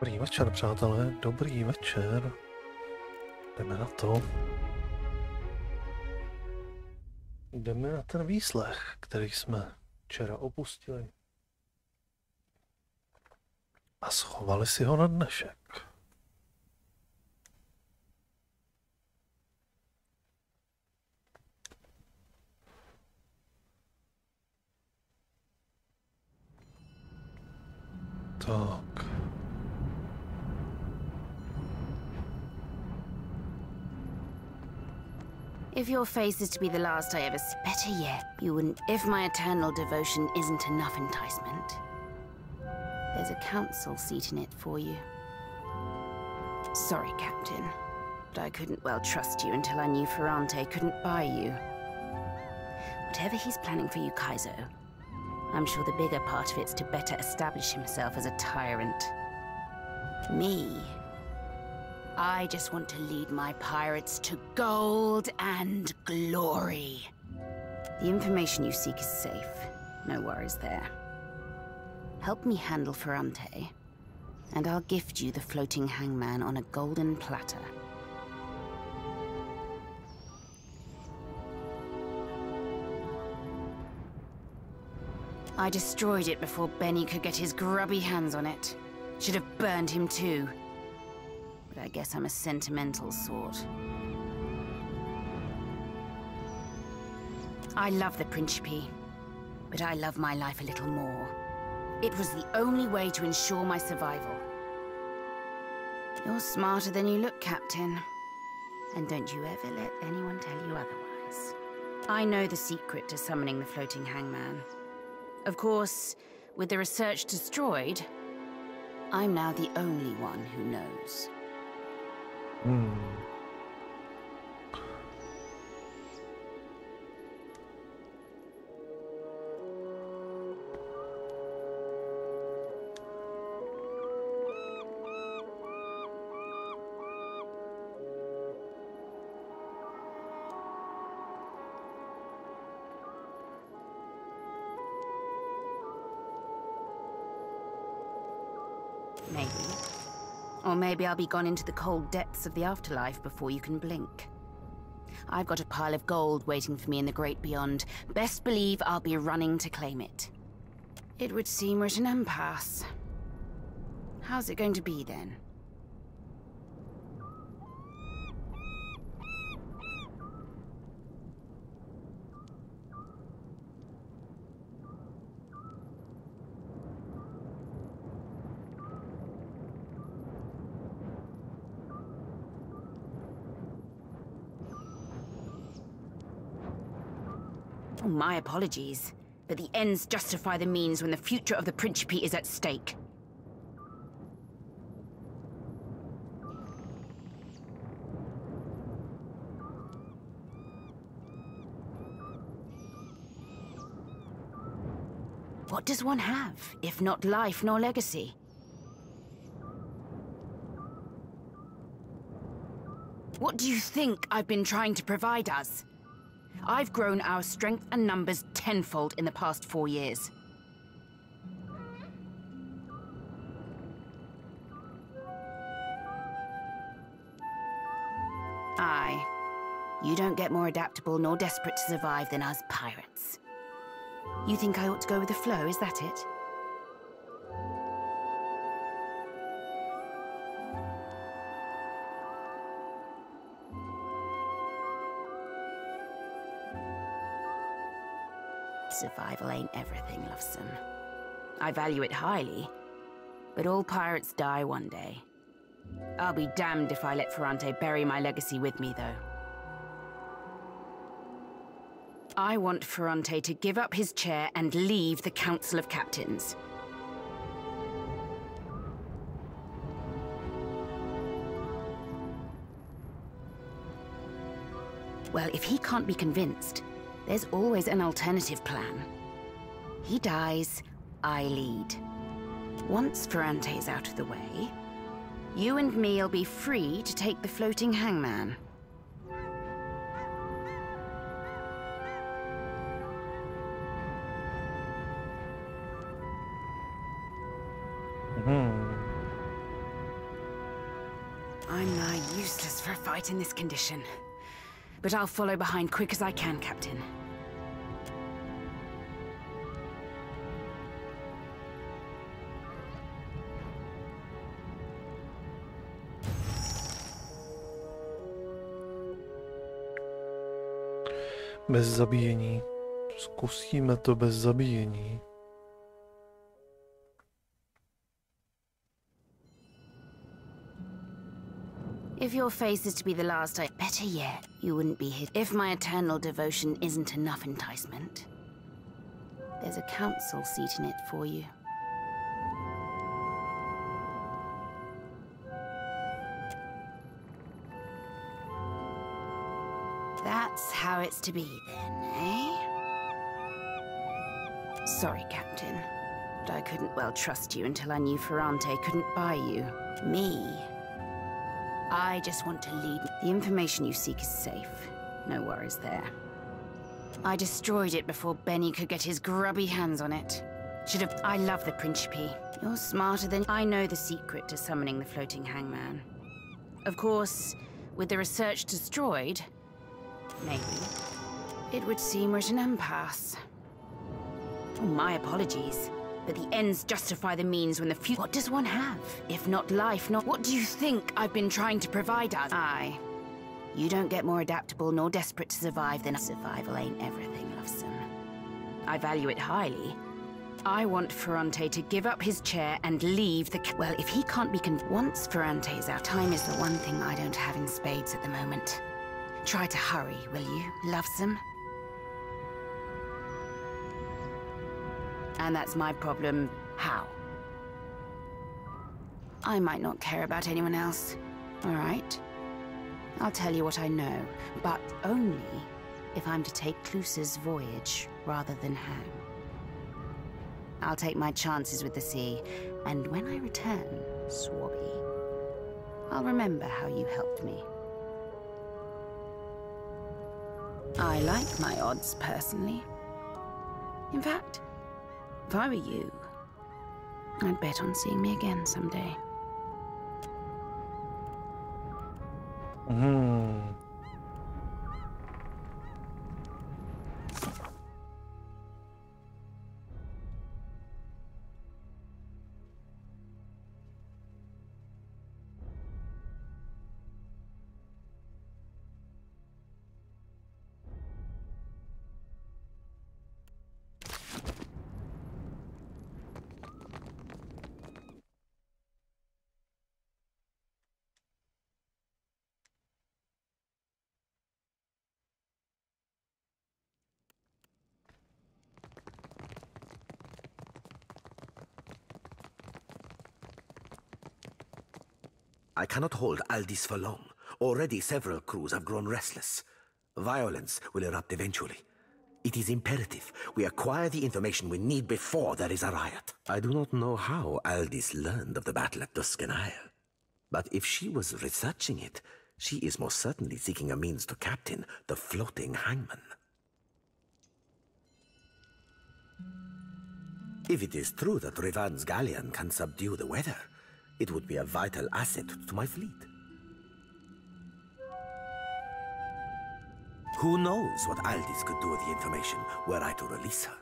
Dobrý večer, přátelé, dobrý večer. Jdeme na to. Jdeme na ten výslech, který jsme včera opustili. A schovali si ho na dnešek. Tak. If your face is to be the last I ever better yet, you wouldn't. If my eternal devotion isn't enough enticement, there's a council seat in it for you. Sorry, Captain, but I couldn't well trust you until I knew Ferrante couldn't buy you. Whatever he's planning for you, Kaizo, I'm sure the bigger part of it's to better establish himself as a tyrant. Me, I just want to lead my pirates to gold and glory. The information you seek is safe. No worries there. Help me handle Ferrante, and I'll gift you the floating hangman on a golden platter. I destroyed it before Benny could get his grubby hands on it. Should have burned him too. But I guess I'm a sentimental sort. I love the Principe, but I love my life a little more. It was the only way to ensure my survival. You're smarter than you look, Captain. And don't you ever let anyone tell you otherwise. I know the secret to summoning the floating hangman. Of course, with the research destroyed, I'm now the only one who knows. Maybe. Or maybe I'll be gone into the cold depths of the afterlife before you can blink. I've got a pile of gold waiting for me in the great beyond. Best believe I'll be running to claim it. It would seem we're at an impasse. How's it going to be then? Oh, my apologies, but the ends justify the means when the future of the Principe is at stake. What does one have, if not life nor legacy? What do you think I've been trying to provide us? I've grown our strength and numbers tenfold in the past 4 years. Aye. You don't get more adaptable nor desperate to survive than us pirates. You think I ought to go with the flow, is that it? Survival ain't everything, Loveson. I value it highly, but all pirates die one day. I'll be damned if I let Ferrante bury my legacy with me, though. I want Ferrante to give up his chair and leave the Council of Captains. Well, if he can't be convinced, there's always an alternative plan. He dies, I lead. Once Ferrante's out of the way, you and me'll be free to take the floating hangman. I'm nigh useless for a fight in this condition. But I'll follow behind quick as I can, Captain. Bez zabíjení. Zkusíme to bez zabíjení. If your face is to be the last, better yet, you wouldn't be here. If my eternal devotion isn't enough enticement, there's a council seat in it for you. That's how it's to be then, eh? Sorry, Captain, but I couldn't well trust you until I knew Ferrante couldn't buy you. Me. I just want to lead. The information you seek is safe. No worries there. I destroyed it before Benny could get his grubby hands on it. Should have. I love the Principe. You're smarter than. I know the secret to summoning the floating hangman. Of course, with the research destroyed, maybe, it would seem we're at an impasse. Oh, my apologies. But the ends justify the means when the future. What does one have? If not life, not. What do you think I've been trying to provide us? Aye. You don't get more adaptable nor desperate to survive than. Survival ain't everything, Loveson. I value it highly. I want Ferrante to give up his chair and leave the. Well, if he can't be once Ferrante's out, time is the one thing I don't have in spades at the moment. Try to hurry, will you, Loveson? And that's my problem. How? I might not care about anyone else. All right? I'll tell you what I know, but only if I'm to take Cluse's voyage rather than hang. I'll take my chances with the sea, and when I return, Swabby, I'll remember how you helped me. I like my odds, personally. In fact, if I were you, I'd bet on seeing me again someday. I cannot hold Aldis for long. Already several crews have grown restless. Violence will erupt eventually. It is imperative we acquire the information we need before there is a riot. I do not know how Aldis learned of the battle at Tuscan Isle. But if she was researching it, she is most certainly seeking a means to captain the floating hangman. If it is true that Rivan's galleon can subdue the weather, it would be a vital asset to my fleet. Who knows what Aldis could do with the information were I to release her?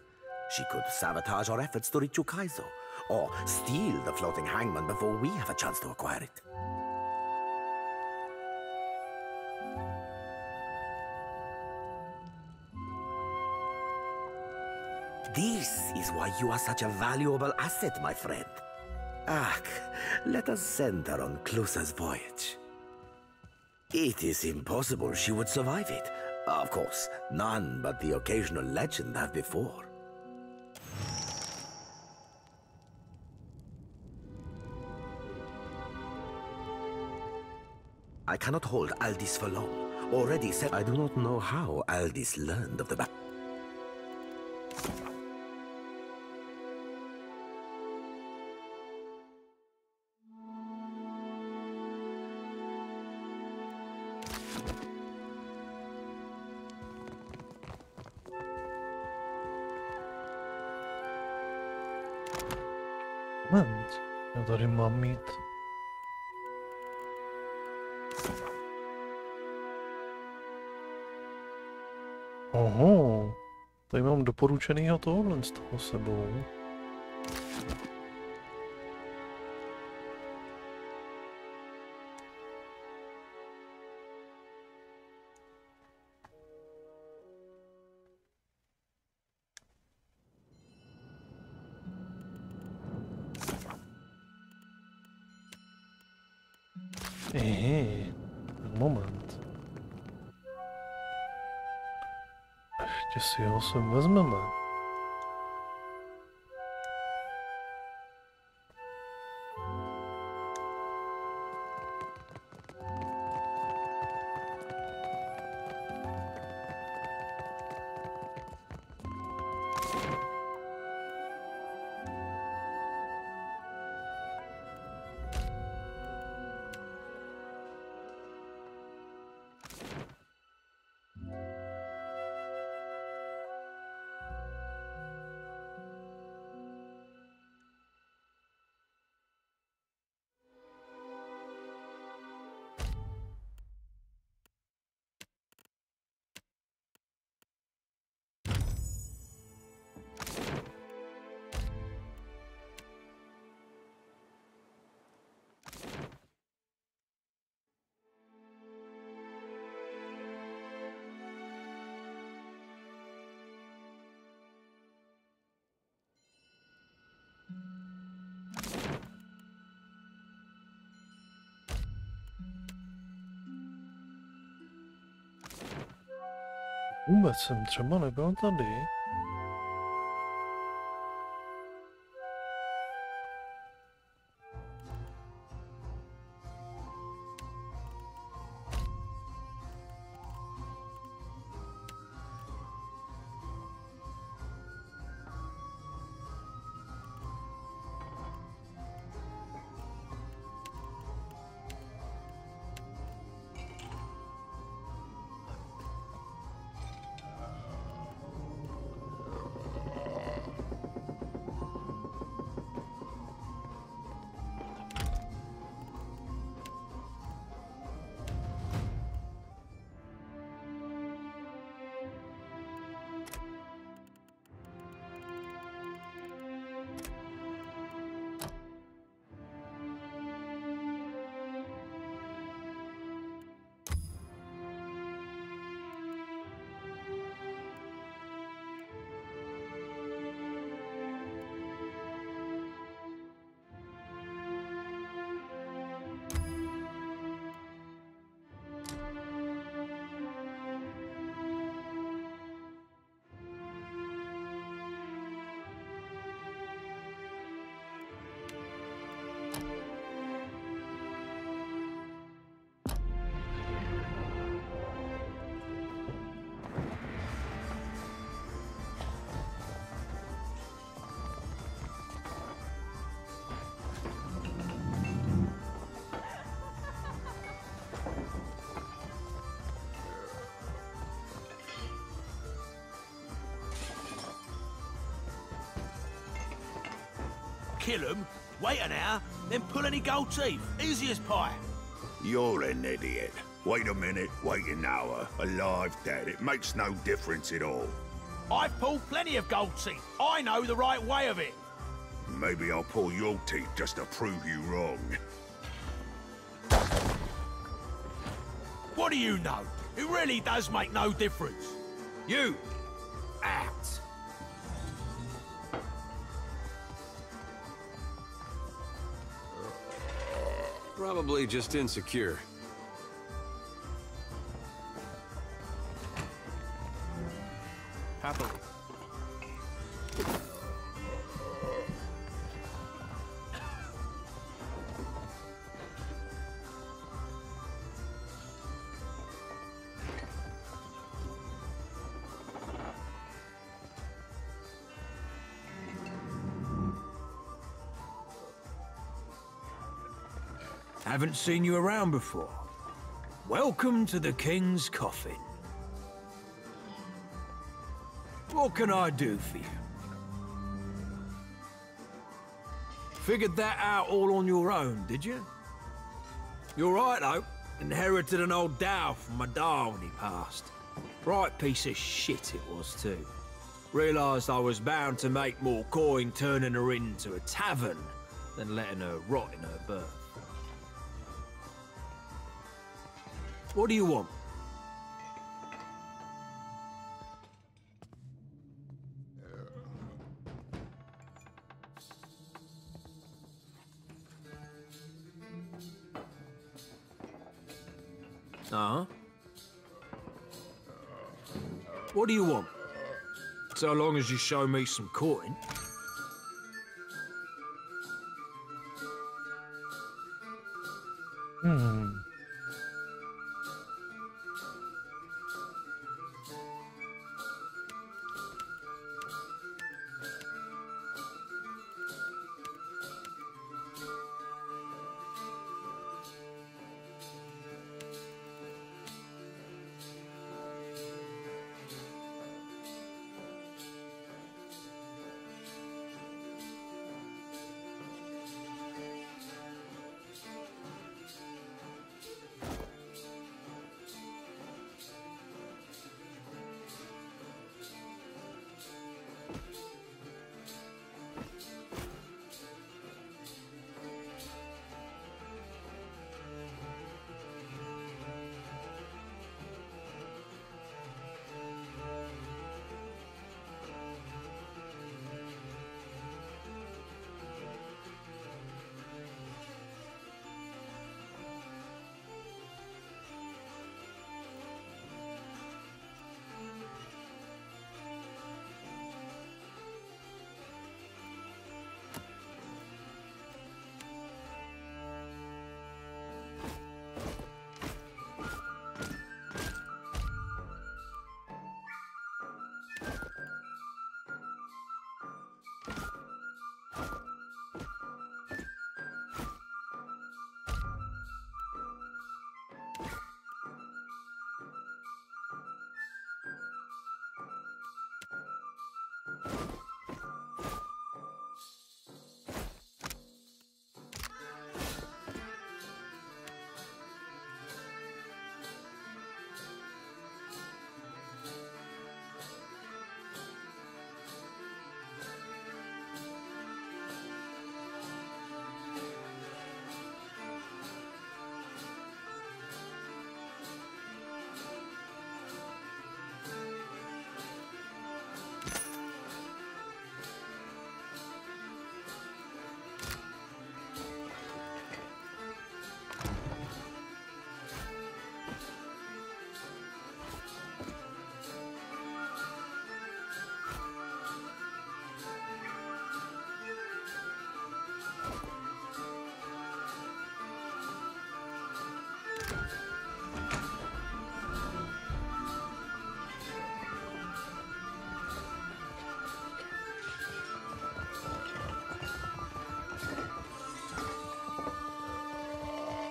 She could sabotage our efforts to reach Ukaizo, or steal the floating hangman before we have a chance to acquire it. This is why you are such a valuable asset, my friend. Ak, let us send her on Clusa's voyage. It is impossible she would survive it. Of course, none but the occasional legend have before. I cannot hold Aldis for long. Already said I do not know how Aldis learned of the battle. Moment, já tady mám mít Oho, tady mám doporučenýho tohohle z toho sebou. Moment. Ještě si ho sem vezmeme. Vůbec jsem třeba nebyl tady. Kill him, wait an hour, then pull any gold teeth. Easy as pie. You're an idiot. Wait a minute, wait an hour. Alive, dead, it makes no difference at all. I've pulled plenty of gold teeth. I know the right way of it. Maybe I'll pull your teeth just to prove you wrong. What do you know? It really does make no difference. You, out. Probably just insecure. Happily. Haven't seen you around before. Welcome to the King's Coffin. What can I do for you? Figured that out all on your own, did you? You're right, though. Inherited an old dhow from my dad when he passed. Right piece of shit it was too. Realised I was bound to make more coin turning her into a tavern than letting her rot in her berth. What do you want? Uh-huh. What do you want? So long as you show me some coin.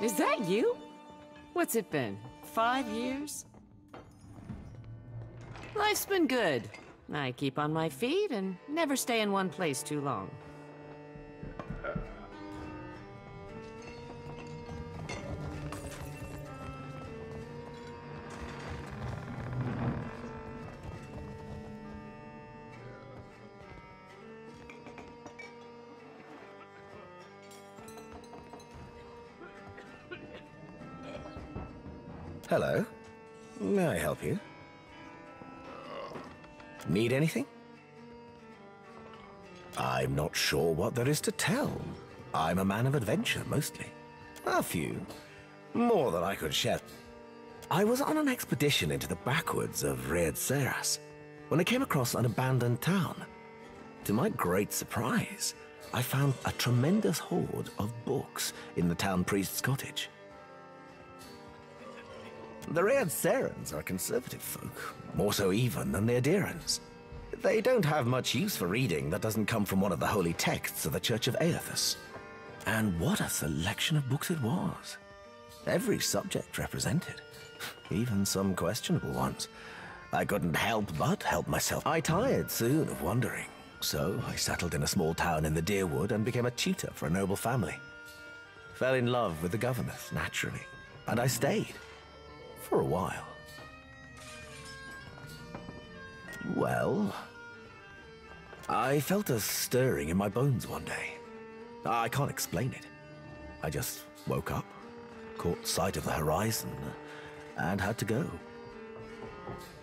Is that you? What's it been? 5 years? Life's been good. I keep on my feet and never stay in one place too long. Hello. May I help you? Need anything? I'm not sure what there is to tell. I'm a man of adventure, mostly. A few. More than I could share. I was on an expedition into the backwoods of Seras when I came across an abandoned town. To my great surprise, I found a tremendous hoard of books in the town priest's cottage. The Serans are conservative folk, more so even than the Adirans. They don't have much use for reading that doesn't come from one of the holy texts of the Church of Aethys. And what a selection of books it was. Every subject represented, even some questionable ones. I couldn't help but help myself. I tired soon of wandering, so I settled in a small town in the Deerwood and became a tutor for a noble family. Fell in love with the governess, naturally. And I stayed. For a while. Well, I felt a stirring in my bones one day. I can't explain it. I just woke up, caught sight of the horizon, and had to go.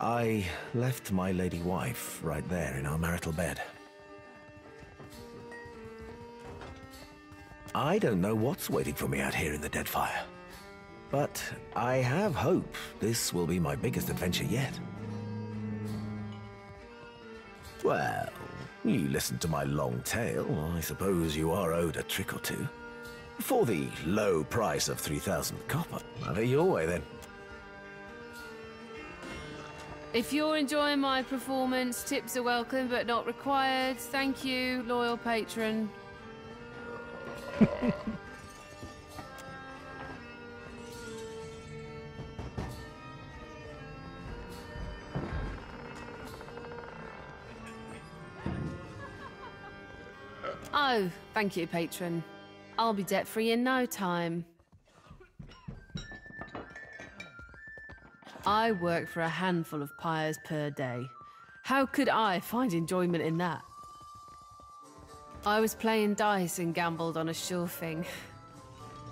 I left my lady wife right there in our marital bed. I don't know what's waiting for me out here in the Deadfire, but I have hope this will be my biggest adventure yet. Well, you listened to my long tale. I suppose you are owed a trick or two. For the low price of 3,000 copper. Have it your way, then. If you're enjoying my performance, tips are welcome but not required. Thank you, loyal patron. Oh, thank you, patron. I'll be debt-free in no time. I work for a handful of pyres per day. How could I find enjoyment in that? I was playing dice and gambled on a sure thing.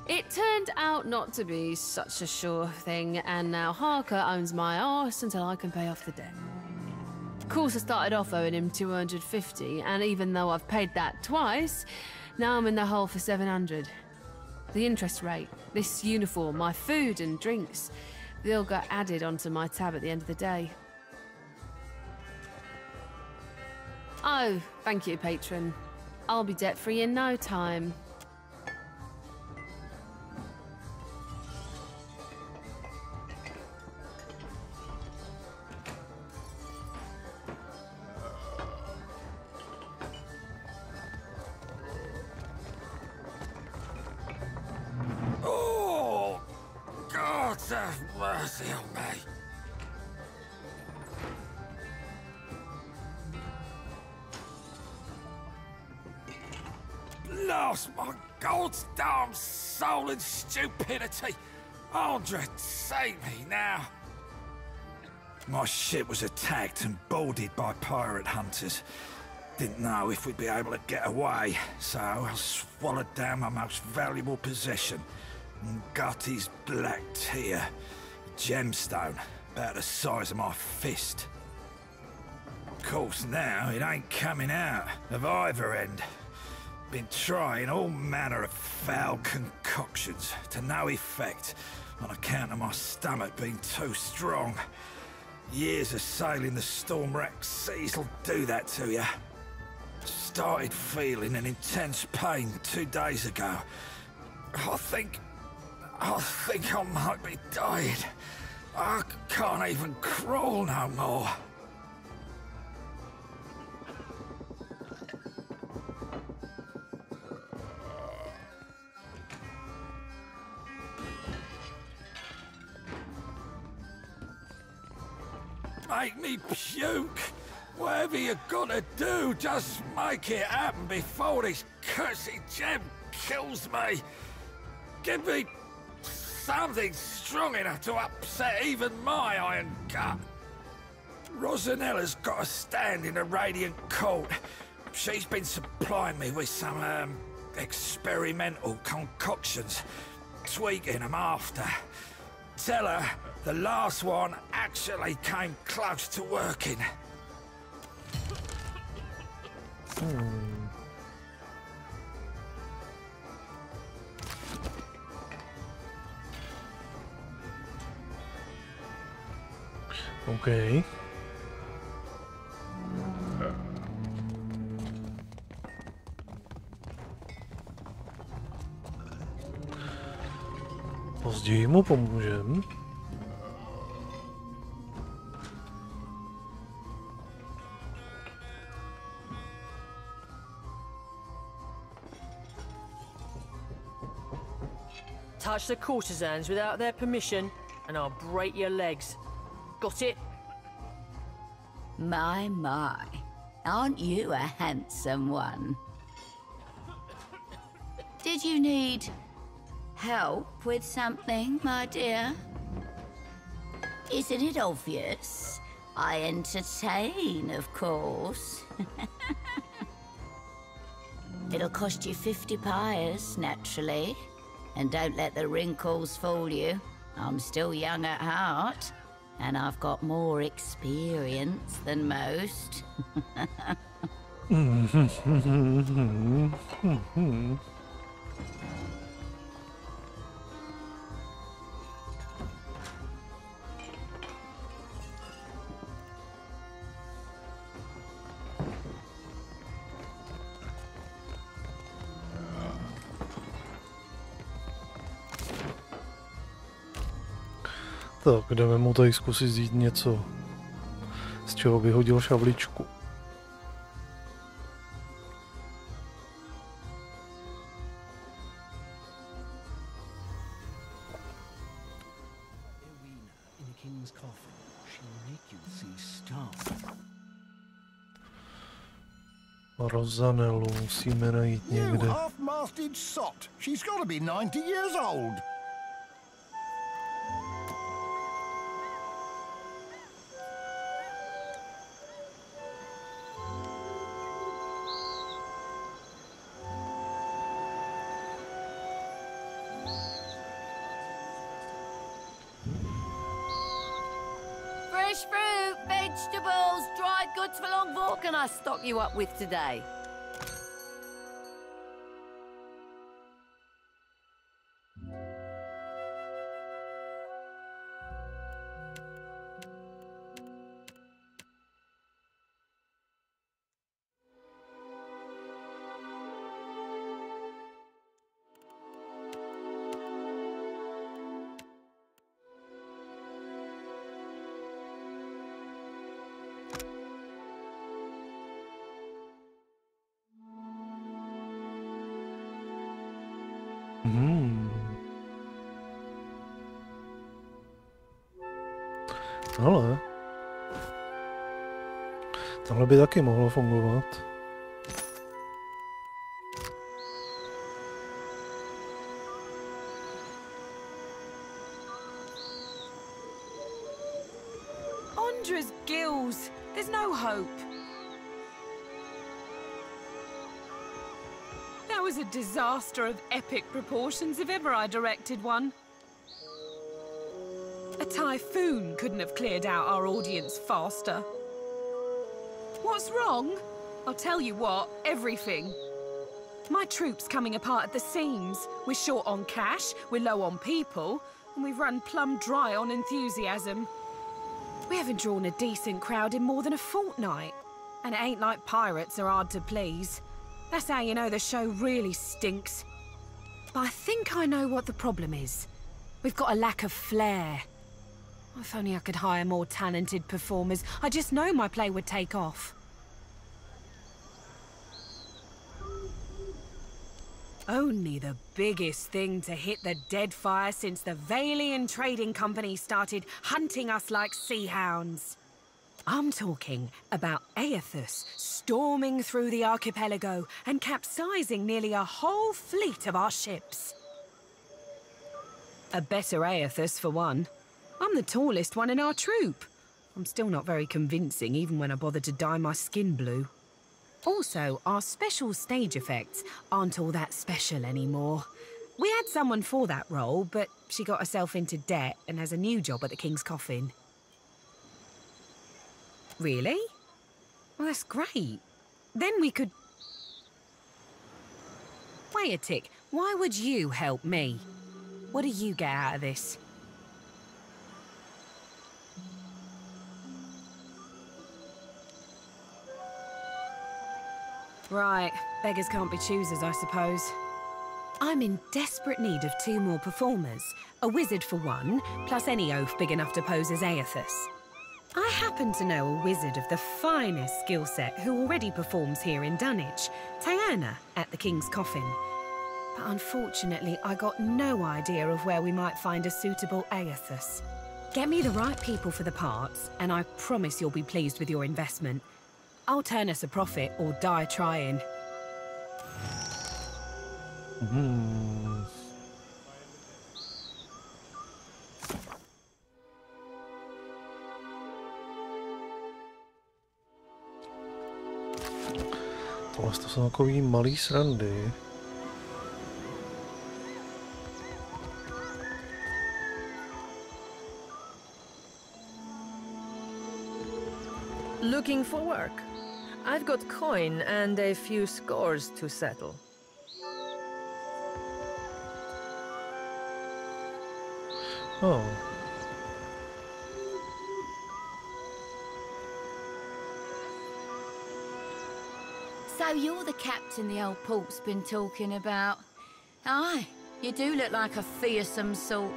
It turned out not to be such a sure thing, and now Harker owns my arse until I can pay off the debt. Of course, I started off owing him 250, and even though I've paid that twice, now I'm in the hole for 700. The interest rate, this uniform, my food and drinks, they all got added onto my tab at the end of the day. Oh, thank you, patron. I'll be debt-free in no time. Oh, God have mercy on me. Lost my God's damn soul and stupidity. Andre, save me now. My ship was attacked and boarded by pirate hunters. Didn't know if we'd be able to get away, so I swallowed down my most valuable possession, Ngati's black tear, a gemstone about the size of my fist. Of course now it ain't coming out of either end. Been trying all manner of foul concoctions to no effect on account of my stomach being too strong. Years of sailing the storm-racked seas will do that to you. Started feeling an intense pain 2 days ago. I think I might be dying. I can't even crawl no more. Make me puke. Whatever you gotta do, just make it happen before this cursed gem kills me. Give me something strong enough to upset even my iron gut. Rosanella's got a stand in the Radiant Court. She's been supplying me with some experimental concoctions, tweaking them after. Tell her the last one actually came close to working. Okay. Později mu pomůžem. Touch the courtesans without their permission, and I'll break your legs. Got it? My, aren't you a handsome one? Did you need Help with something, my dear? Isn't it obvious? I entertain, of course. It'll cost you 50 pyres, naturally. And don't let the wrinkles fool you. I'm still young at heart, and I've got more experience than most. Tak, jdeme mu tady zkusit vzít něco, z čeho vyhodil šavličku. Rozanelu musíme najít někde. You half-masted sot. She's got to be 90 years old. Fresh fruit, vegetables, dried goods for long walk can I stock you up with today? Ale tohle by taky mohlo fungovat. Ondra's gills. There's no hope. That was a disaster of epic proportions if ever I directed one. A typhoon couldn't have cleared out our audience faster. What's wrong? I'll tell you what, everything. My troop's coming apart at the seams. We're short on cash, we're low on people, and we've run plumb dry on enthusiasm. We haven't drawn a decent crowd in more than a fortnight. And it ain't like pirates are hard to please. That's how you know the show really stinks. But I think I know what the problem is. We've got a lack of flair. If only I could hire more talented performers. I just know my play would take off. Only the biggest thing to hit the Deadfire since the Valian Trading Company started hunting us like sea hounds. I'm talking about Aethus storming through the archipelago and capsizing nearly a whole fleet of our ships. A better Aethus, for one. I'm the tallest one in our troop. I'm still not very convincing, even when I bother to dye my skin blue. Also, our special stage effects aren't all that special anymore. We had someone for that role, but she got herself into debt and has a new job at the King's Coffin. Really? Well, that's great. Then we could... Wait a tick. Why would you help me? What do you get out of this? Right, beggars can't be choosers, I suppose. I'm in desperate need of 2 more performers. A wizard for one, plus any oaf big enough to pose as Aethus. I happen to know a wizard of the finest skill set who already performs here in Dunwich, Diana, at the King's Coffin. But unfortunately, I got no idea of where we might find a suitable Aethus. Get me the right people for the parts, and I promise you'll be pleased with your investment. I'll turn us a profit or die trying. Tohle to jsou takový malý srandy. Looking for work? I've got coin and a few scores to settle. Oh. So you're the captain the old port's been talking about. Aye, you do look like a fearsome sort.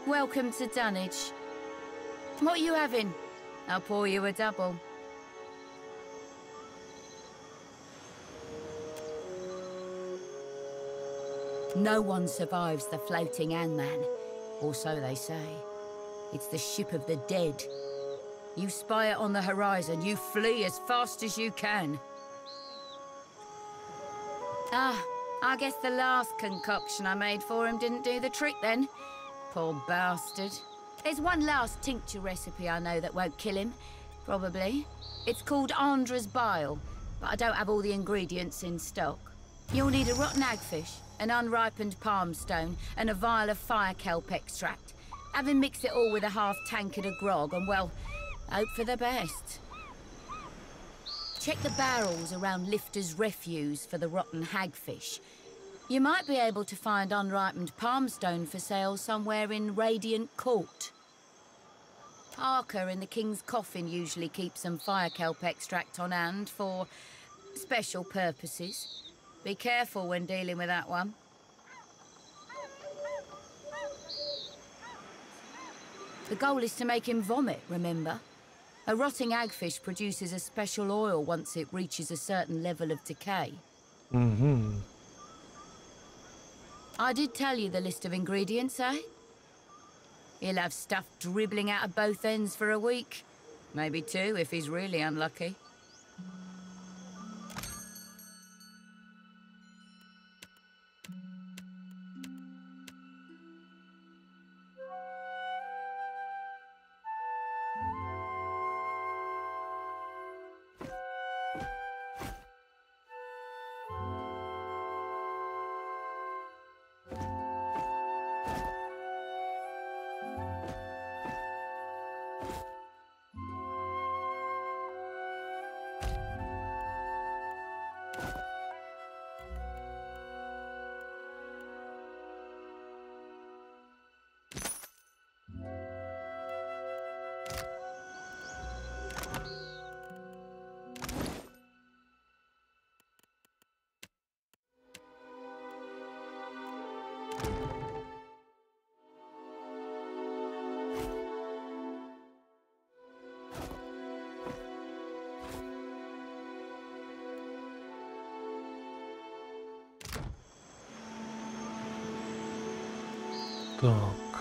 Welcome to Dunwich. What are you having? I'll pour you a double. No one survives the floating Hangman, or so they say. It's the ship of the dead. You spy it on the horizon, you flee as fast as you can. Ah, I guess the last concoction I made for him didn't do the trick then. Poor bastard. There's one last tincture recipe I know that won't kill him, probably. It's called Andra's Bile, but I don't have all the ingredients in stock. You'll need a rotten hagfish, an unripened palm stone, and a vial of fire kelp extract. Having mixed it all with a half tankard of grog, and well, hope for the best. Check the barrels around Lifter's Refuse for the rotten hagfish. You might be able to find unripened palmstone for sale somewhere in Radiant Court. Parker in the King's Coffin usually keeps some fire kelp extract on hand for special purposes. Be careful when dealing with that one. The goal is to make him vomit, remember? A rotting hagfish produces a special oil once it reaches a certain level of decay. Mm-hmm. I did tell you the list of ingredients, eh? He'll have stuff dribbling out of both ends for a week. Maybe two, if he's really unlucky. Tak.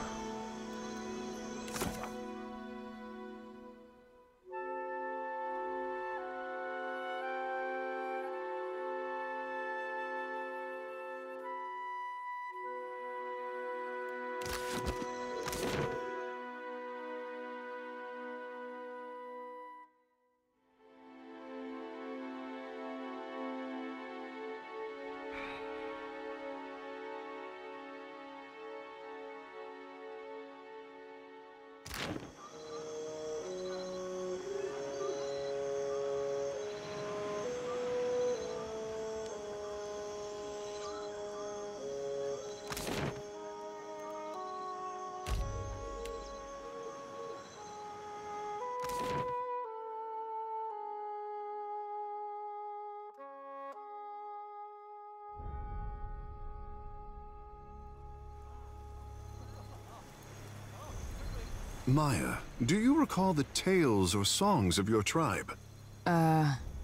Maya, do you recall the tales or songs of your tribe?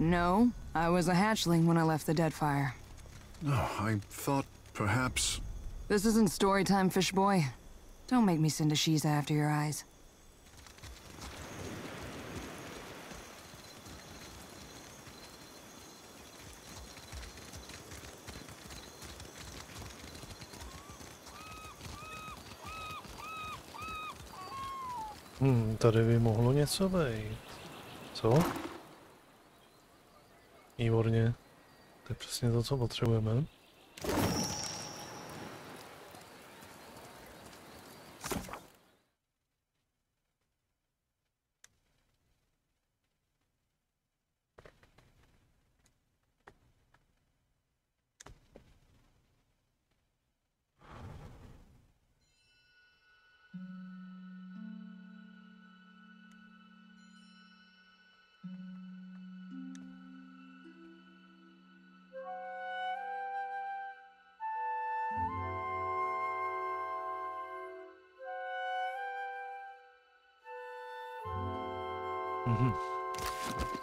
No. I was a hatchling when I left the Deadfire. Oh, I thought perhaps... This isn't story time, fish boy. Don't make me send a Shiza after your eyes. Tady by mohlo něco být. Co? Výborně. To je přesně to, co potřebujeme.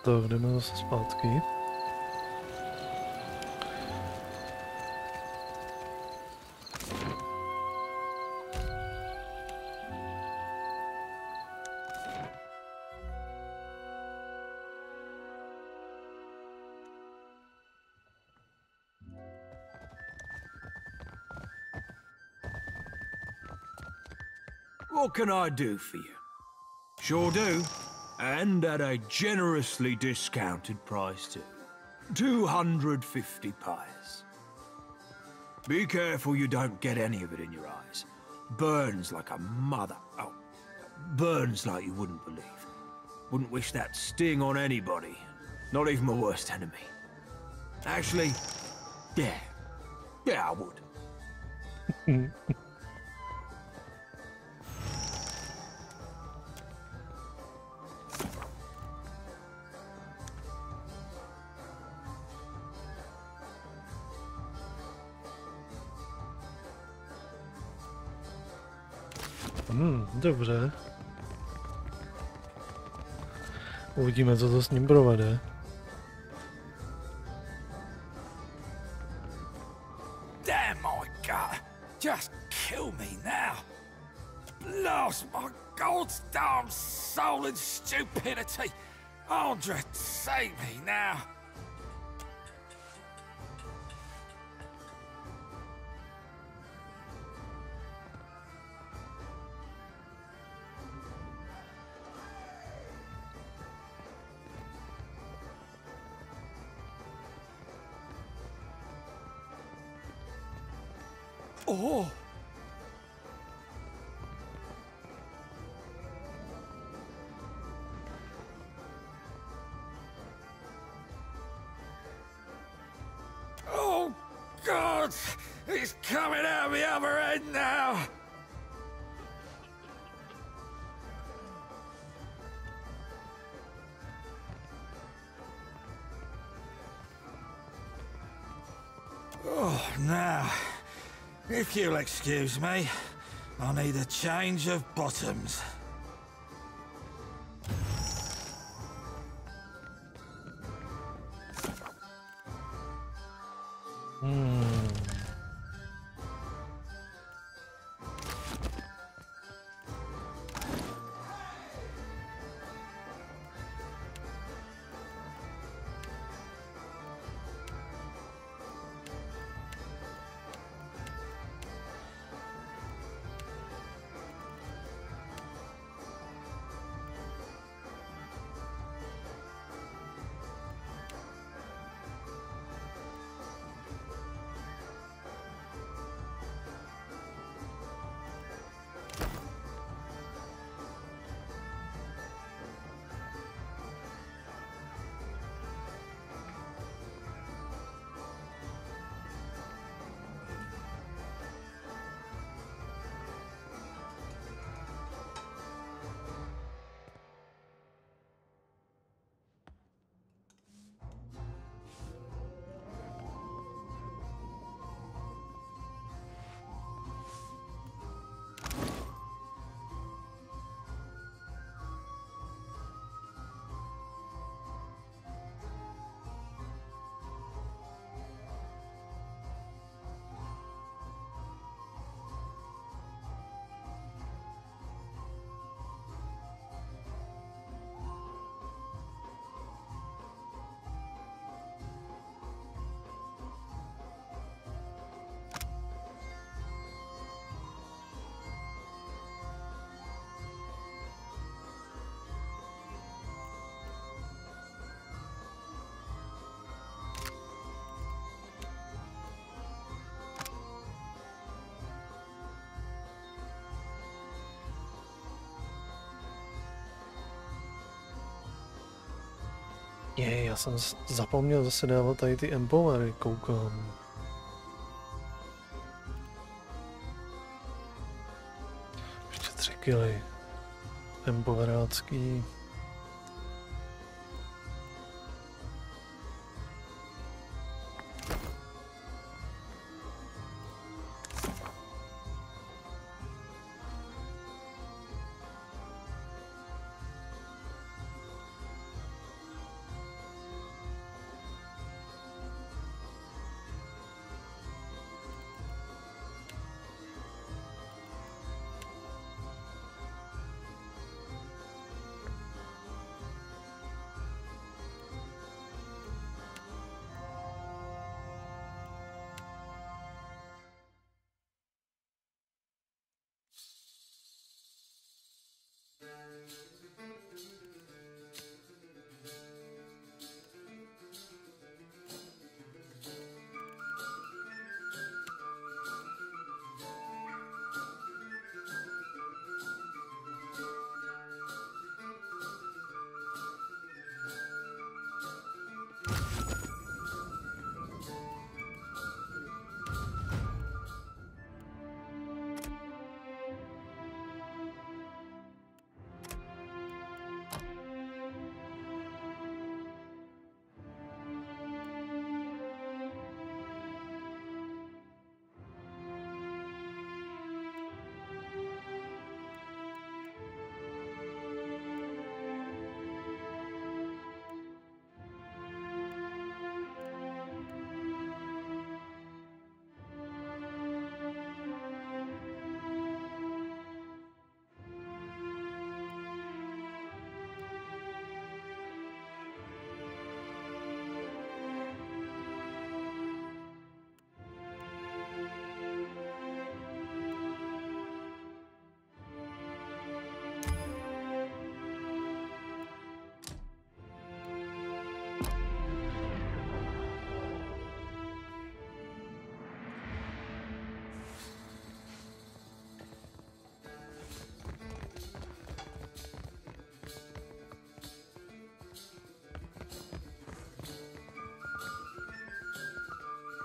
Tak, jdeme zase zpátky. What can I do for you? Sure do. And at a generously discounted price too. 250 pies. Be careful you don't get any of it in your eyes. Burns like a mother. Oh, burns like you wouldn't believe. Wouldn't wish that sting on anybody. Not even my worst enemy. Actually, yeah. Yeah, I would. Dobře. Uvidíme, co to s ním provede. Damn my God! Just kill me now! Blast my God's darn soul and stupidity! Andra, save me now! Oh! Oh, God! He's coming out the other end now! Oh, now... If you'll excuse me, I need a change of bottoms. Já jsem zapomněl zase dávat tady ty empowery, koukám. Ještě 3 kily. Empowerácký.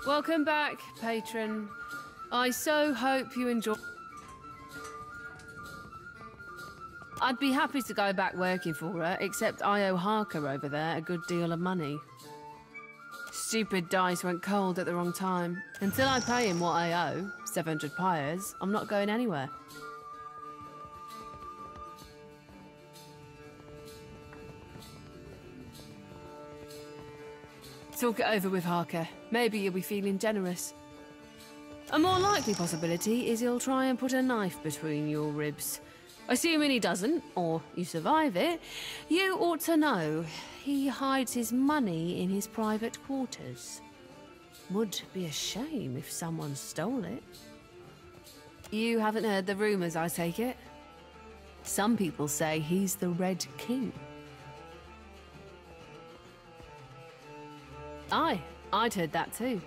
Welcome back, patron. I so hope you enjoy. I'd be happy to go back working for her, except I owe Harker over there a good deal of money. Stupid dice went cold at the wrong time. Until I pay him what I owe, 700 pyres, I'm not going anywhere. Talk it over with Harker. Maybe you'll be feeling generous. A more likely possibility is he'll try and put a knife between your ribs. Assuming he doesn't, or you survive it, you ought to know he hides his money in his private quarters. Would be a shame if someone stole it. You haven't heard the rumours, I take it? Some people say he's the Red King. Aye, I'd heard that too.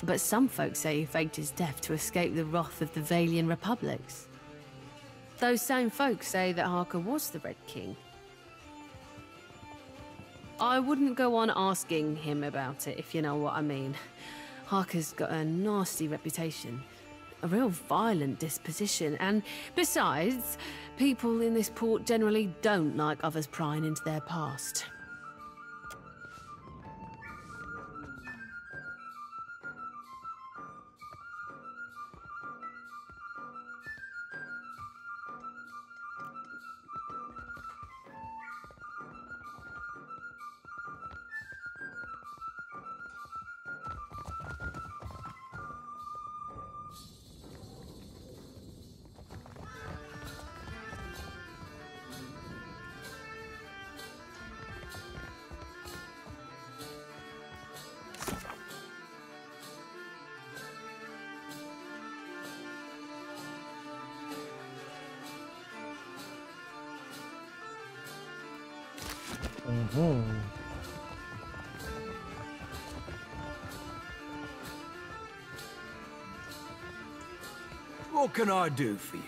But some folks say he faked his death to escape the wrath of the Valian Republics. Those same folks say that Harker was the Red King. I wouldn't go on asking him about it, if you know what I mean. Harker's got a nasty reputation, a real violent disposition, and besides, people in this port generally don't like others prying into their past. What can I do for you?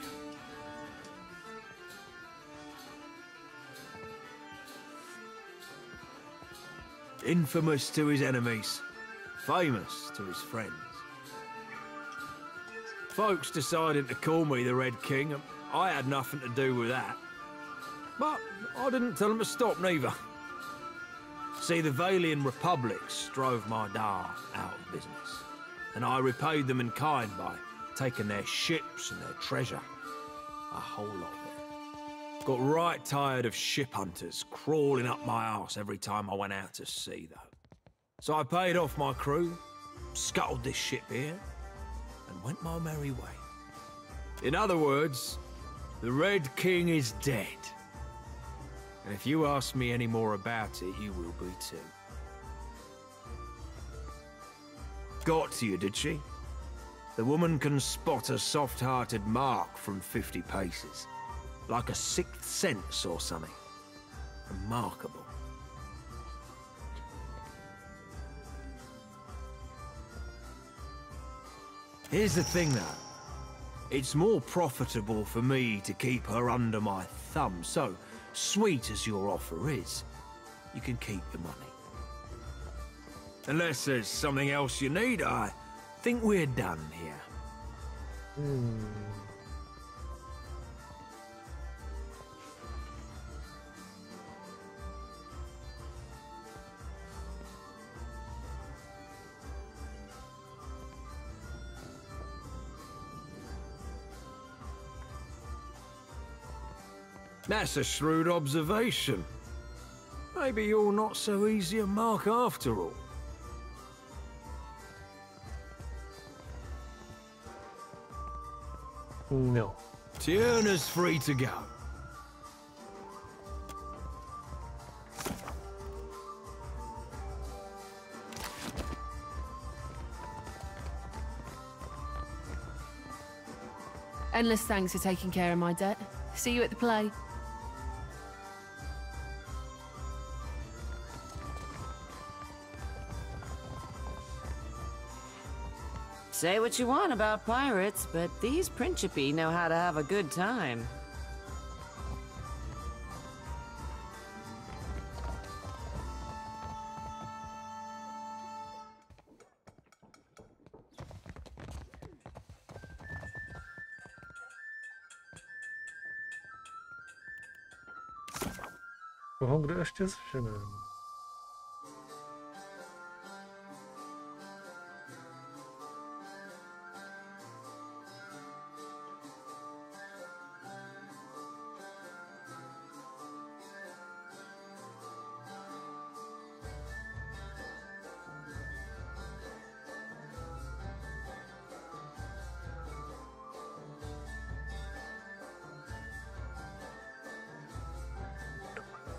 Infamous to his enemies, famous to his friends. Folks decided to call me the Red King, and I had nothing to do with that. But I didn't tell them to stop neither. See, the Valian republics drove my Dar out of business, and I repaid them in kind by taking their ships and their treasure. A whole lot of it. Got right tired of ship hunters crawling up my arse every time I went out to sea, though. So I paid off my crew, scuttled this ship here, and went my merry way. In other words, the Red King is dead. And if you ask me any more about it, you will be too. Got to you, did she? The woman can spot a soft-hearted mark from 50 paces. Like a sixth sense or something. Remarkable. Here's the thing, though. It's more profitable for me to keep her under my thumb, so sweet as your offer is, you can keep your money. Unless there's something else you need, I think we're done here. That's a shrewd observation. Maybe you're not so easy a mark after all. No. Tierna's free to go. Endless thanks for taking care of my debt. See you at the play. Say what you want about pirates, but these Principi know how to have a good time. Koho kde ještě zženem?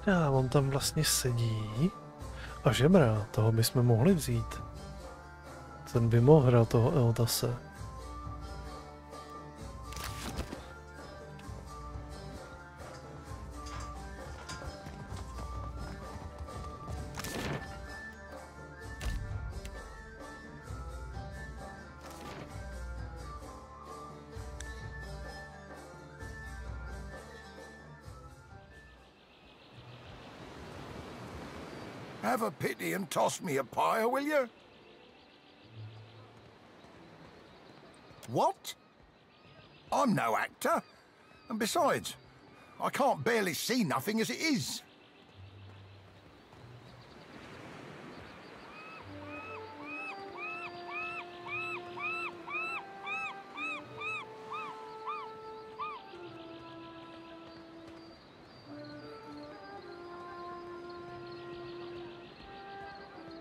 Já, on tam vlastně sedí a žebrá, toho bychom mohli vzít. Ten by mohl hrát toho Eotase. Have a pity and toss me a pyre, will you? What? I'm no actor. And besides, I can't barely see nothing as it is.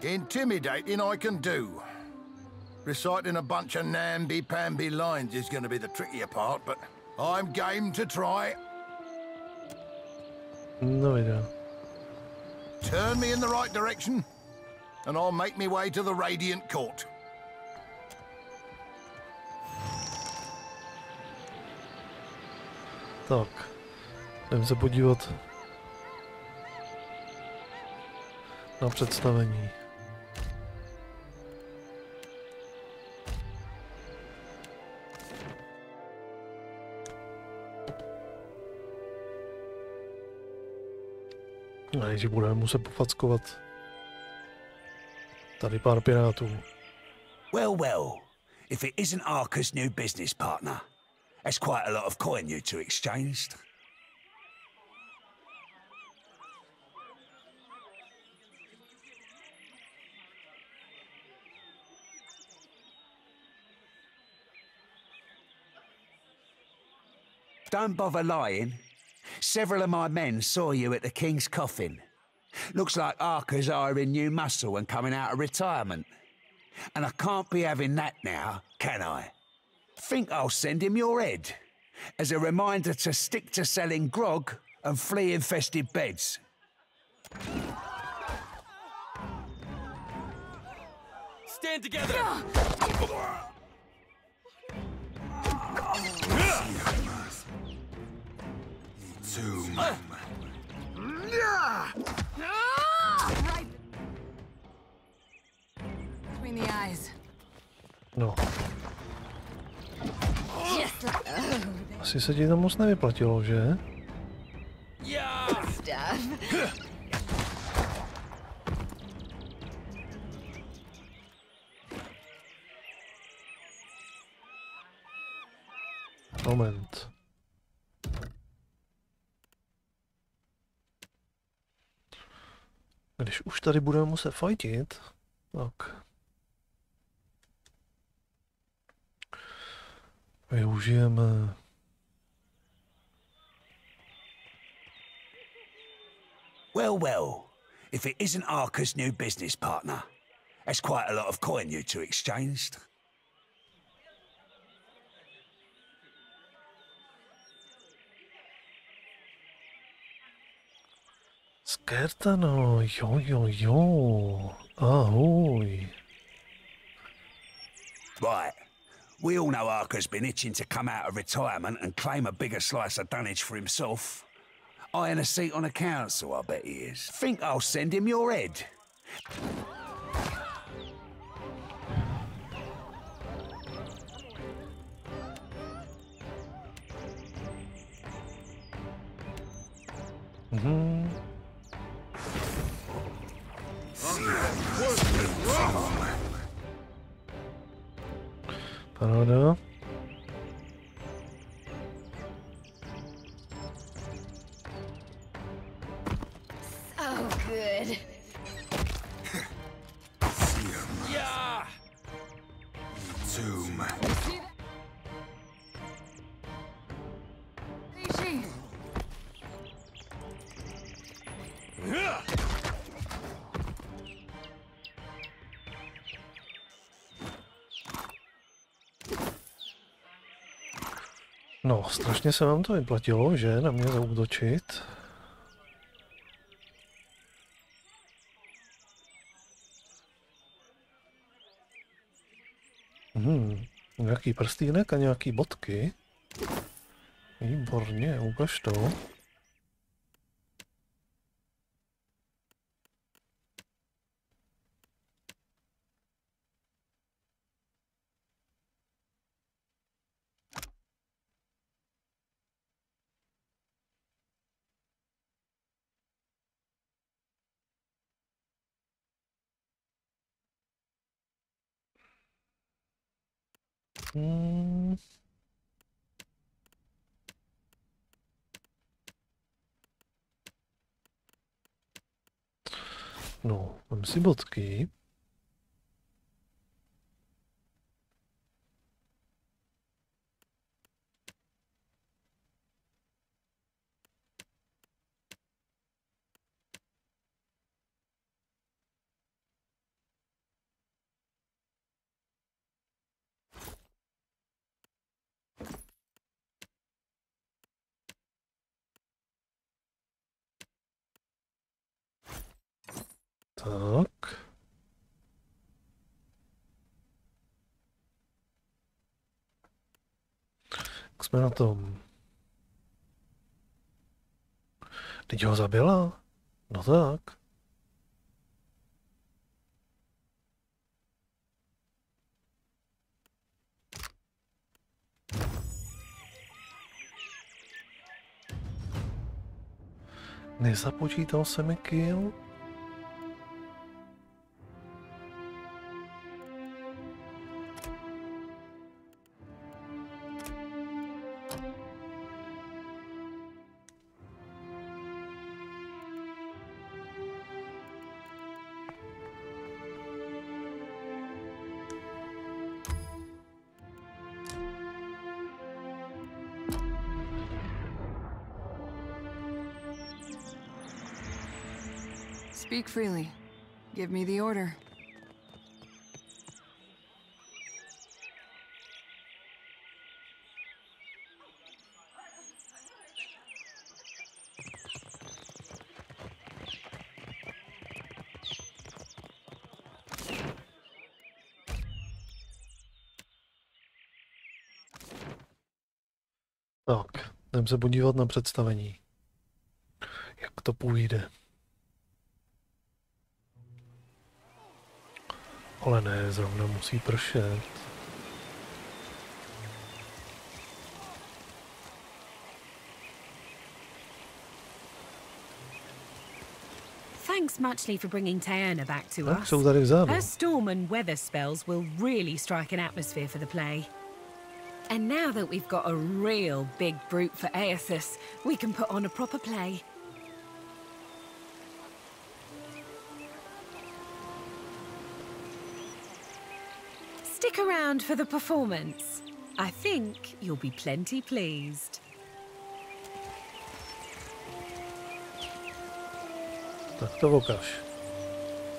Intimidating I can do. Reciting a bunch of namby-pamby lines is going to be the trickier part, but I'm game to try. No idea. Turn me in the right direction, and I'll make me way to the Radiant Court. Tak, jdem se podívat na představení. A než budeme muset pofackovat Tady pár pirátů. Well, well. If it isn't Arca's new business partner, that's quite a lot of coin you two exchanged. Don't bother lying. Several of my men saw you at the King's coffin. Looks like Arca's hiring new muscle and coming out of retirement. And I can't be having that now, can I? Think I'll send him your head, as a reminder to stick to selling grog and flea-infested beds. Stand together! Right between the eyes. No. Asi se ti to moc nevyplatilo, že? Moment. Když už tady budeme muset fightit, tak využijeme Well, well. If it isn't Arca's new business partner, that's quite a lot of coin you two exchanged. Skertano, jo. Ahoj. Right. We all know Arca's been itching to come out of retirement and claim a bigger slice of dunnage for himself. Eyeing a seat on a council, I bet he is. Think I'll send him your head. Paráda. Oh, good. Yeah. Tomb. No, strašně se vám to vyplatilo, že? Na mě zaútočit. Nějaký prstýnek a nějaký bodky. Výborně, ukaž to. No, mám si bodky. Tak. Jak jsme na tom? Teď ho zabila? No tak. Nezapočítal se mi kill? Speak freely. Give me the order. Tak, jdem se podívat na představení. Jak to půjde. Ale ne, zrovna musí pršet. Thanks muchly for bringing Taerna back to Tak, us. jsou tady vzadu. Her storm and weather spells will really strike an atmosphere for the play. And now that we've got a real big brute for Aethys, we can put on a proper play. Stick around for the performance. I think you'll be plenty pleased. Tak to ukaž.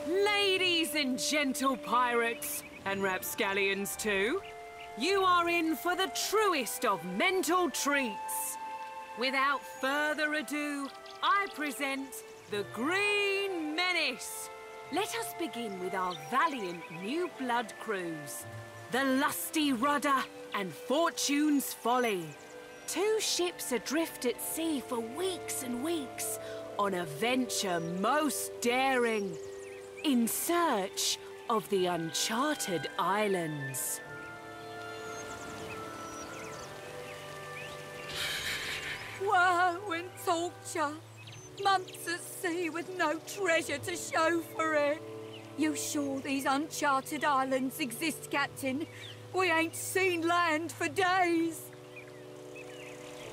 Ladies and gentle pirates, and rapscallions too, you are in for the truest of mental treats. Without further ado, I present the Green Menace. Let us begin with our valiant new blood crews. The Lusty Rudder and Fortune's Folly. Two ships adrift at sea for weeks and weeks on a venture most daring, in search of the uncharted islands. Woe and torture. Months at sea with no treasure to show for it. You sure these uncharted islands exist, Captain? We ain't seen land for days.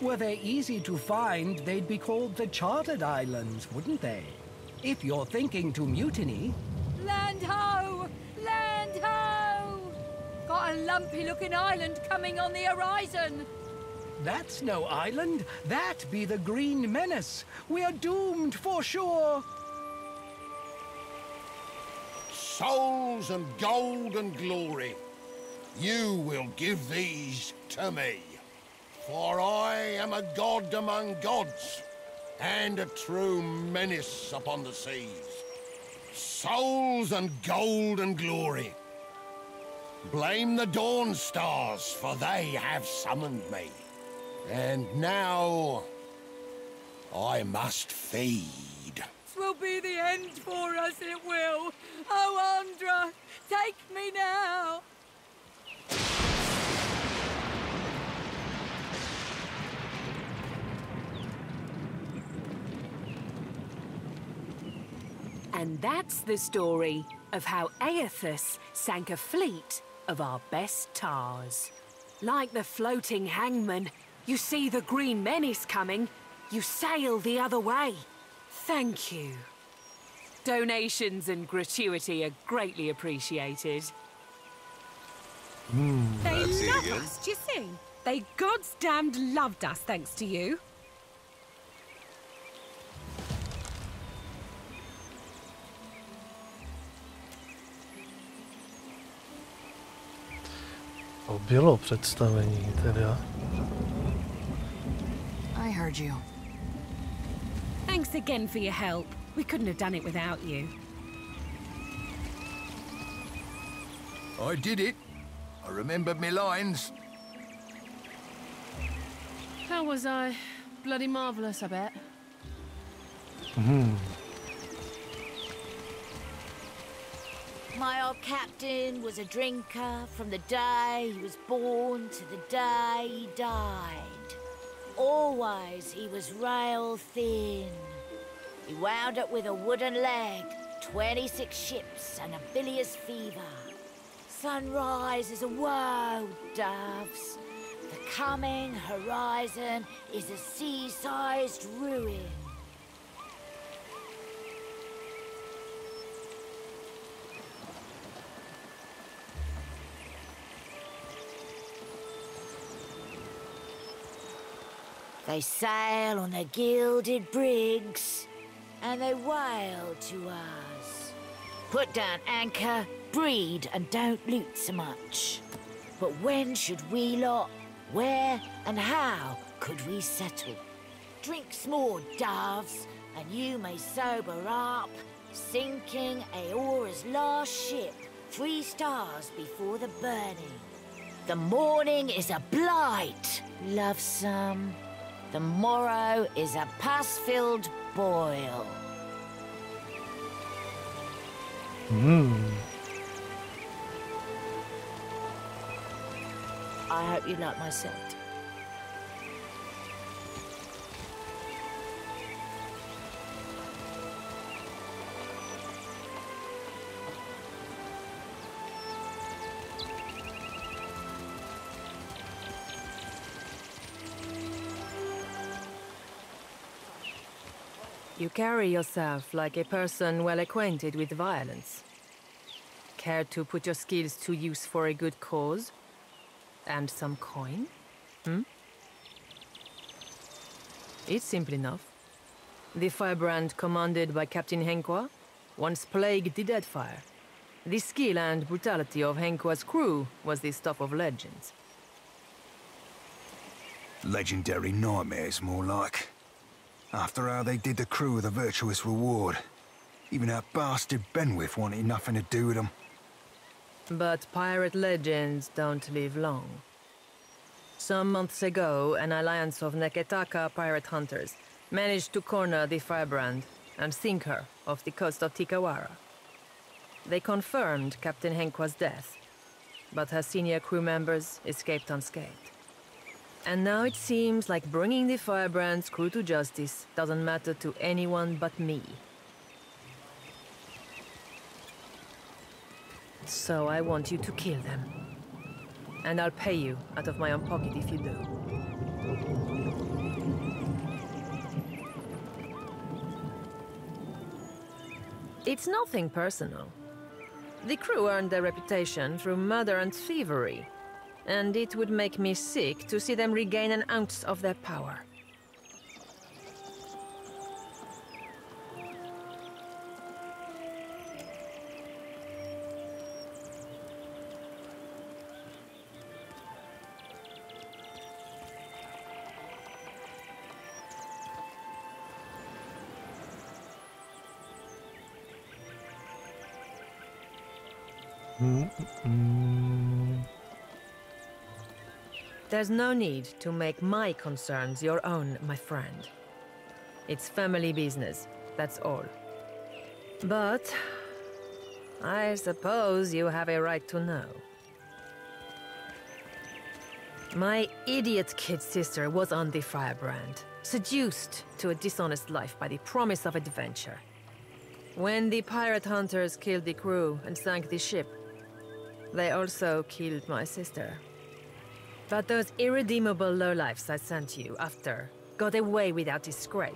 Were they easy to find, they'd be called the Chartered Islands, wouldn't they? If you're thinking to mutiny... Land ho! Land ho! Got a lumpy-looking island coming on the horizon. That's no island. That be the Green Menace. We're doomed for sure. Souls and gold and glory, you will give these to me. For I am a god among gods, and a true menace upon the seas. Souls and gold and glory. Blame the dawn stars, for they have summoned me. And now, I must feed. 'Twill be the end for us, it will. Oh, Andra, take me now. And that's the story of how Aethys sank a fleet of our best tars. Like the floating hangman, you see the Green Menace coming, you sail the other way. Thank you. Donations and gratuity are greatly appreciated. They love us, do you see? They God's damned loved us thanks to you. To bylo představení teda. I heard you. Thanks again for your help. We couldn't have done it without you. I did it. I remembered my lines. How was I? Bloody marvellous, I bet. My old captain was a drinker from the day he was born to the day he died. Always he was rail thin. He wound up with a wooden leg, 26 ships and a bilious fever. Sunrise is a woe, doves. The coming horizon is a sea-sized ruin. They sail on their gilded brigs, and they wail to us. Put down anchor, breed, and don't loot so much. But when should we lot, where and how could we settle? Drink s'more, doves, and you may sober up, sinking Aora's last ship 3 stars before the burning. The morning is a blight, lovesome. The morrow is a pus-filled boil. I hope you like my set. You carry yourself like a person well acquainted with violence. Care to put your skills to use for a good cause? And some coin? It's simple enough. The firebrand commanded by Captain Henqua once plagued the Deadfire. The skill and brutality of Henqua's crew was the stuff of legends. Legendary nightmares, more like. After how they did the crew with a virtuous reward. Even that bastard Benwith wanted nothing to do with them. But pirate legends don't live long. Some months ago, an alliance of Neketaka pirate hunters managed to corner the firebrand and sink her off the coast of Tikawara. They confirmed Captain Henqua's death, but her senior crew members escaped unscathed. And now it seems like bringing the firebrand's crew to justice doesn't matter to anyone but me. So I want you to kill them. And I'll pay you out of my own pocket if you do. It's nothing personal. The crew earned their reputation through murder and thievery. And it would make me sick to see them regain an ounce of their power. There's no need to make my concerns your own, my friend. It's family business, that's all. But I suppose you have a right to know. My idiot kid sister was on the firebrand, seduced to a dishonest life by the promise of adventure. When the pirate hunters killed the crew and sank the ship, they also killed my sister. But those irredeemable lowlifes I sent you after got away without a scrape.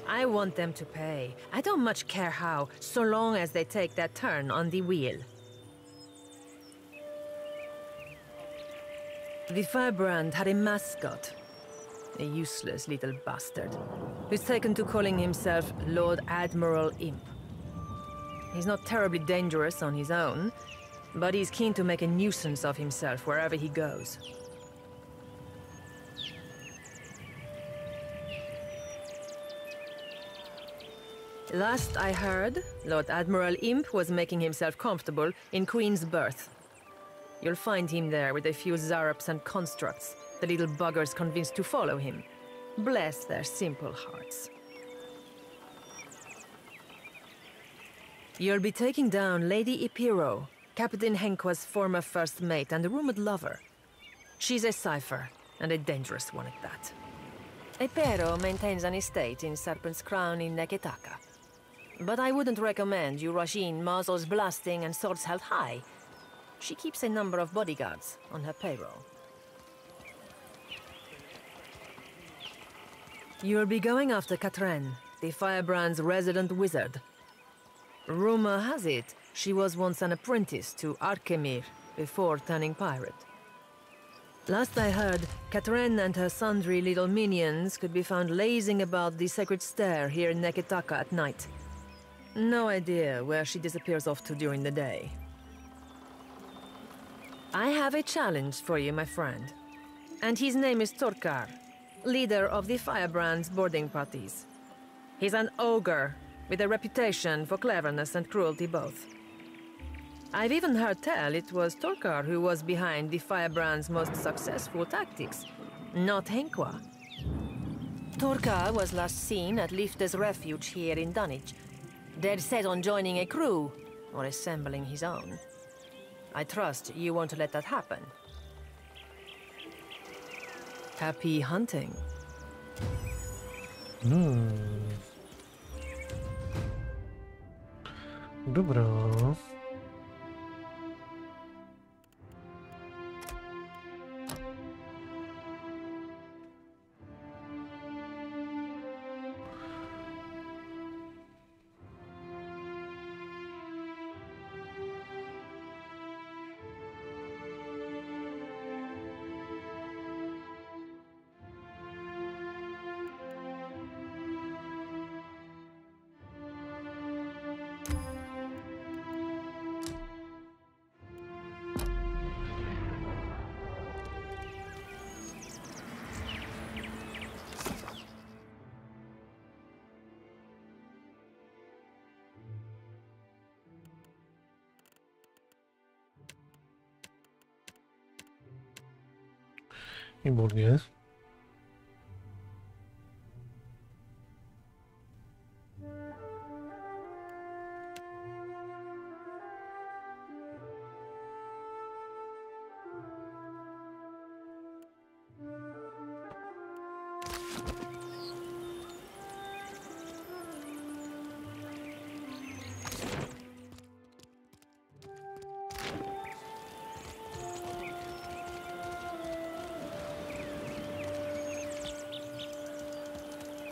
I want them to pay. I don't much care how, so long as they take their turn on the wheel. The firebrand had a mascot. A useless little bastard, who's taken to calling himself Lord Admiral Imp. He's not terribly dangerous on his own, but he's keen to make a nuisance of himself wherever he goes. Last I heard, Lord Admiral Imp was making himself comfortable in Queen's Berth. You'll find him there with a few zarups and constructs, the little buggers convinced to follow him. Bless their simple hearts. You'll be taking down Lady Ipiro, Captain Henqua's former first mate and a rumored lover. She's a cipher, and a dangerous one at that. Ipiro maintains an estate in Serpent's Crown in Neketaka. But I wouldn't recommend you rush in muzzles blasting and swords held high. She keeps a number of bodyguards on her payroll. You'll be going after Katren, the firebrand's resident wizard. Rumor has it she was once an apprentice to Arkemir before turning pirate. Last I heard, Katrin and her sundry little minions could be found lazing about the sacred stair here in Neketaka at night. No idea where she disappears off to during the day. I have a challenge for you, my friend. And his name is Torkar, leader of the Firebrand's boarding parties. He's an ogre, with a reputation for cleverness and cruelty both. I've even heard tell it was Torkar who was behind the Firebrand's most successful tactics, not Henkwa. Torkar was last seen at Lifte's refuge here in Dunwich, dead set on joining a crew, or assembling his own. I trust you won't let that happen. Happy hunting. Dobrá. Výborně.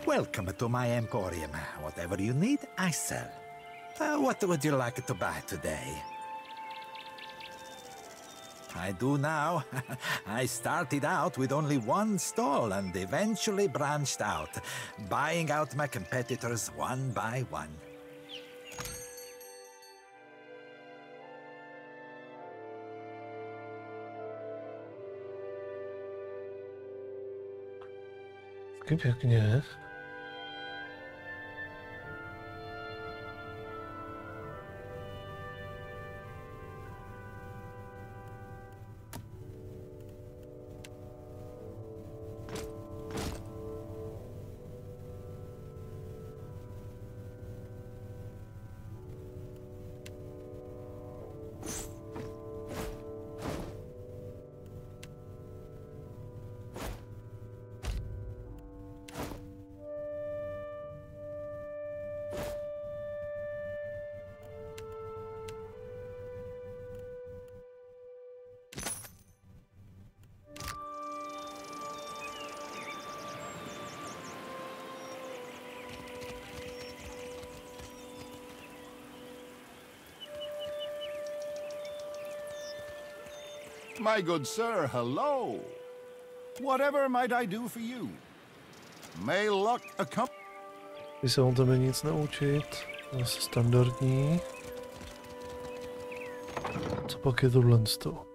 Welcome to my emporium. Whatever you need, I sell. What would you like to buy today? I do now. I started out with only one stall and eventually branched out, buying out my competitors one by one. Pěkně. My good sir, hello. Whatever might I do for you? May luck accompany... Vy se on tebe nic naučit. Zase standardní. Co pak je tohle z toho?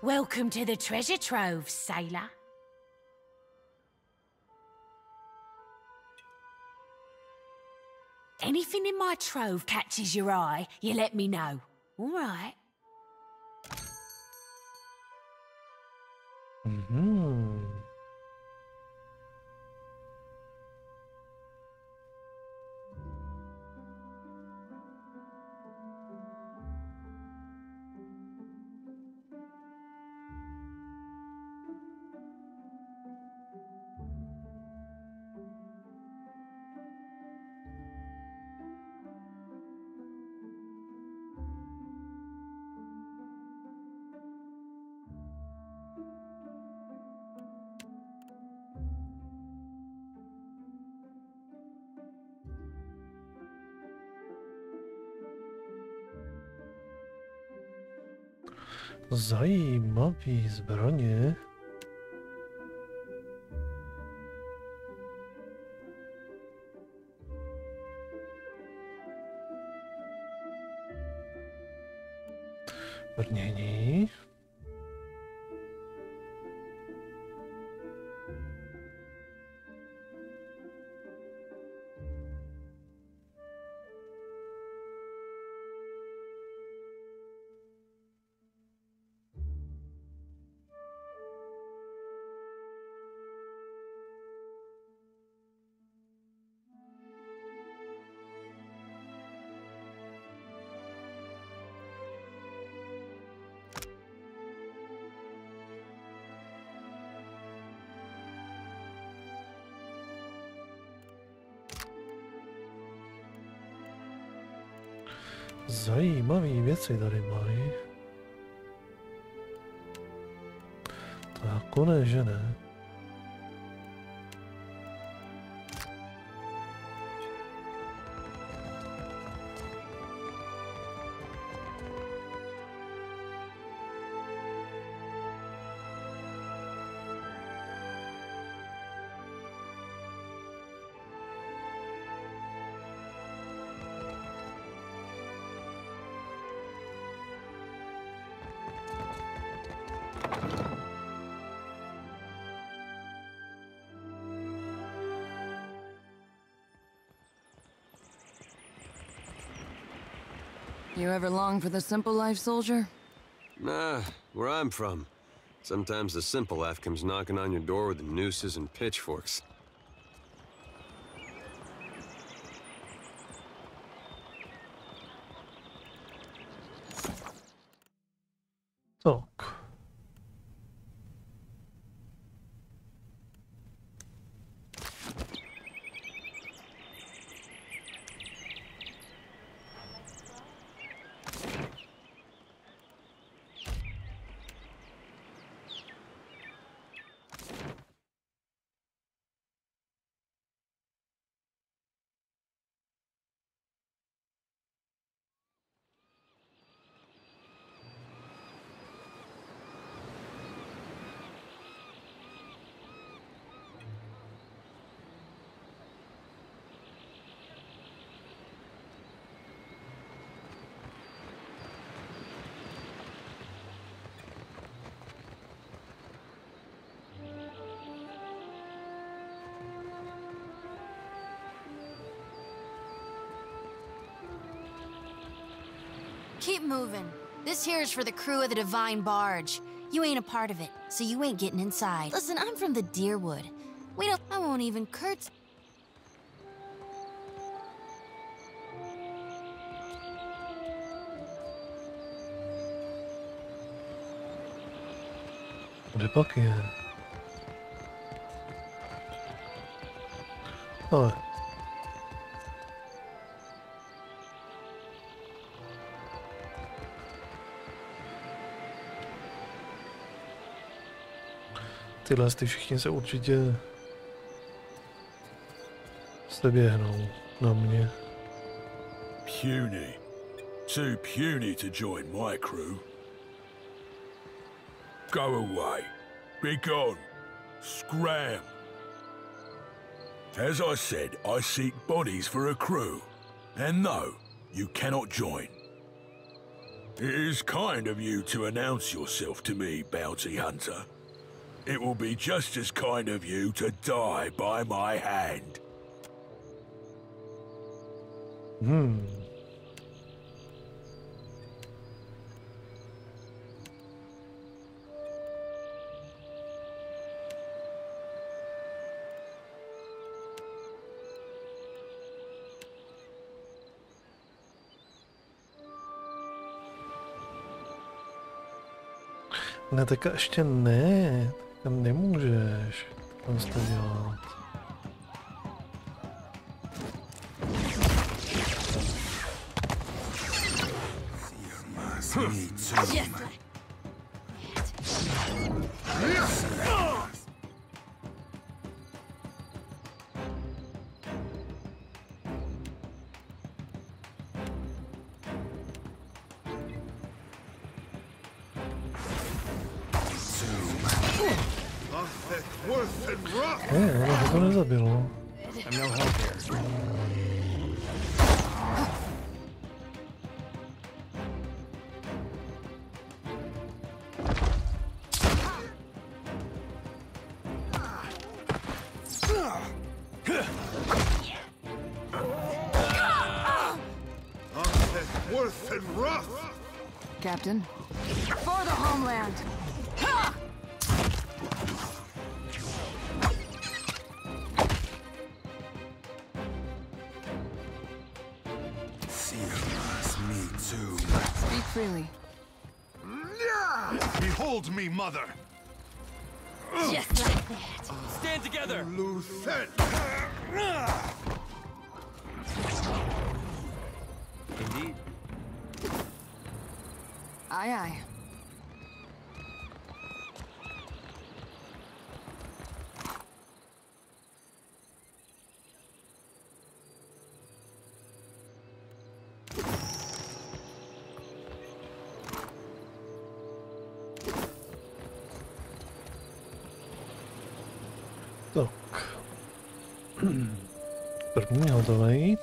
Welcome to the treasure trove, sailor. Anything in my trove catches your eye, you let me know. All right. Zajímavý zbraně. Brnění. Zajímavé věci tady mají. To jako ne, že ne. You ever long for the simple life, soldier? Nah, where I'm from, sometimes the simple life comes knocking on your door with nooses and pitchforks. Tak. Keep moving. This here is for the crew of the Divine Barge. You ain't a part of it, so you ain't getting inside. Listen, I'm from the Deerwood. I won't even curtsy. Kde pak je? Ale. Tyhle ty všichni se určitě běhnou na mě. Puny. Too puny to join my crew. Go away. Be gone. Scram. As I said, I seek bodies for a crew. And no, you cannot join. It is kind of you to announce yourself to me, bounty hunter. It will be just as kind of you to die by my hand. Ne, tak ještě ne. Tam nemůžeš to dělat. Ale to nezabilo. Captain. For the homeland! Ha! Me too. Speak freely. Behold me, mother! Just like that. Stand together! Luthen! Indeed. Aye, aye. Tak. První hotový.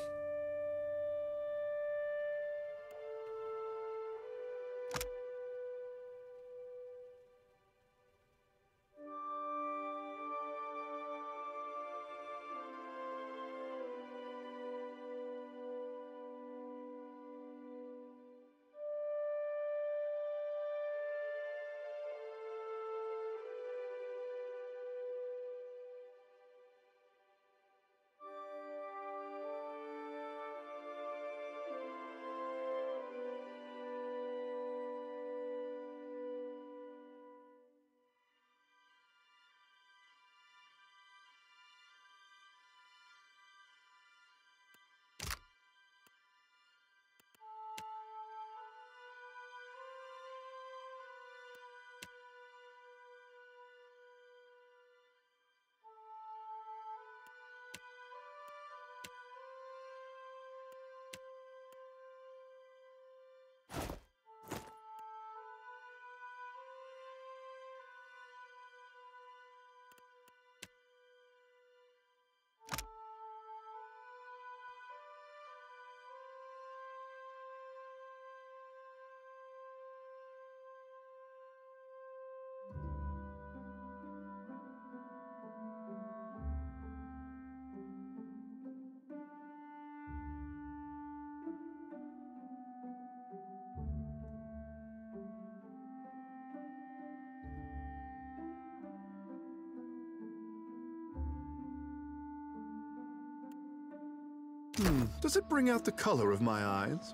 Does it bring out the color of my eyes?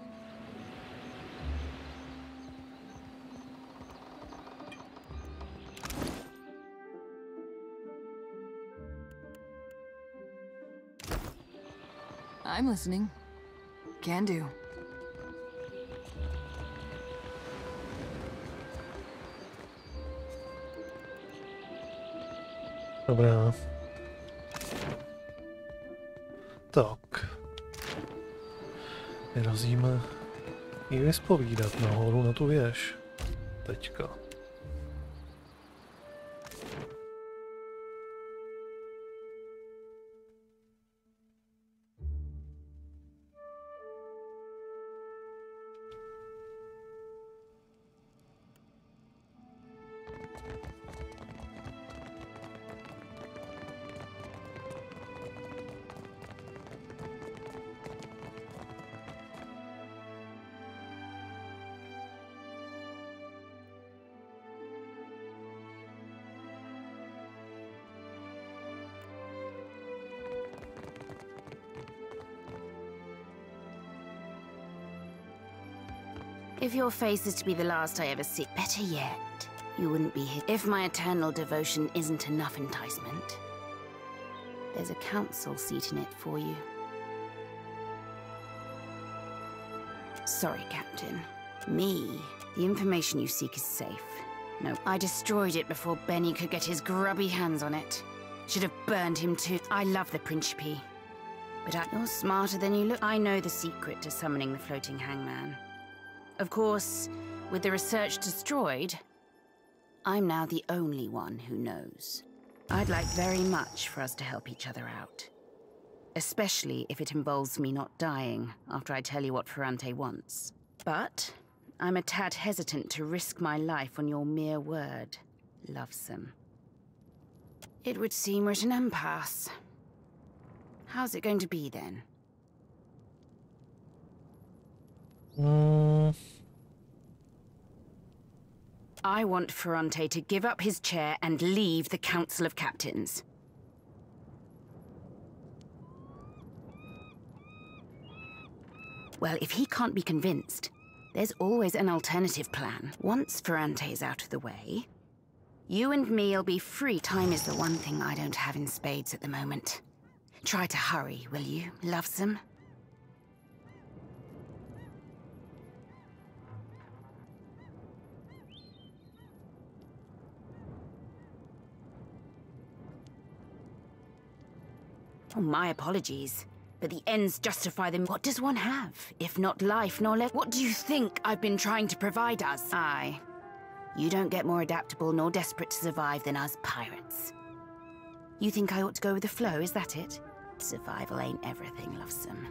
I'm listening. Can do. Dobrá. Tak. Vyrazíme ji vyspovídat nahoru na tu věž. Teďka. If your face is to be the last I ever see, better yet, you wouldn't be here. If my eternal devotion isn't enough enticement, there's a council seat in it for you. Sorry, Captain. Me. The information you seek is safe. No, I destroyed it before Benny could get his grubby hands on it. Should have burned him too. I love the Principe. But you're smarter than you look. I know the secret to summoning the floating hangman. Of course, with the research destroyed, I'm now the only one who knows. I'd like very much for us to help each other out. Especially if it involves me not dying after I tell you what Ferrante wants. But I'm a tad hesitant to risk my life on your mere word, Lovesome. It would seem we're at an impasse. How's it going to be then? I want Ferrante to give up his chair and leave the Council of Captains. Well, if he can't be convinced, there's always an alternative plan. Once Ferrante's out of the way, you and me'll be free. Time is the one thing I don't have in spades at the moment. Try to hurry, will you, Lovesome? Oh, my apologies. But the ends justify them. What does one have, if not life nor left? What do you think I've been trying to provide us? Aye. You don't get more adaptable nor desperate to survive than us pirates. You think I ought to go with the flow, is that it? Survival ain't everything, Lovesome.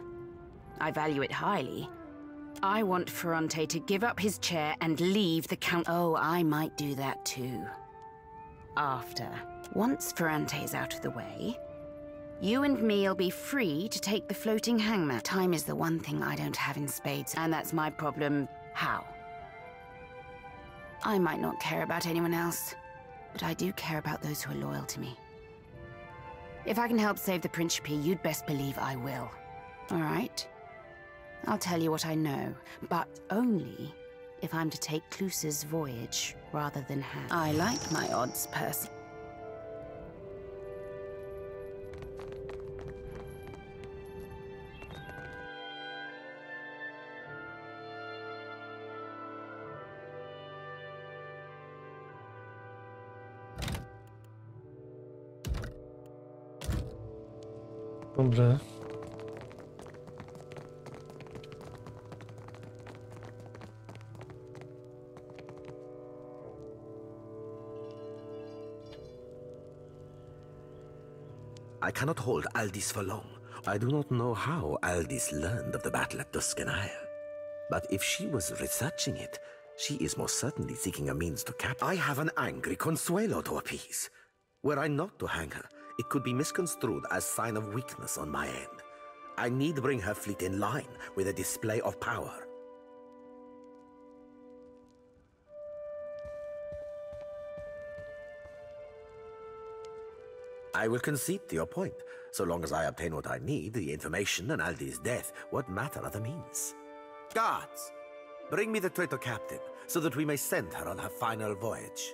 I value it highly. I want Ferrante to give up his chair and leave the count. Oh, I might do that too. After. Once Ferrante's out of the way, you and me'll be free to take the floating hangman. Time is the one thing I don't have in spades, and that's my problem. How? I might not care about anyone else, but I do care about those who are loyal to me. If I can help save the Principe, you'd best believe I will. All right? I'll tell you what I know, but only if I'm to take Clusa's voyage rather than have. I like my odds, Percy. Dobře. I cannot hold Aldis for long. I do not know how Aldis learned of the battle at Tuscanaya. But if she was researching it, she is most certainly seeking a means to capture. I have an angry Consuelo to appease. Were I not to hang her, it could be misconstrued as sign of weakness on my end. I need bring her fleet in line with a display of power. I will concede to your point. So long as I obtain what I need, the information and Aldi's death, what matter are the means? Guards, bring me the traitor captain, so that we may send her on her final voyage.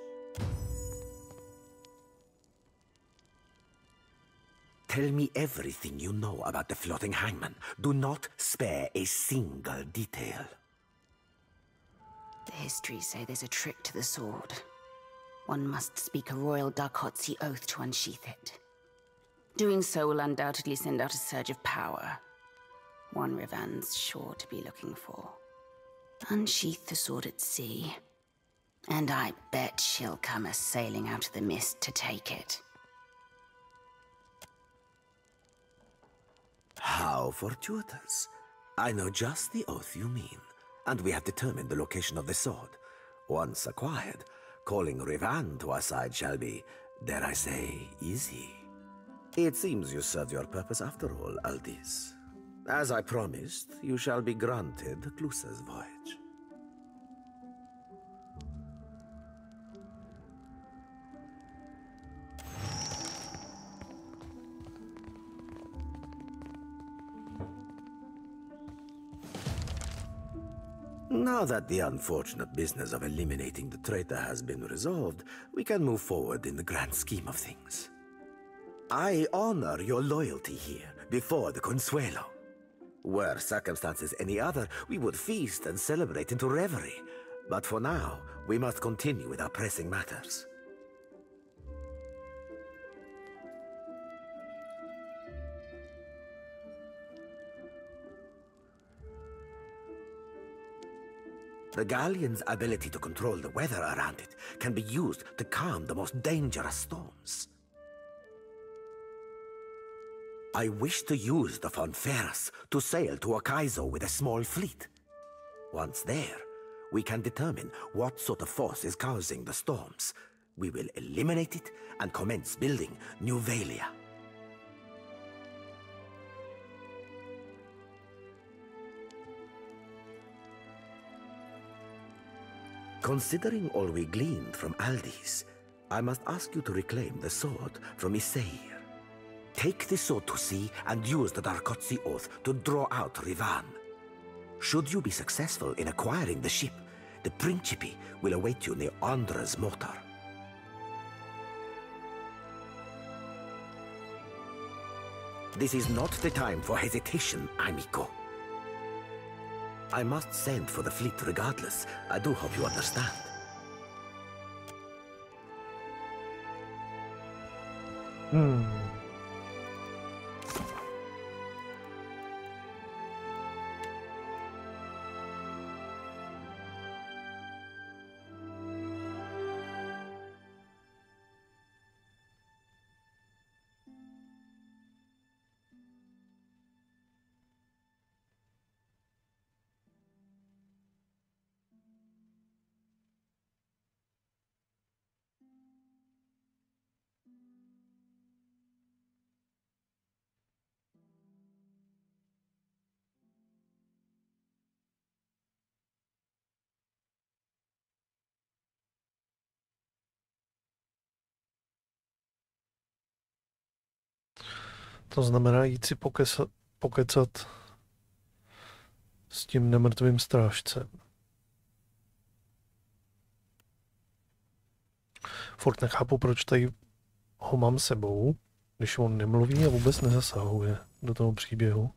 Tell me everything you know about the floating hangman. Do not spare a single detail. The histories say there's a trick to the sword. One must speak a royal Darkotsi oath to unsheath it. Doing so will undoubtedly send out a surge of power. One Rivan's sure to be looking for. Unsheath the sword at sea, and I bet she'll come a-sailing out of the mist to take it. How fortuitous. I know just the oath you mean, and we have determined the location of the sword. Once acquired, calling Rivan to our side shall be, dare I say, easy. It seems you served your purpose after all, Aldis. As I promised, you shall be granted Clusa's voyage. Now that the unfortunate business of eliminating the traitor has been resolved, we can move forward in the grand scheme of things. I honor your loyalty here, before the Consuelo. Were circumstances any other, we would feast and celebrate into reverie. But for now, we must continue with our pressing matters. The galleon's ability to control the weather around it can be used to calm the most dangerous storms. I wish to use the Fonferas to sail to Akaizo with a small fleet. Once there, we can determine what sort of force is causing the storms. We will eliminate it and commence building New Valia. Considering all we gleaned from Aldis, I must ask you to reclaim the sword from Iseir. Take the sword to sea and use the Darkotsi oath to draw out Rivan. Should you be successful in acquiring the ship, the Principe will await you near Andra's motor. This is not the time for hesitation, amico. I must send for the fleet regardless. I do hope you understand. To znamená jít si pokecat s tím nemrtvým strážcem. Furt nechápu, proč tady ho mám sebou, když on nemluví a vůbec nezasahuje do toho příběhu.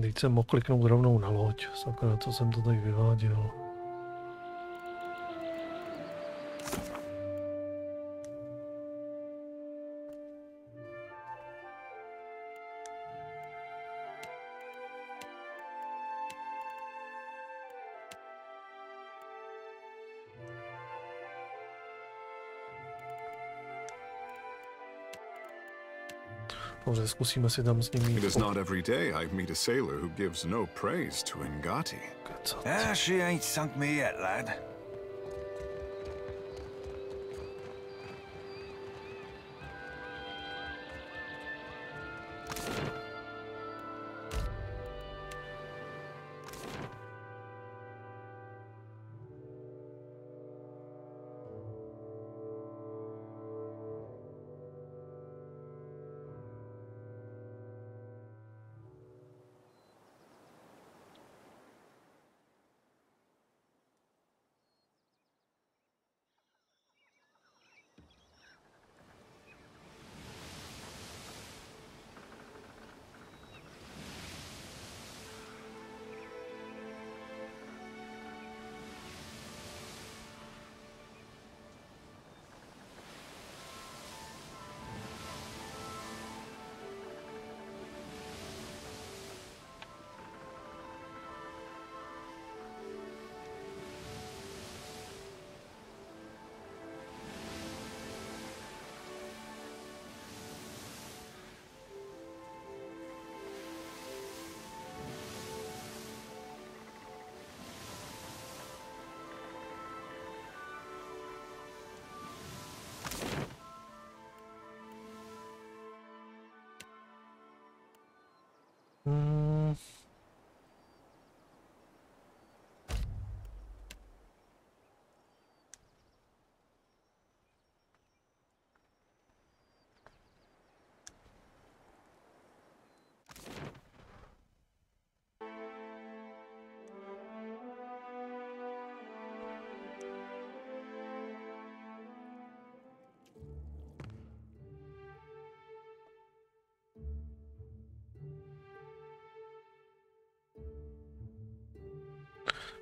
Teď jsem mohl kliknout rovnou na loď, sakra, co jsem to tady vyváděl. Dobře, zkusíme si tam s ním jít. It is not every day I meet a sailor who gives no praise to Ngati. She ain't sunk me yet, lad.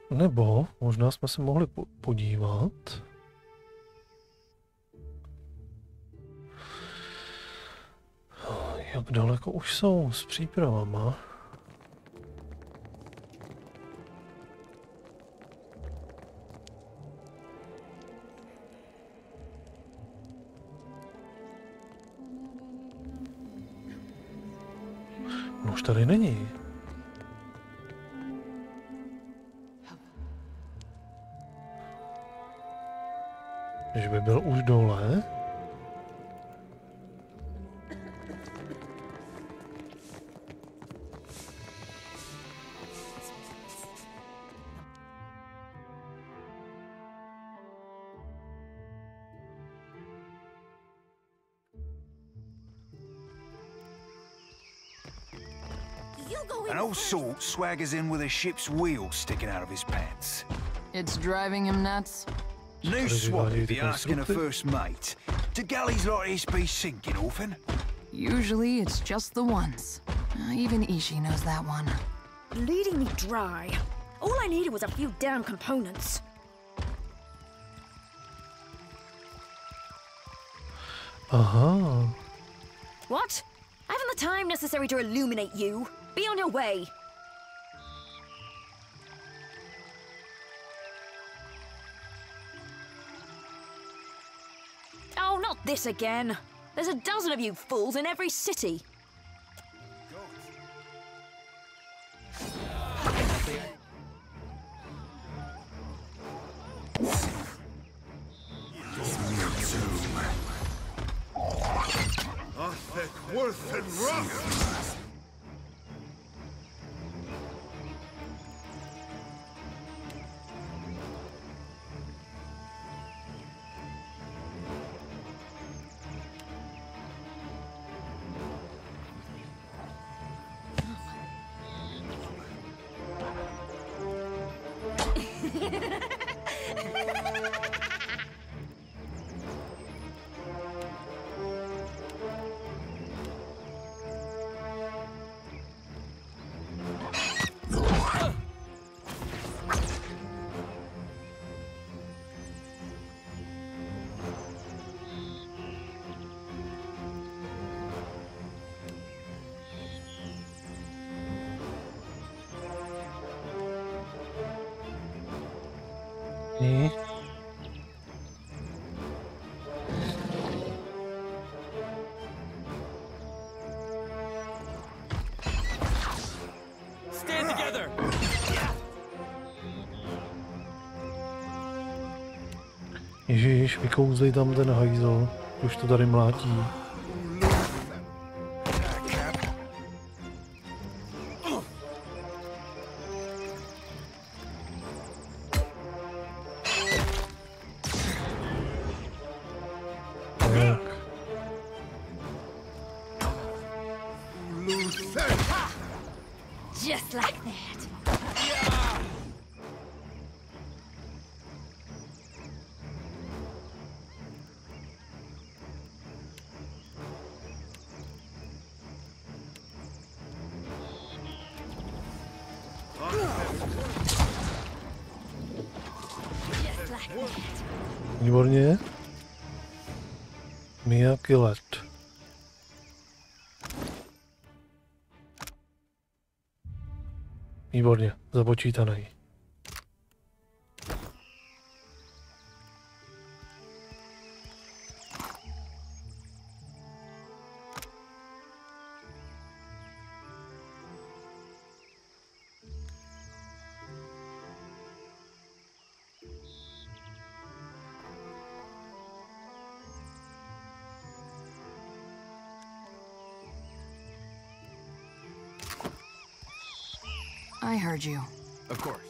Nebo možná jsme se mohli podívat. Jak daleko už jsou s přípravama? No už tady není. Že by byl už dole. An old salt swaggers in with a ship's wheel sticking out of his pants. It's driving him nuts. New swap if you're asking a first mate. Do galleys like this be sinking often? Usually it's just the ones. Even Ishi knows that one. Bleeding me dry. All I needed was a few damn components. Aha. What? I haven't the time necessary to illuminate you. Be on your way. Oh, not this again. There's a dozen of you fools in every city. Worth and rough. Ní. Stand together. Ježíš, vykouzlej tam ten hajzl, už to tady mlátí. Just like that. Výborně. Mijaký let. Výborně, započítaný. I heard you. Of course.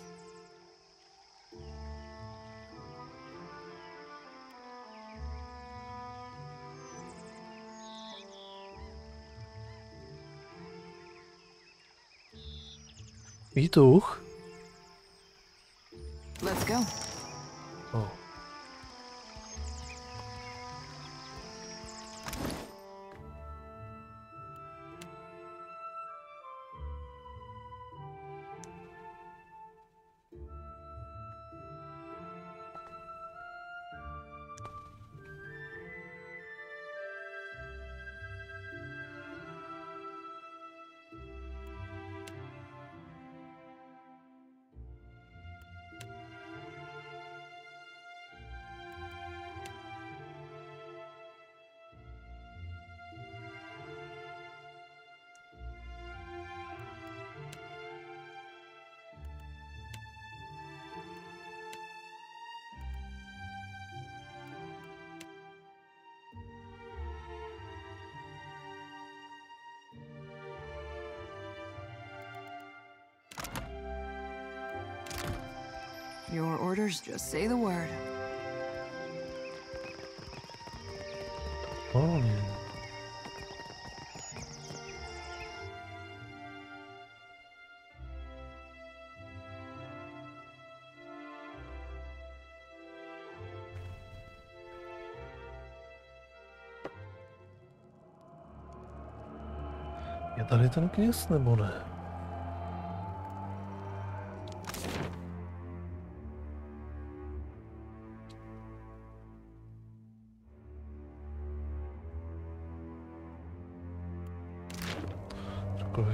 Výtuch? Let's go. Oh. Your orders, just say the word. Oh. Je tady ten kněz, nebo ne?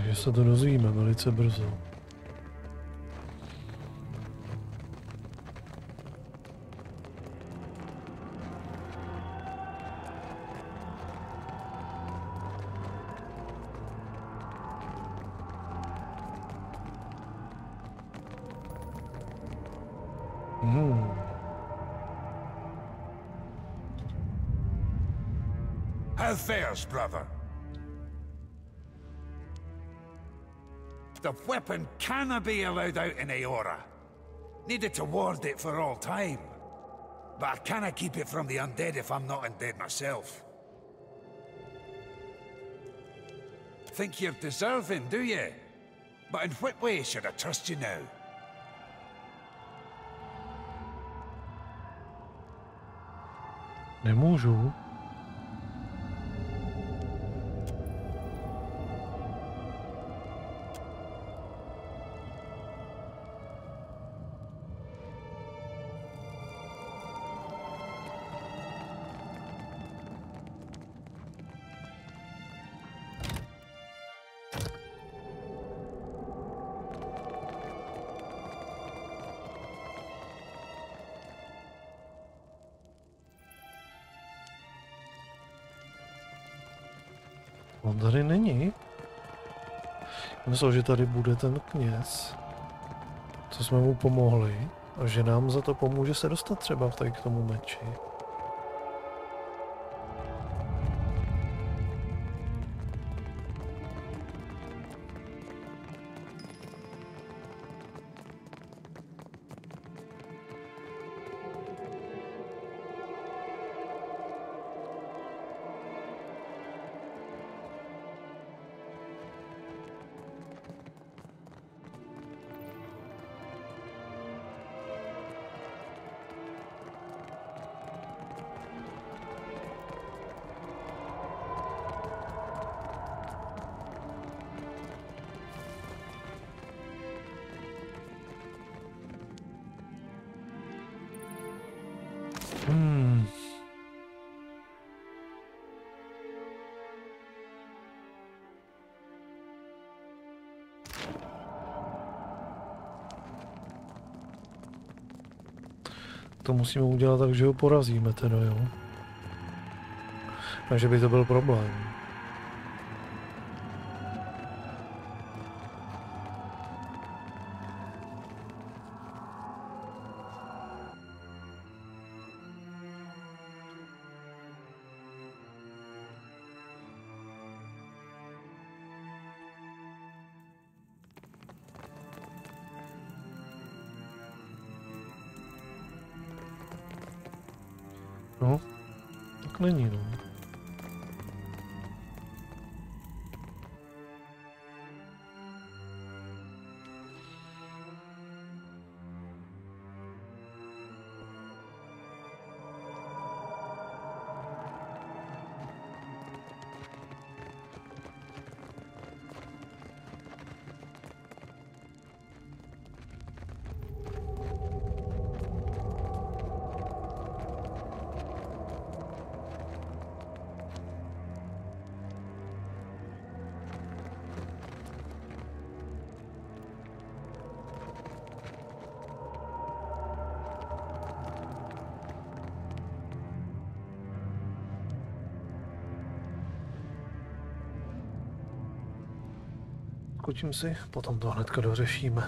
Že se to dozvíme velice brzo. How fares, brother? The weapon cannot be allowed out in Aora. Needed to ward it for all time. But I cannot keep it from the undead if I'm not undead myself. Think you're deserving, do you? But in what way should I trust you now? Nemůžu. On tady není. Myslel, že tady bude ten kněz, co jsme mu pomohli, a že nám za to pomůže se dostat třeba tady k tomu meči. To musíme udělat tak, že ho porazíme teda, jo. A že by to byl problém. No, tak není, no. Skočím si, potom to hnedka dořešíme.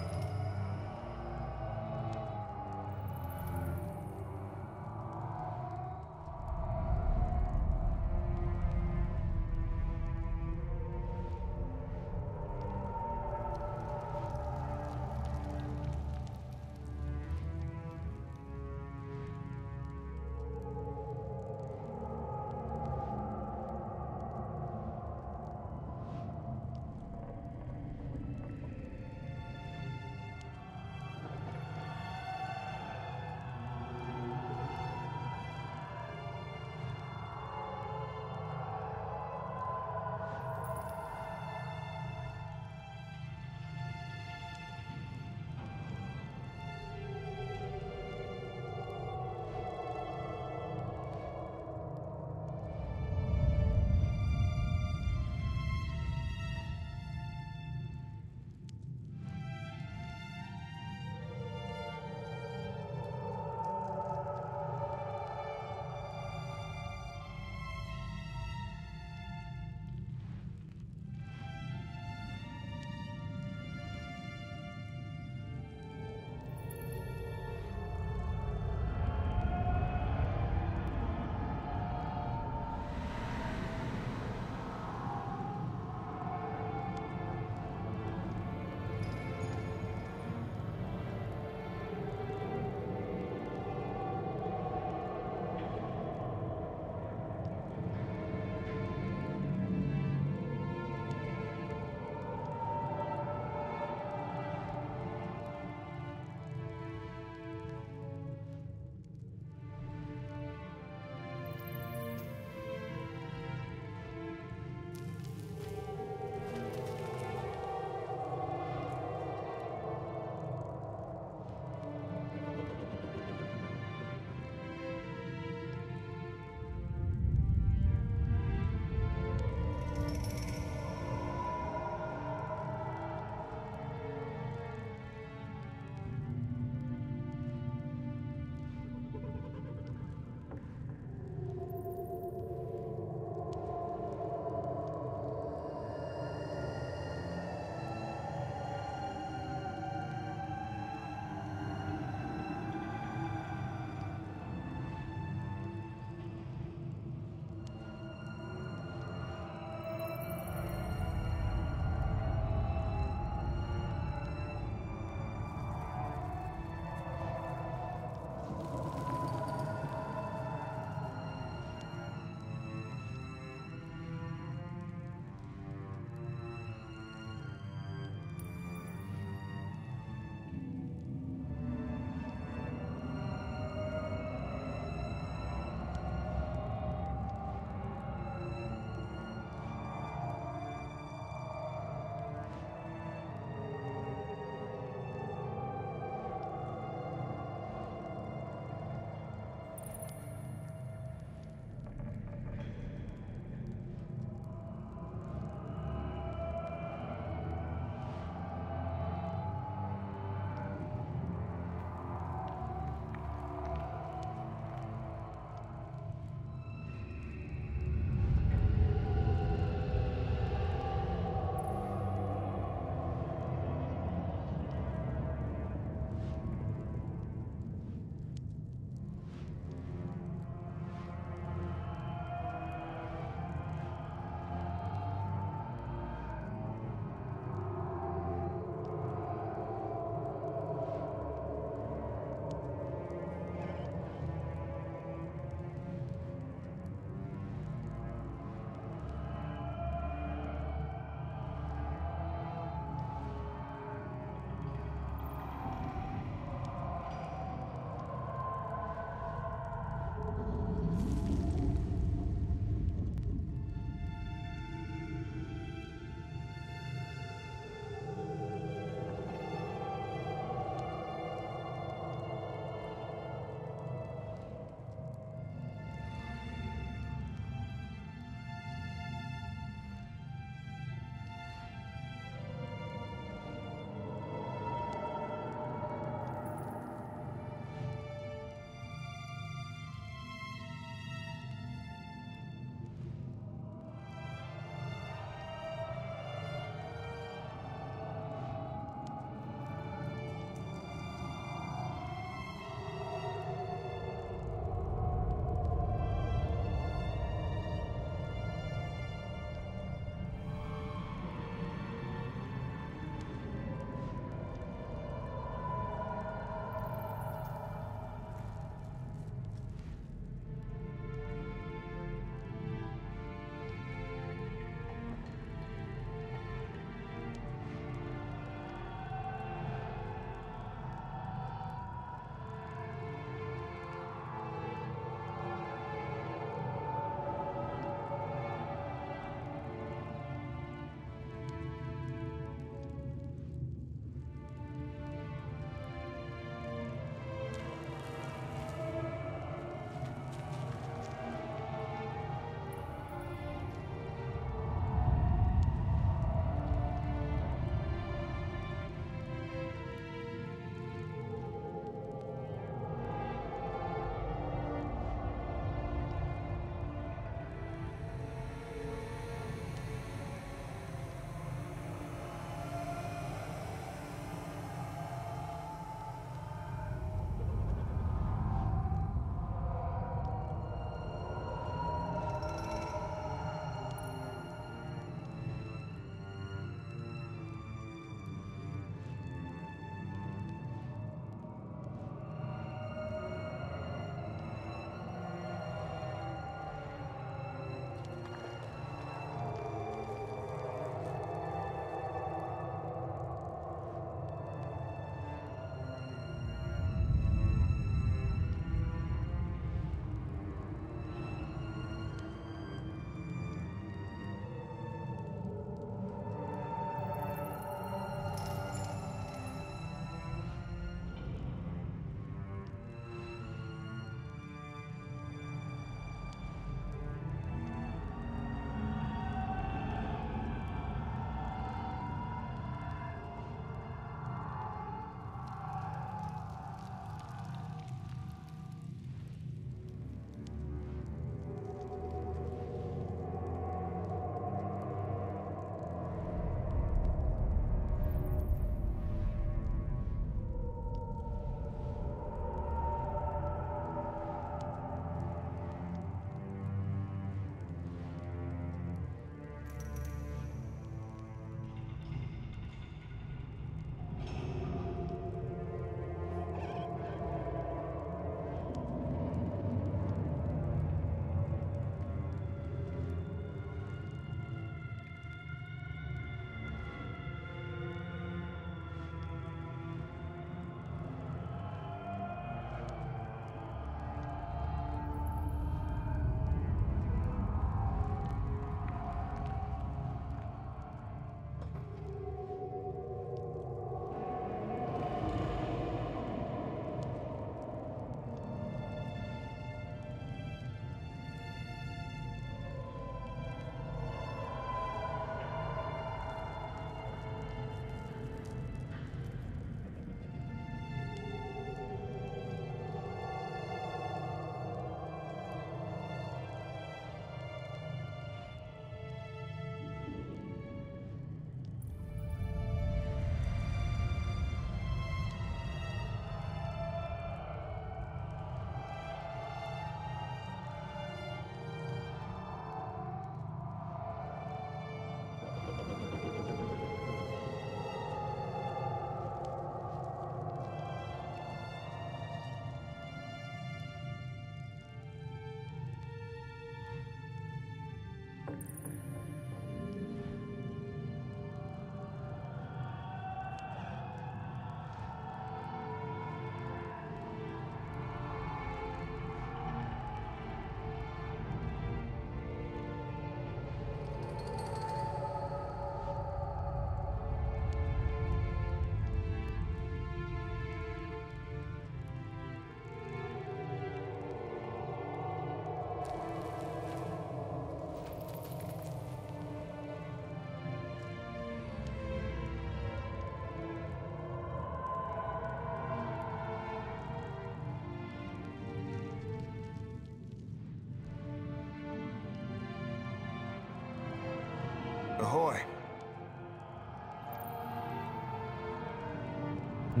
Tak.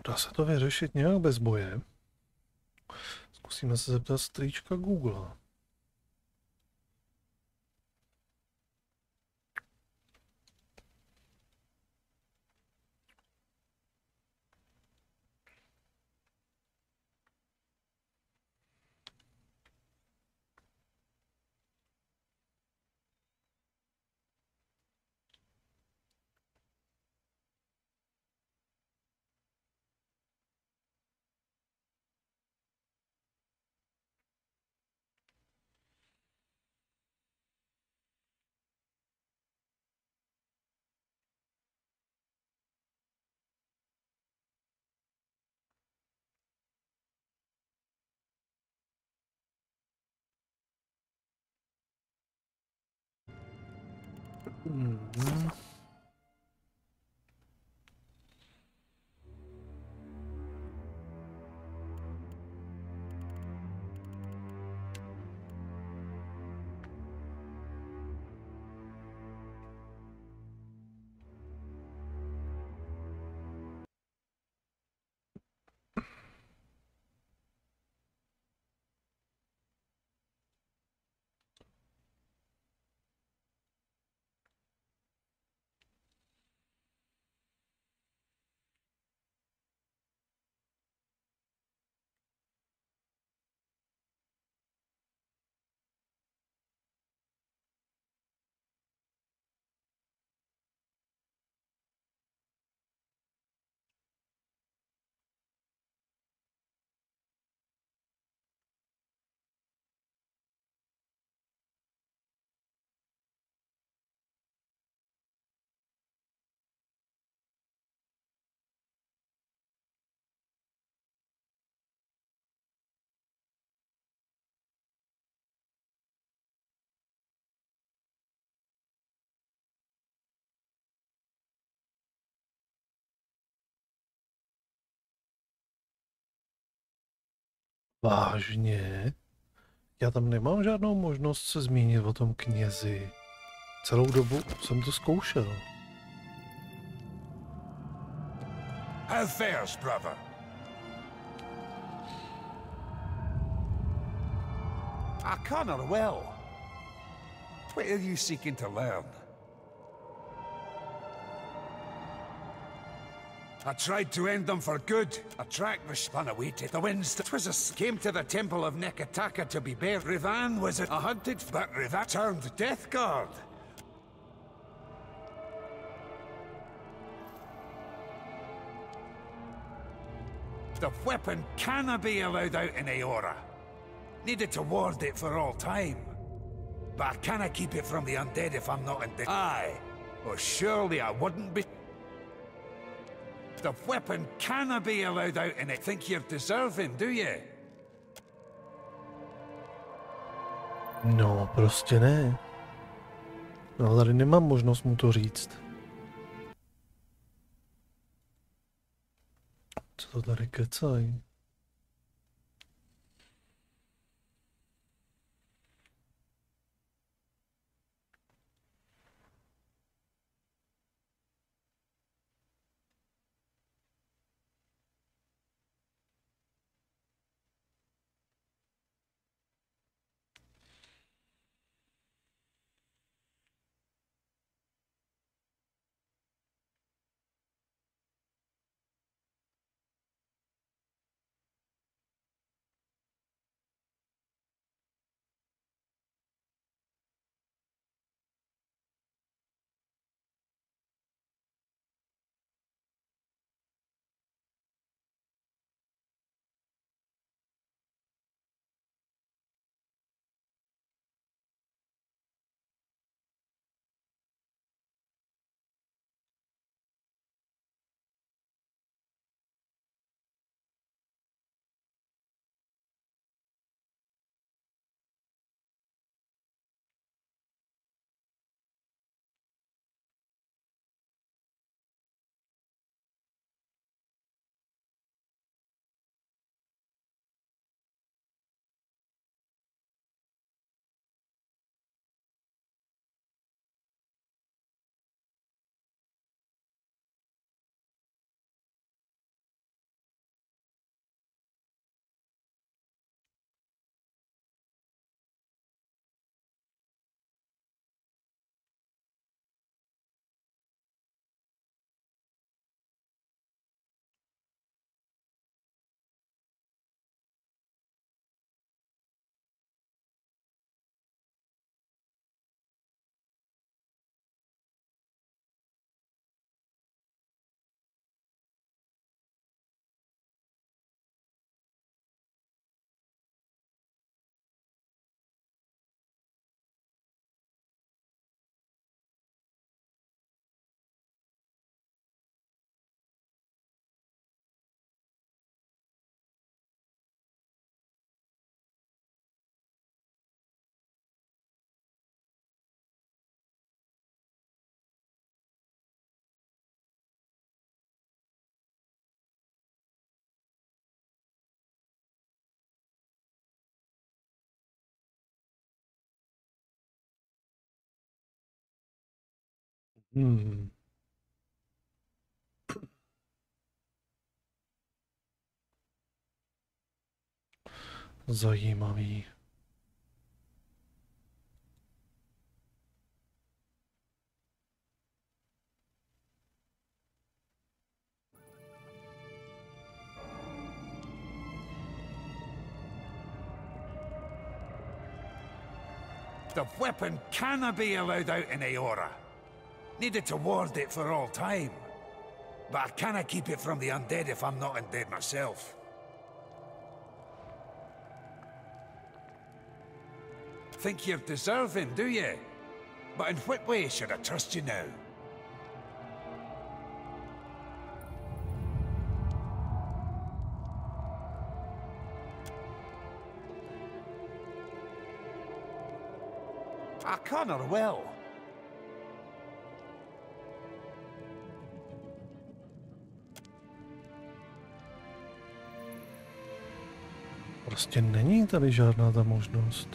Dá se to vyřešit nějak bez boje? Zkusíme se zeptat strýčka Google. Vážně? Já tam nemám žádnou možnost se zmínit o tom knězi. Celou dobu jsem to zkoušel. How fares, brother? I cannot well. What are you seeking to learn? I tried to end them for good. A track was spun away to the winds. 'Twas came to the temple of Nekataka to be buried. Rivan was a hunted, but Rivan turned death guard. The weapon cannot be allowed out in Aora. Needed to ward it for all time. But I cannot keep it from the undead if I'm not in the... Aye. Or surely I wouldn't be... The weapon cannot be allowed out in it. Think you're deserving, do you? No, prostě ne. No, tady nemám možnost mu to říct. Co to tady kecají? Zajímavý. The weapon cannot be allowed out in Aora. Needed to ward it for all time. But I cannot keep it from the undead if I'm not undead myself. Think you're deserving, do you? But in what way should I trust you now? I can't well. Prostě není tady žádná ta možnost.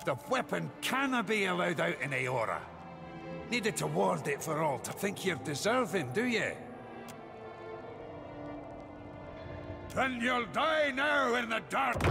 The weapon cannot be allowed out in Aora. Needed to ward it for all to think you're deserving, do you? Then you'll die now in the dark.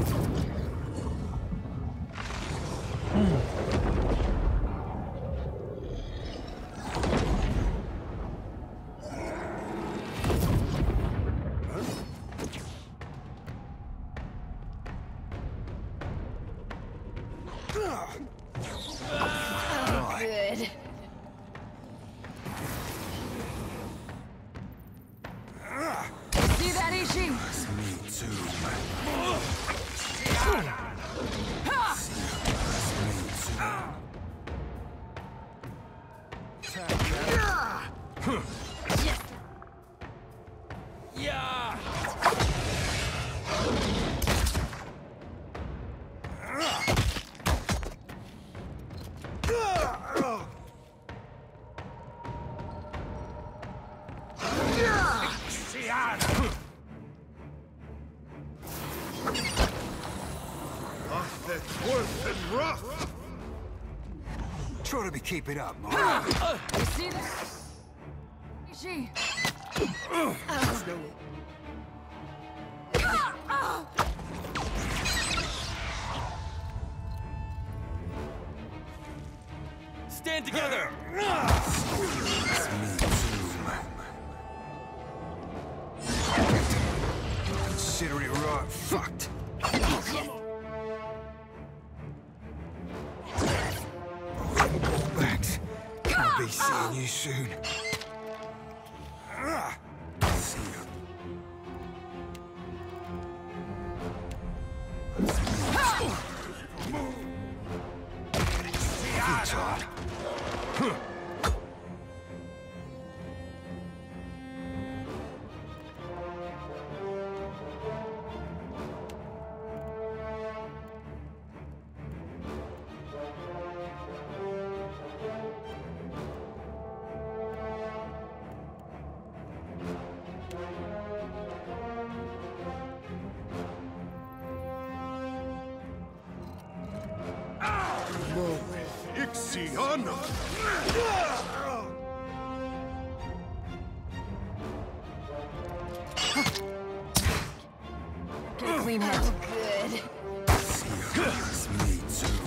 Try to keep it up, man. You see that? She. Stand together. Consider it right fucked. I'll be seeing you soon. See you. Todd. Clean head. Good. It's me too.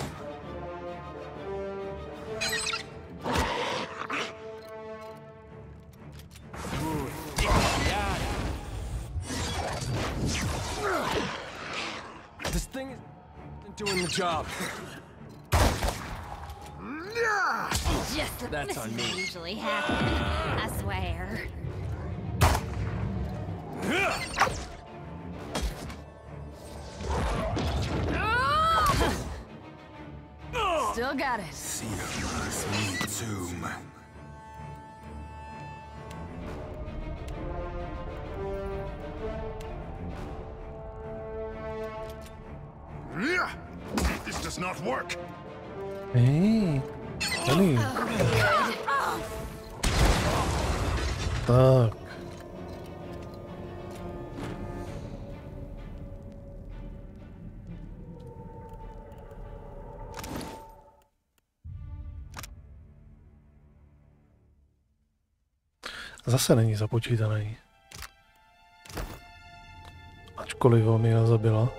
This thing isn't doing the job. Just That's on me. Usually happen, I swear. Still got it. See you. It's me too, man. This does not work. Hey, honey. Tak. Zase není započítaný. Ačkoliv on ji zabila.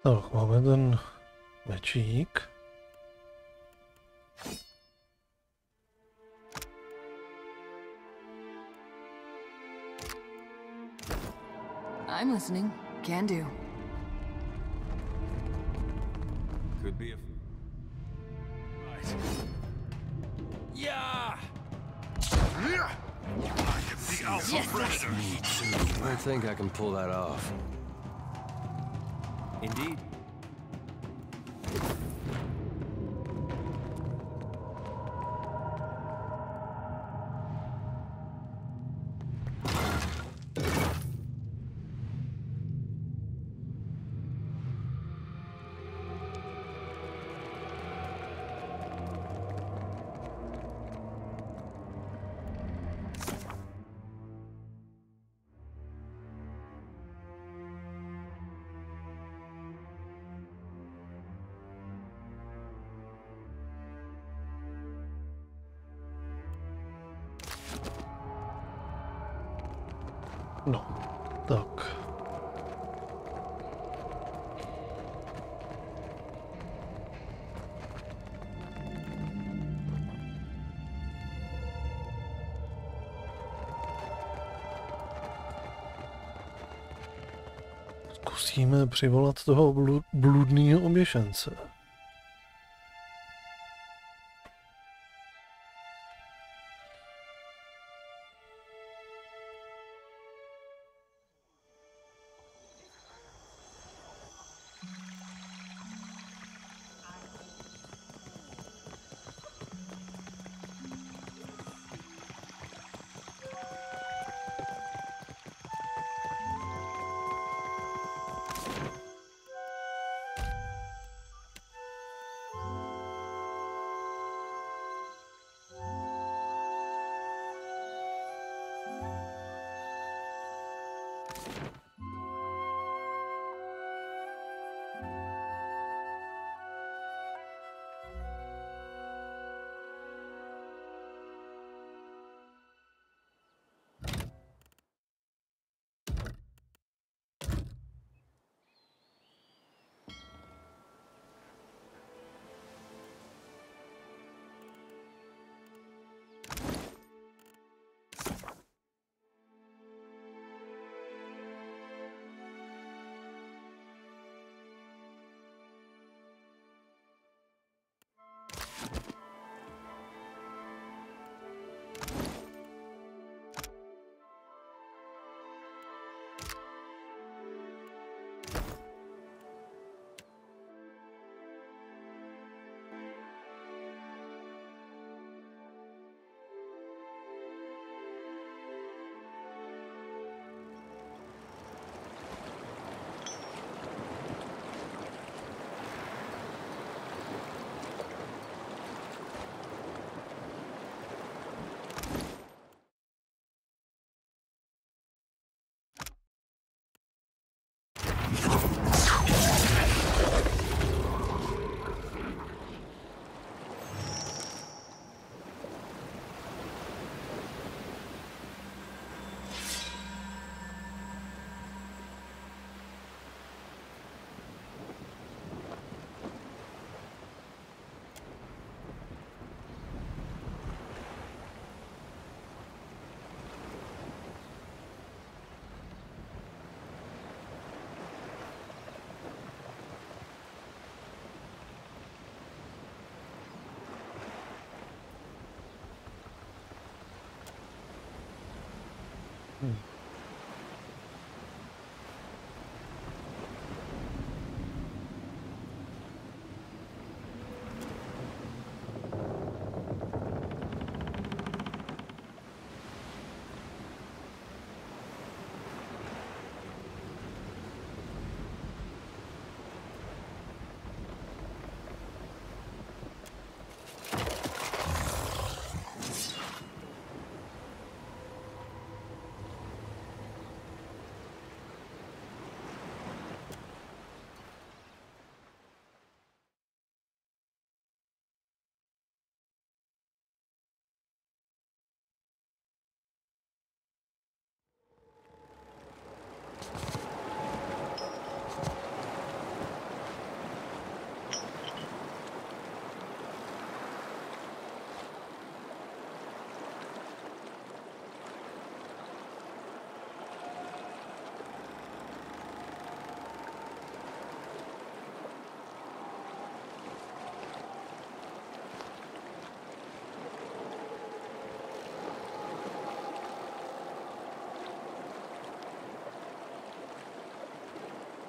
Tak, máme ten mečík. I'm listening. Can do. Could be a... Right. Yeah! The alpha predator. Me too. I think I can pull that off. Indeed. No, tak. Zkusíme přivolat toho bludného oběšence.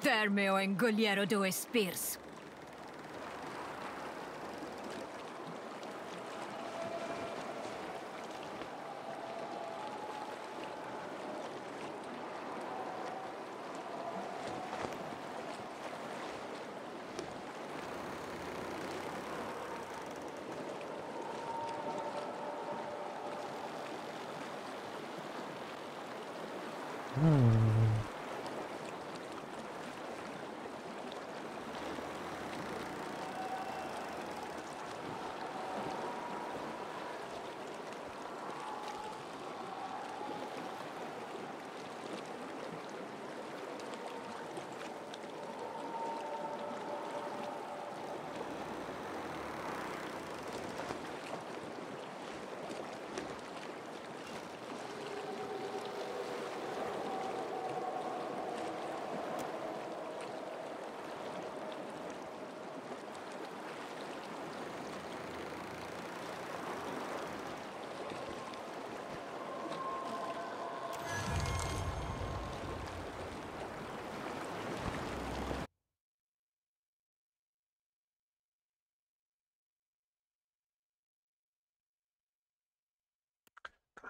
Darme o engoliero due spears.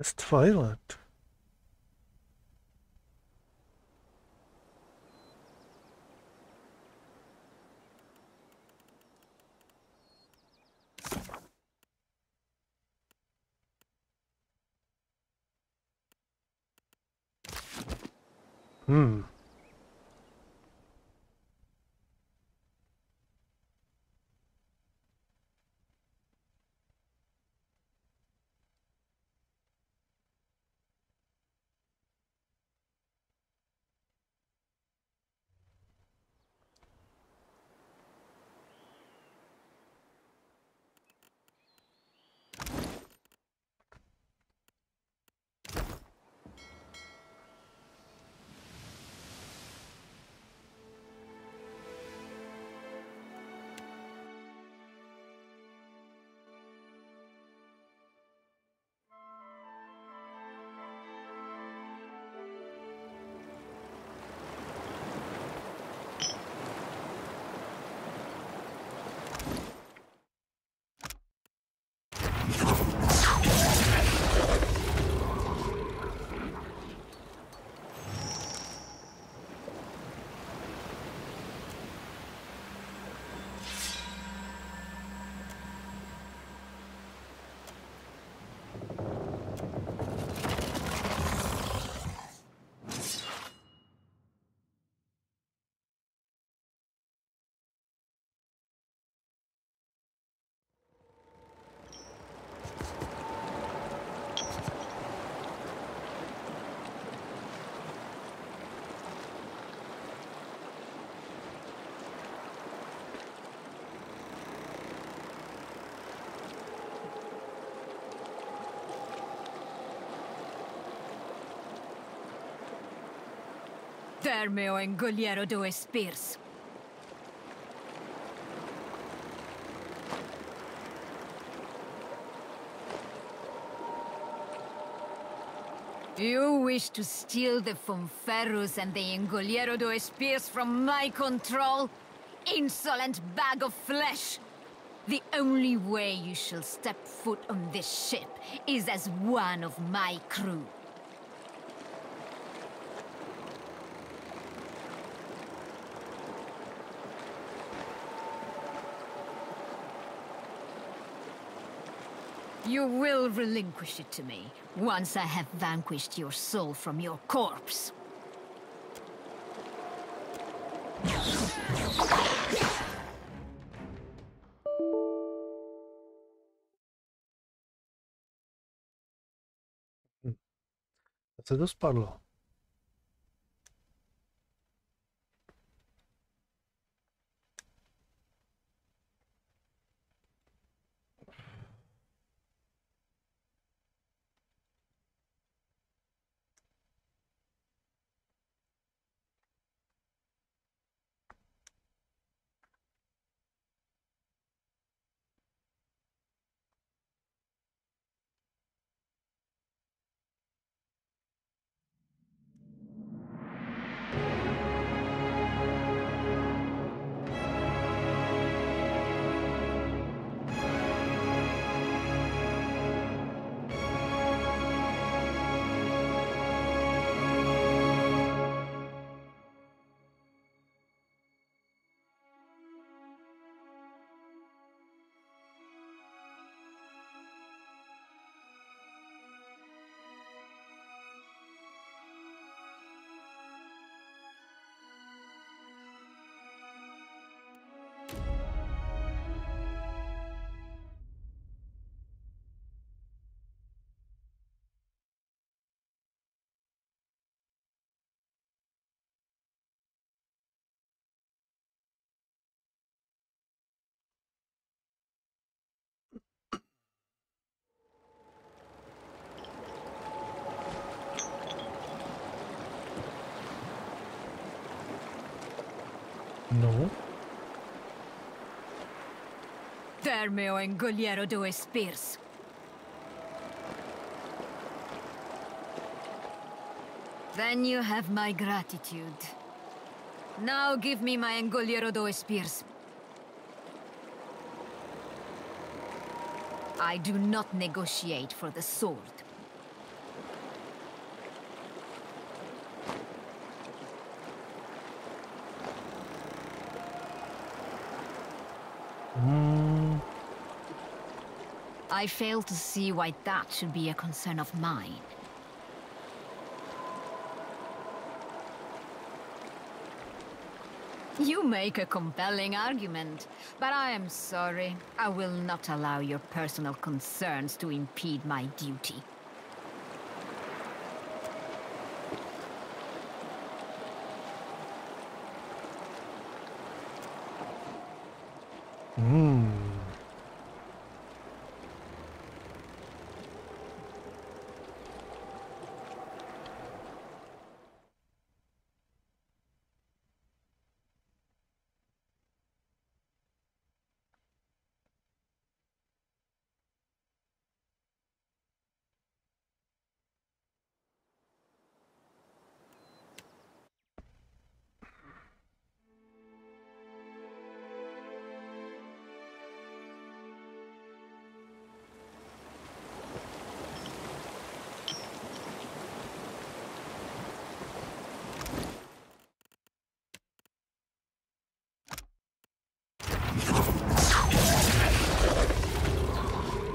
It's Twilight. Darme o engoliero due spears. You wish to steal the Fonferus and the Engoliero do Spears from my control? Insolent bag of flesh! The only way you shall step foot on this ship is as one of my crew. You will relinquish it to me, once I have vanquished your soul from your corpse. Se to spadlo. No. Termeo Engoliero do Spears. Then you have my gratitude. Now give me my Engoliero do Spears. I do not negotiate for the sword. I fail to see why that should be a concern of mine. You make a compelling argument, but I am sorry. I will not allow your personal concerns to impede my duty.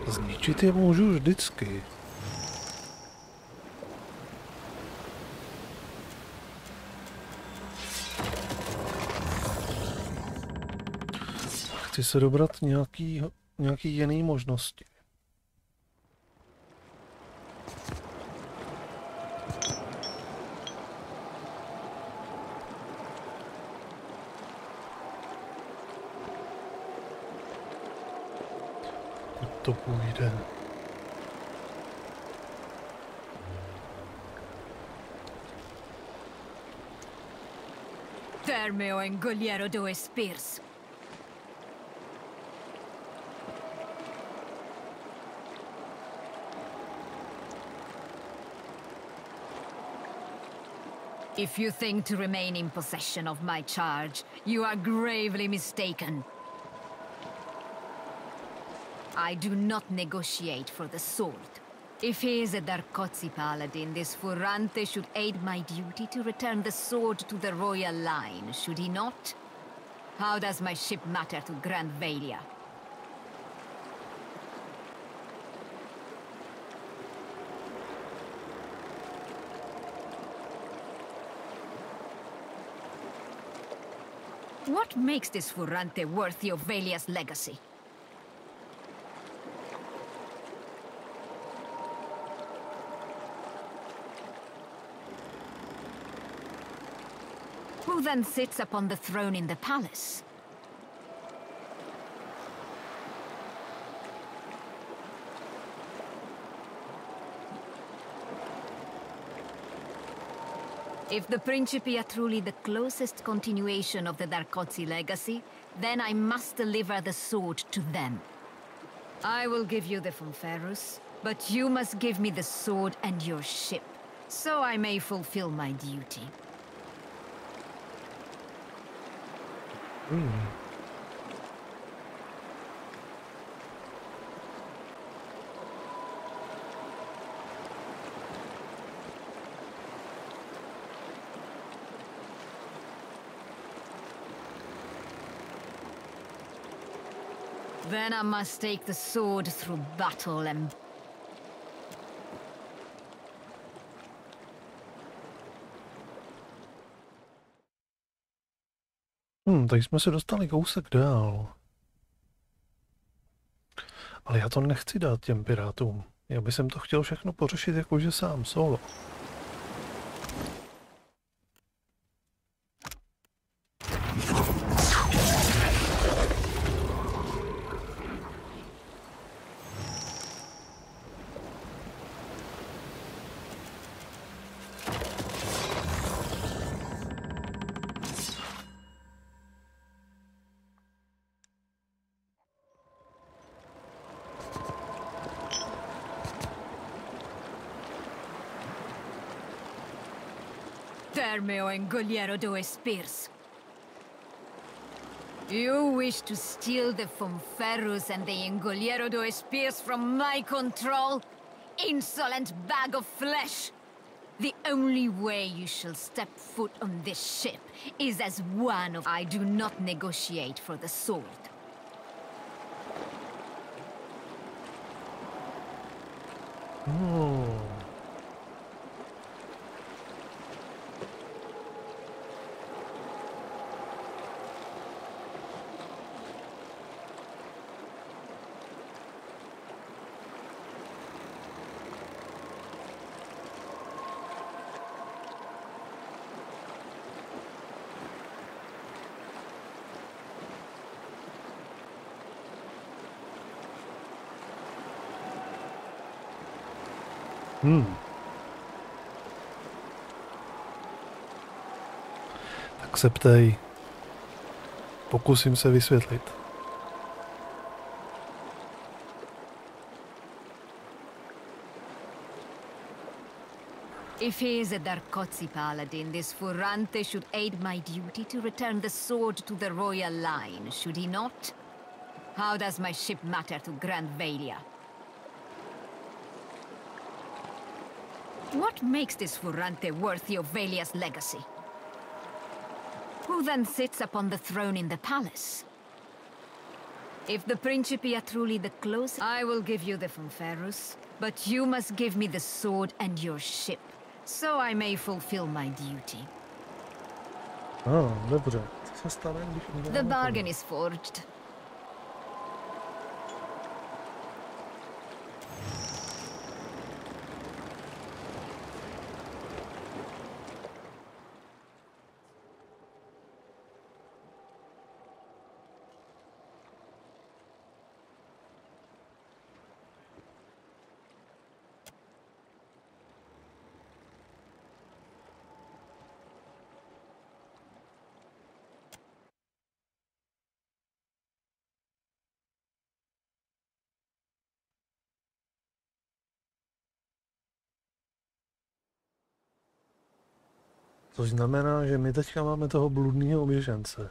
Zničit je můžu vždycky. Chci se dobrat nějaký jiný možnosti. To půjde. Termeo Engoliero do Spears. If you think to remain in possession of my charge, you are gravely mistaken. I do not negotiate for the sword. If he is a Darkozzi paladin, this Furante should aid my duty to return the sword to the royal line, should he not? How does my ship matter to Grand Valia? What makes this Furante worthy of Valia's legacy? Who then sits upon the throne in the palace? If the Principi are truly the closest continuation of the Darkozzi legacy, then I must deliver the sword to them. I will give you the Fonferus, but you must give me the sword and your ship, so I may fulfill my duty. Then I must take the sword through battle and... Tady jsme se dostali kousek dál. Ale já to nechci dát těm pirátům. Já bych to chtěl všechno pořešit jakože sám, solo. Termeo Engoliero do Spears. You wish to steal the Fonferus and the Engoliero do Spears from my control? Insolent bag of flesh! The only way you shall step foot on this ship is as one of... I do not negotiate for the sword. Tak se ptej. Pokusím se vysvětlit. If he is a Darkozzi paladin, this Furante should aid my duty to return the sword to the royal line, should he not? How does my ship matter to Grand Valia? What makes this Furante worthy of Valia's legacy? Who then sits upon the throne in the palace? If the Principi are truly the close, I will give you the Fonferus, but you must give me the sword and your ship, so I may fulfill my duty. Dobře. The bargain is forged. Což znamená, že my teďka máme toho bludného oběžence.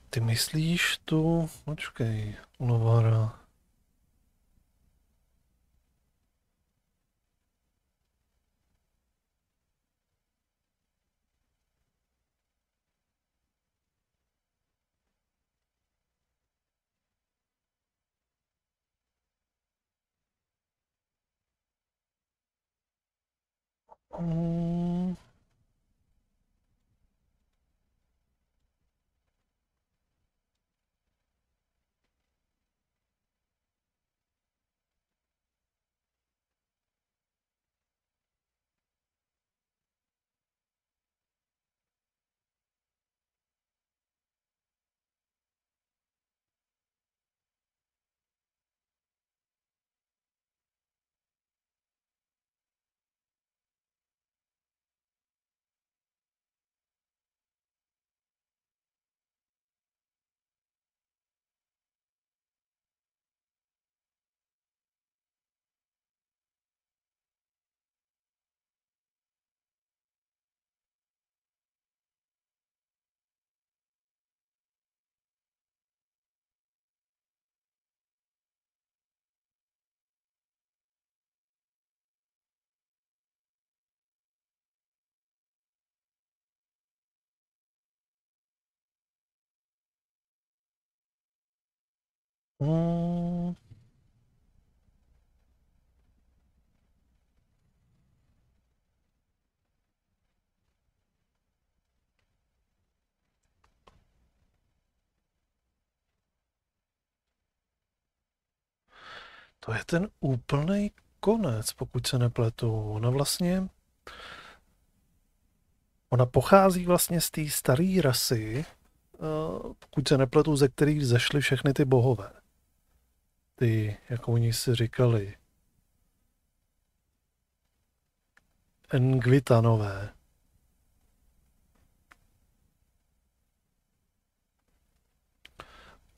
Ty myslíš tu... Počkej, Lovara. To je ten úplný konec, pokud se nepletu. Ona pochází vlastně z té staré rasy, pokud se nepletu, ze kterých vzešly všechny ty bohové. Ty, jak oni si říkali, Engvitanové.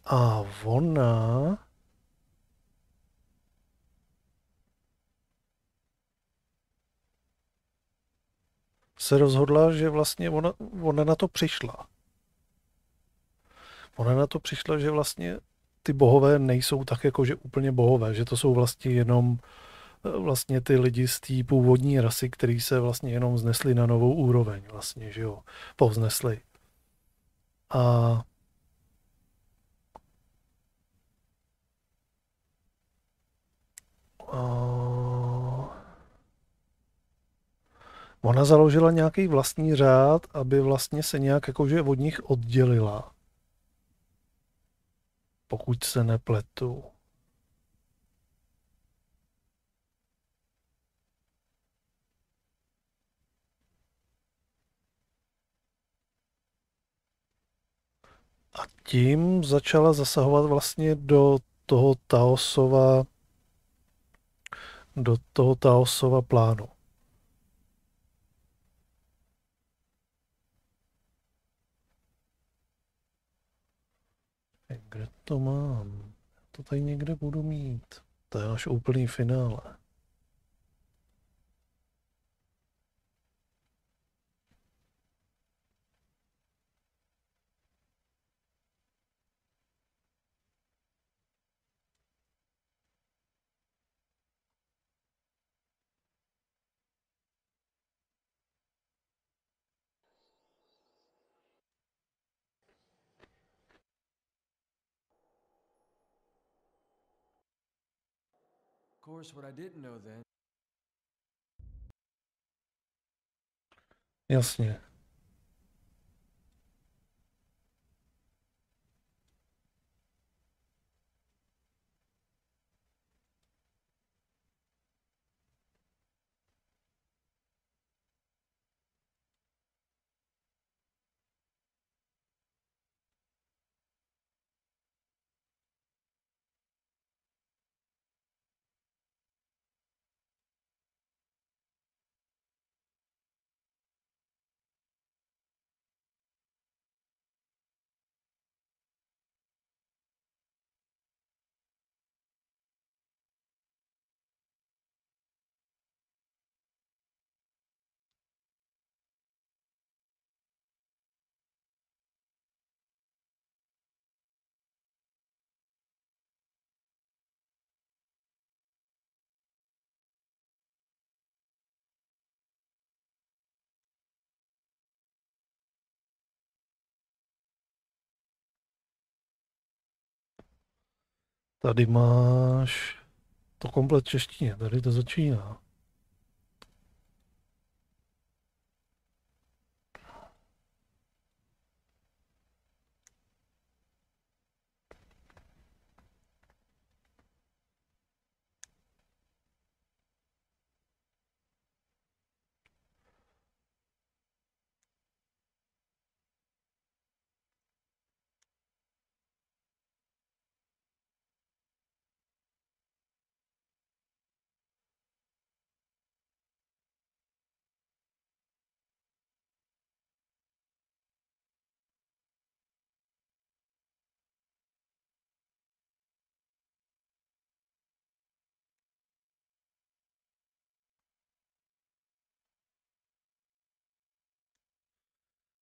A ona... se rozhodla, že vlastně ona na to přišla. Ona na to přišla, že vlastně ty bohové nejsou tak jakože úplně bohové, že to jsou vlastně jenom vlastně ty lidi z té původní rasy, který se vlastně jenom vznesli na novou úroveň vlastně, že jo, povznesli. A ona založila nějaký vlastní řád, aby vlastně se nějak jakože od nich oddělila. Pokud se nepletu. A tím začala zasahovat vlastně do toho Taosova plánu. Kde to mám? To tady někde budu mít. To je až úplný finále. Of course, what I didn't know then. Jasně. Tady máš to komplet češtině, tady to začíná.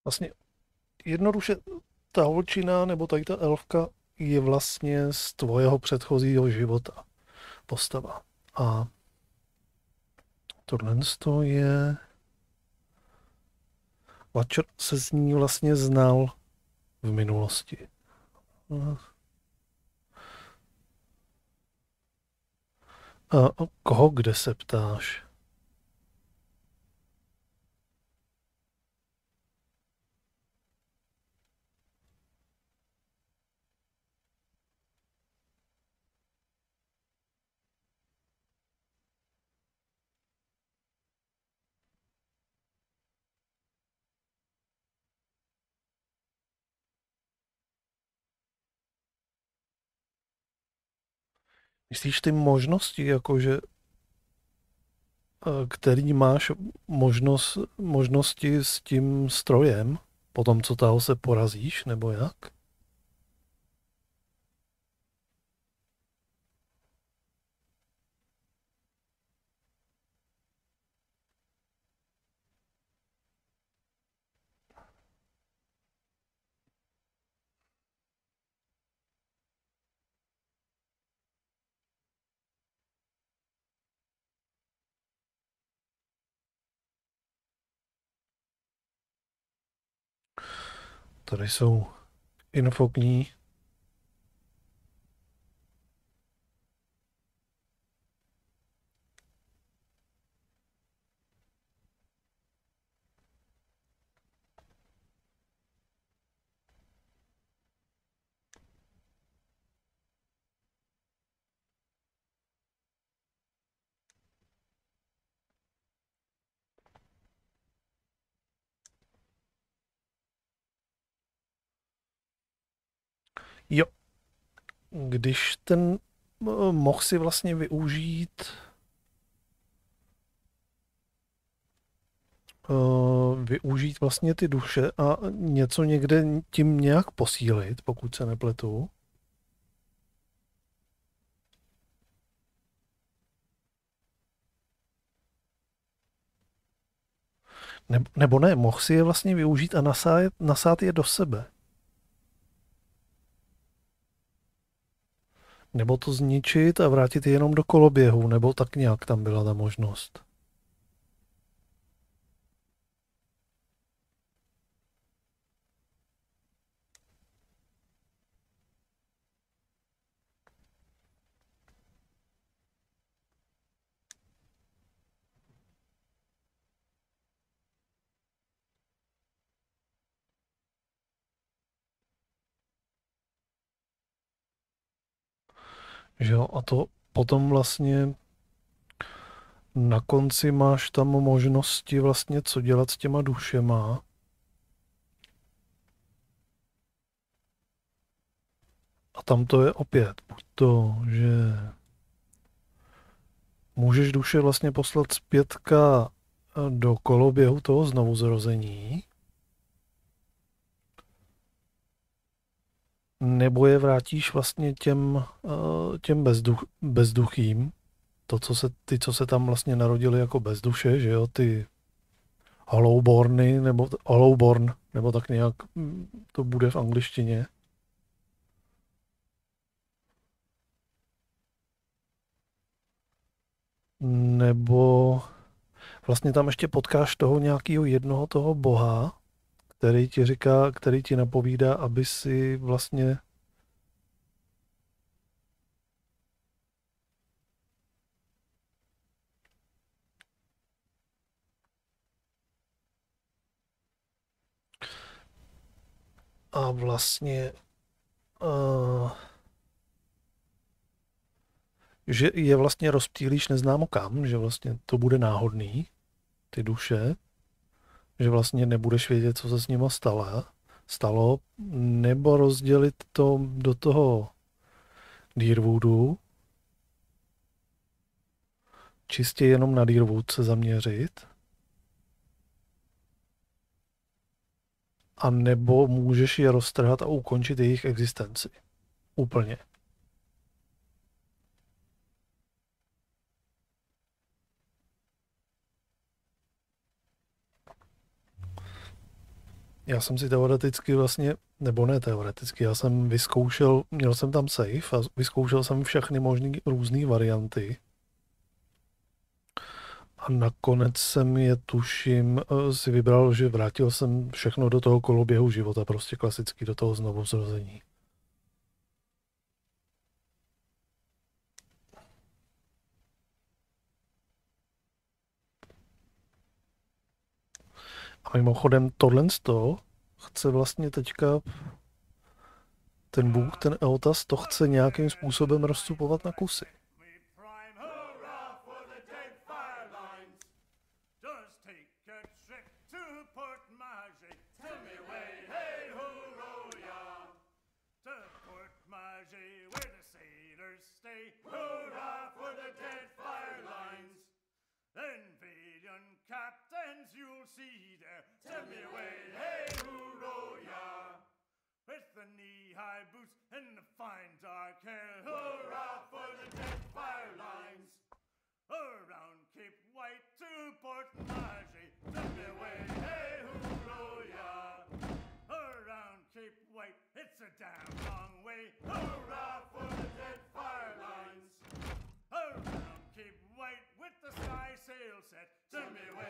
Vlastně jednoduše ta holčina nebo tady ta elfka je vlastně z tvojeho předchozího života postava. A tohle je... Watcher se s ní vlastně znal v minulosti. A koho kde se ptáš? Myslíš ty možnosti, jakože který máš možnosti s tím strojem, po tom, co toho se porazíš, nebo jak? Tady jsou infokní. Jo. Když ten mohl si vlastně využít vlastně ty duše a něco někde tím nějak posílit, pokud se nepletu. Nebo ne, mohl si je vlastně využít a nasát je do sebe. Nebo to zničit a vrátit je jenom do koloběhu, nebo tak nějak tam byla ta možnost. Že jo, a to potom vlastně na konci máš tam možnosti vlastně co dělat s těma dušema. A tam to je opět, buď to, že můžeš duše vlastně poslat zpětka do koloběhu toho znovuzrození, nebo je vrátíš vlastně těm bezduchým, ty, co se tam vlastně narodili jako bezduše, že jo, ty Hollowborny, nebo tak nějak to bude v angličtině. Nebo vlastně tam ještě potkáš toho nějakého jednoho toho boha, který ti říká, který ti napovídá, aby si vlastně a vlastně že je vlastně rozptýlíš neznámo kam, že vlastně to bude náhodný, ty duše, že vlastně nebudeš vědět, co se s nima stalo, nebo rozdělit to do toho Deerwoodu, čistě jenom na Deerwood se zaměřit, a nebo můžeš je roztrhat a ukončit jejich existenci. Úplně. Já jsem si teoreticky vlastně, nebo ne teoreticky, já jsem vyzkoušel, měl jsem tam save a vyzkoušel jsem všechny možné různé varianty. A nakonec jsem je, tuším, si vybral, že vrátil jsem všechno do toho koloběhu života, prostě klasicky do toho znovuzrození. A mimochodem tohle chce vlastně teďka ten Bůh, ten Eotas, to chce nějakým způsobem rozcupovat na kusy.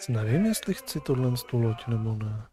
Nevím, jestli chci tohle loď nebo ne.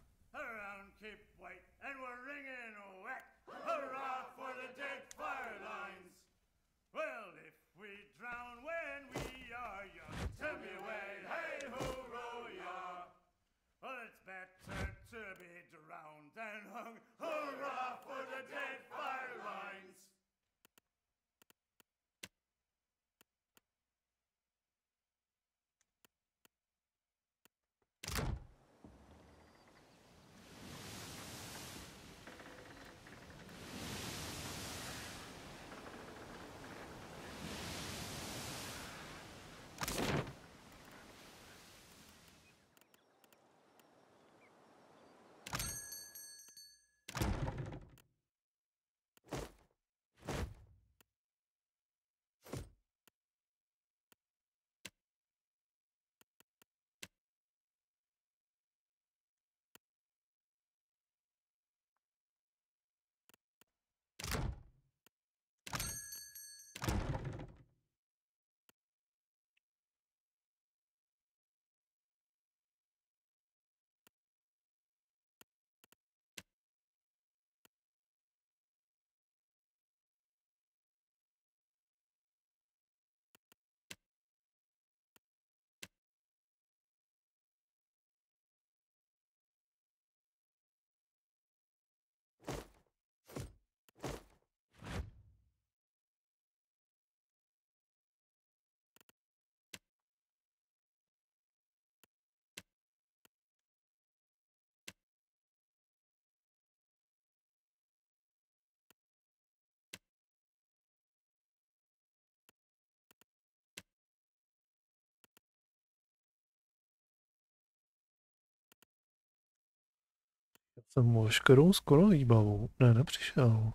Jsem o veškerou skoro výbavu. Ne, nepřišel.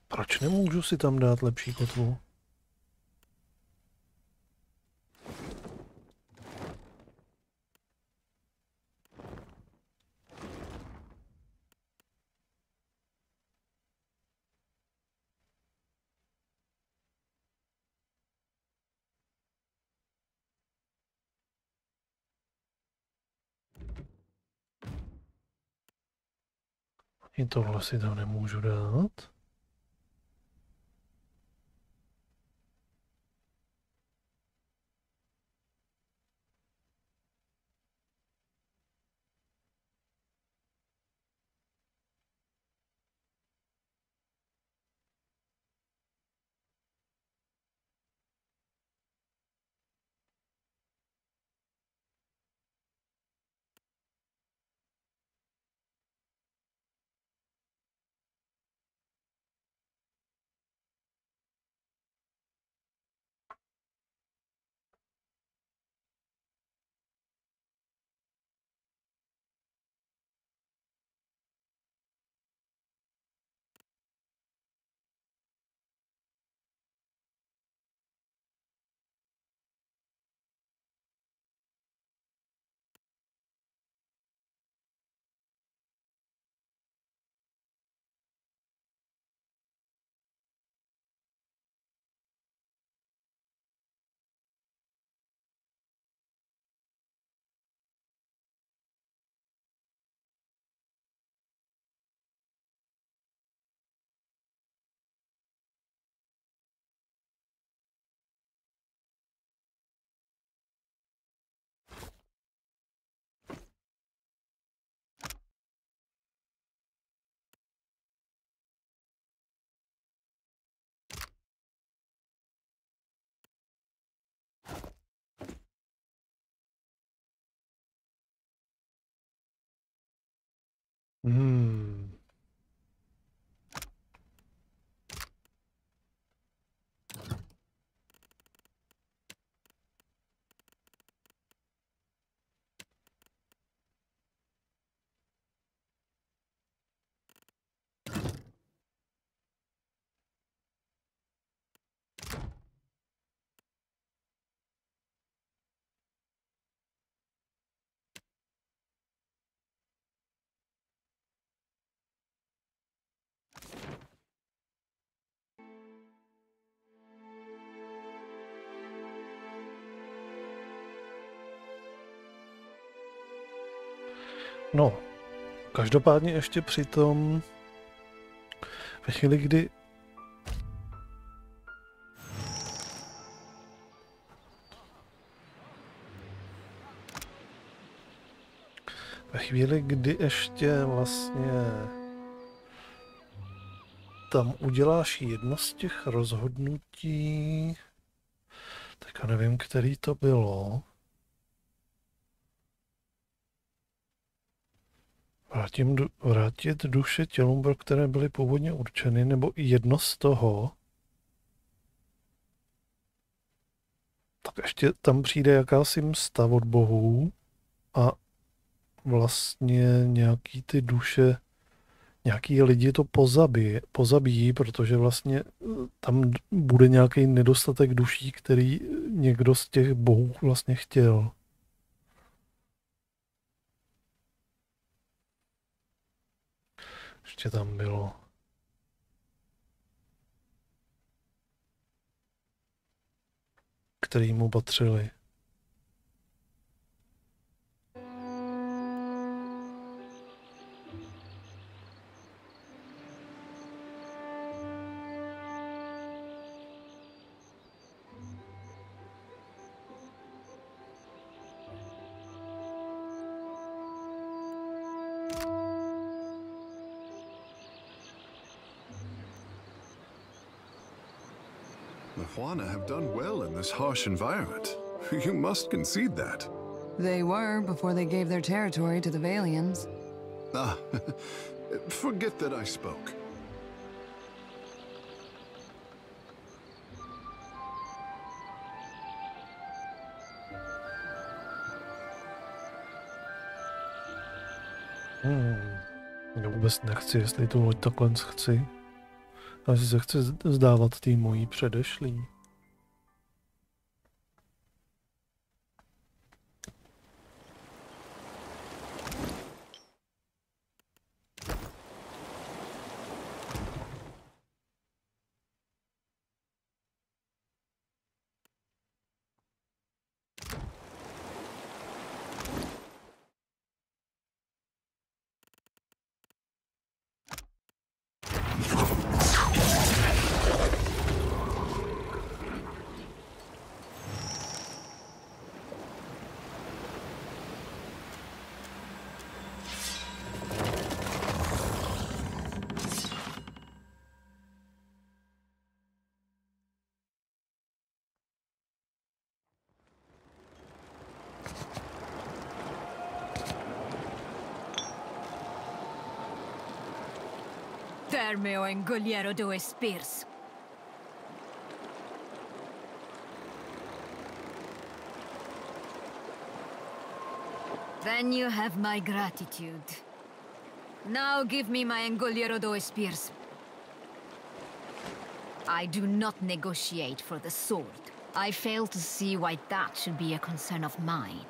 Proč nemůžu si tam dát lepší kotvu? I tohle si tam nemůžu dát. No, každopádně ještě při tom, ve chvíli, kdy ještě vlastně tam uděláš jedno z těch rozhodnutí, tak já nevím, který to bylo. Vrátit duše tělům, pro které byly původně určeny, nebo i jedno z toho, tak ještě tam přijde jakási msta od bohů a vlastně nějaký ty duše, nějaký lidi to pozabíjí, protože vlastně tam bude nějaký nedostatek duší, který někdo z těch bohů vlastně chtěl. Ještě tam bylo. Který mu patřili. The Juana have done well in this harsh environment. You must concede that. They were before they gave their territory to the Valians. Ah, forget that I spoke. Já vůbec nechci, jestli tu loď takhle chci. Asi se chci zdávat tý mojí předešlý. Ferme o ingogliero due spears. Then you have my gratitude. Now give me my ingogliero due spears. I do not negotiate for the sword. I fail to see why that should be a concern of mine.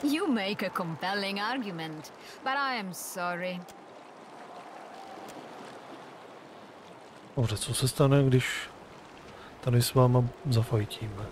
You make a compelling argument, but I am sorry. Dobře, co se stane, když tady s váma zafajtíme?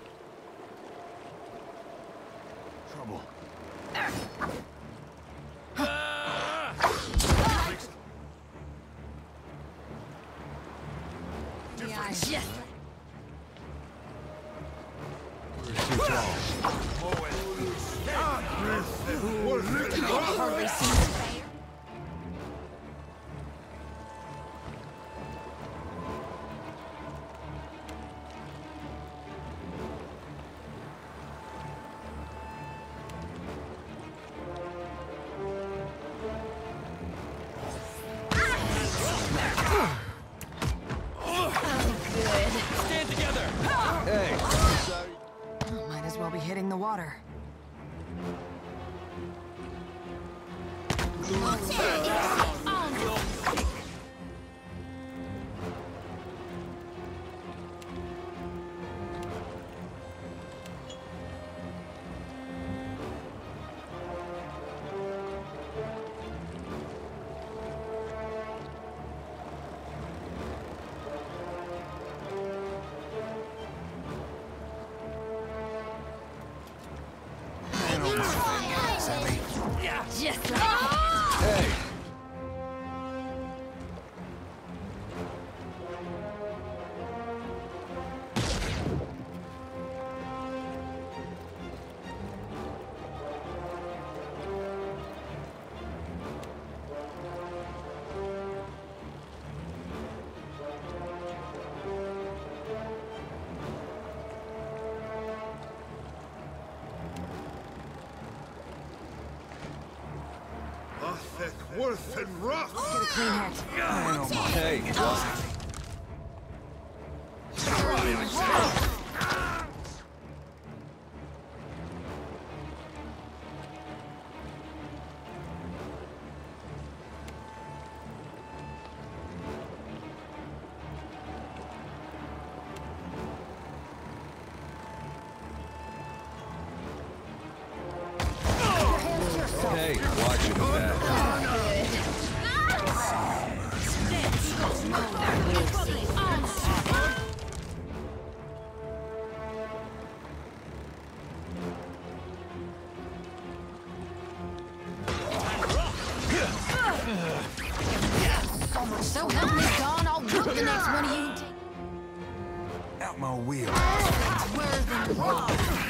Worth and rough. Get a clean hit. Hey, hey, watch it back. So help me, Dawn, I'll whoop the next one of you. Out my wheel. Worse than wrong.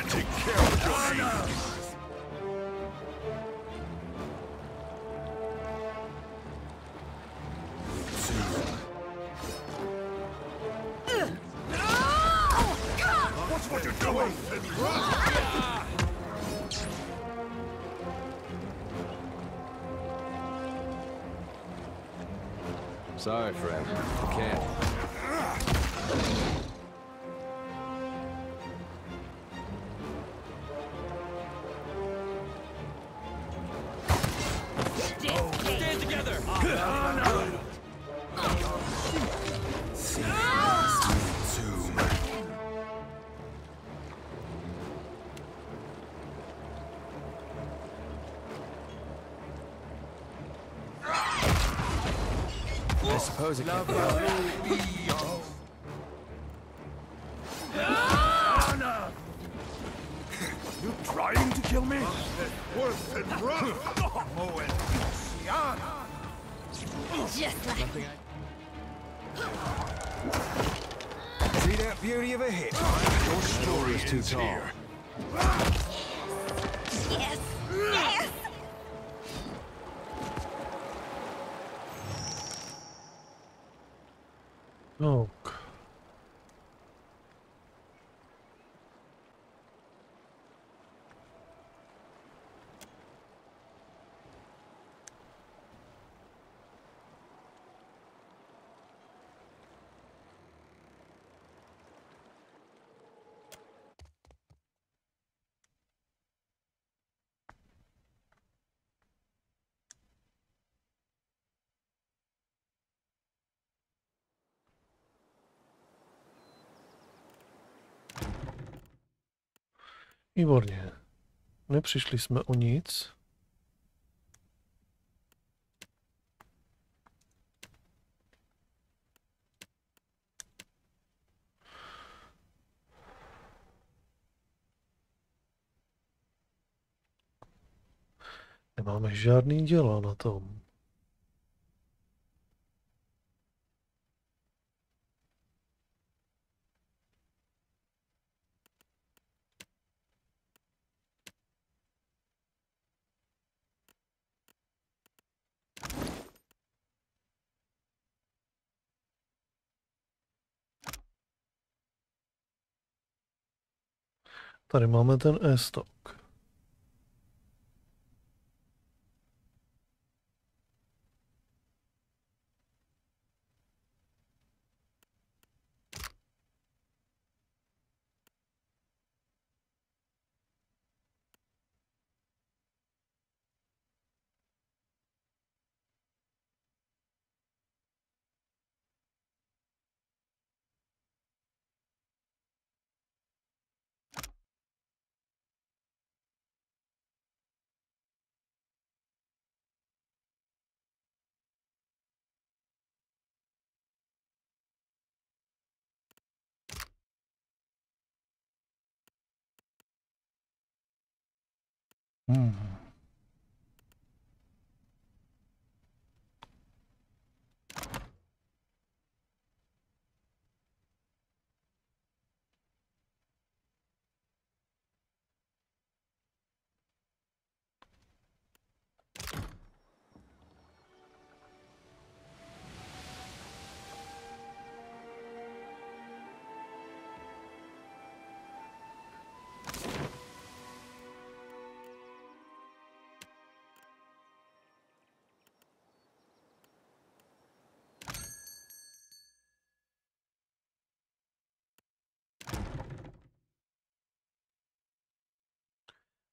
Take care of your Watch what you're doing! Sorry, friend. I can't. Stand together! I suppose it can't be helped. You trying to kill me? Just like... See that beauty of a hit? Your story is too tall. Yes! Yes! Oh. Výborně. Nepřišli jsme o nic. Nemáme žádný děla na tom. Tady máme ten e-stock.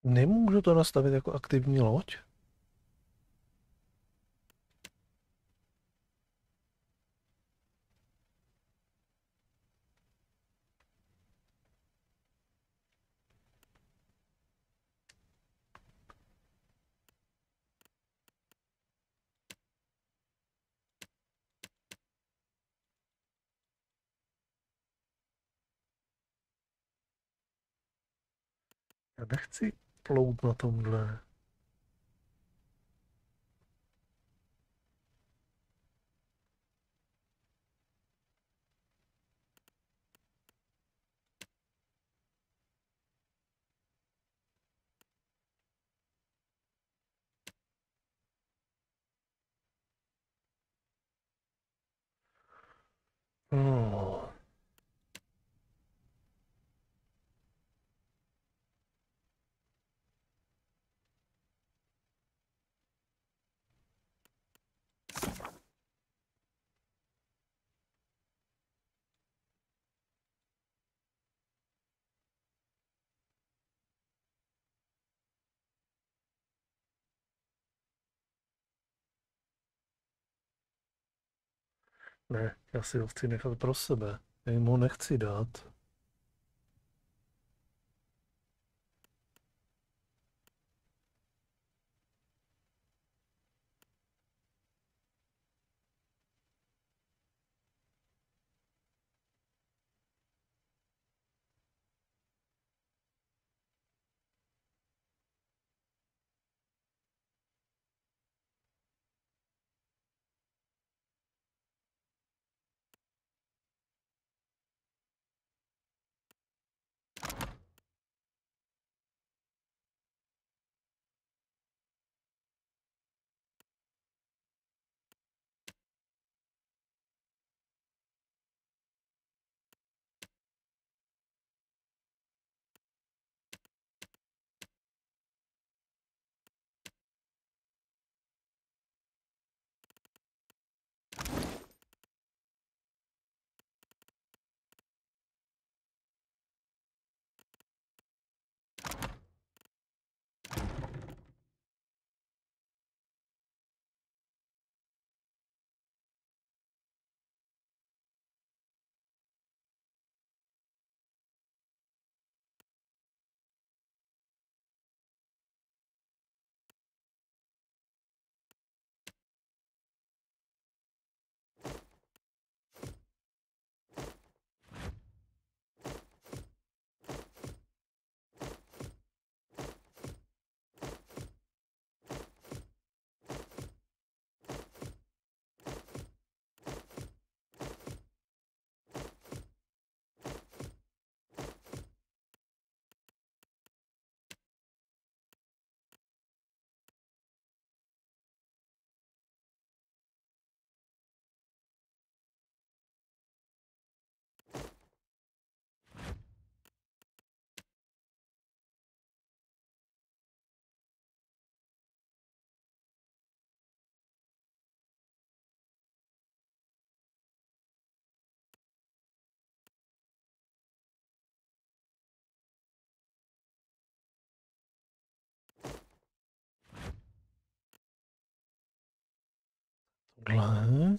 Nemůžu to nastavit jako aktivní loď? Já nechci plout na tomhle. Oh. Ne, já si ho chci nechat pro sebe. Já jim ho nechci dát. Tohle.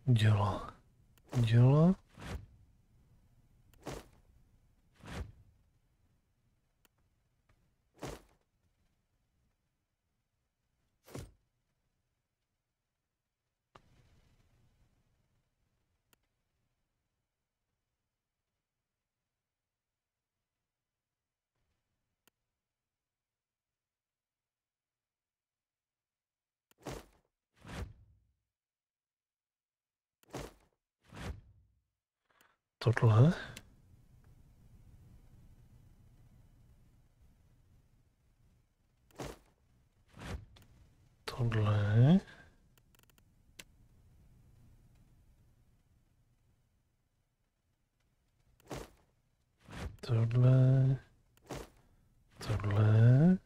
Děla. Děla. Tohle. Tohle. Tohle. Tohle.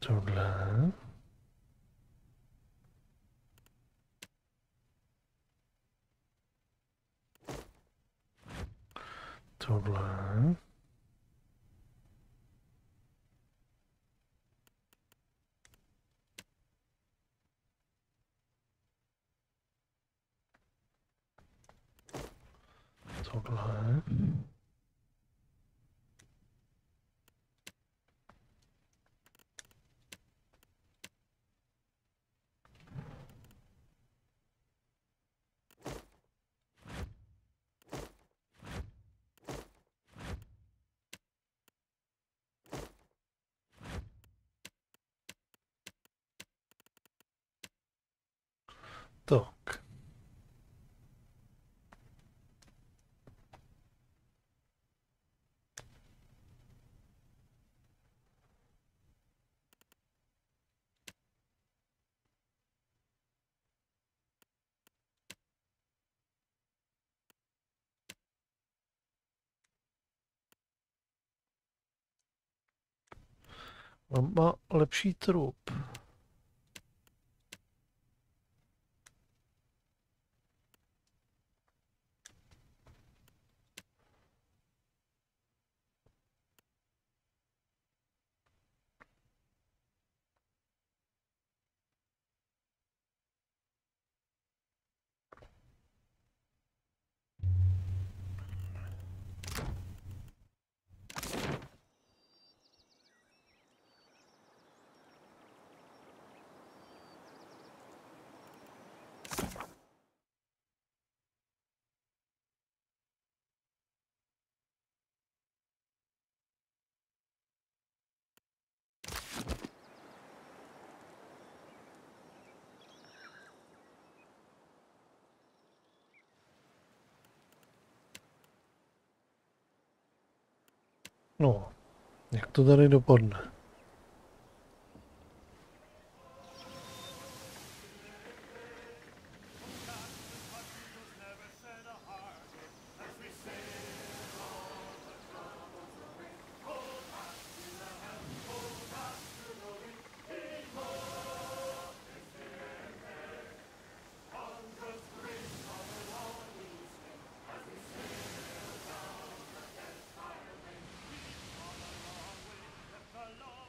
Tohle. Tohle. Tohle. Tak. On má lepší trup. No, jak to tady dopadne? The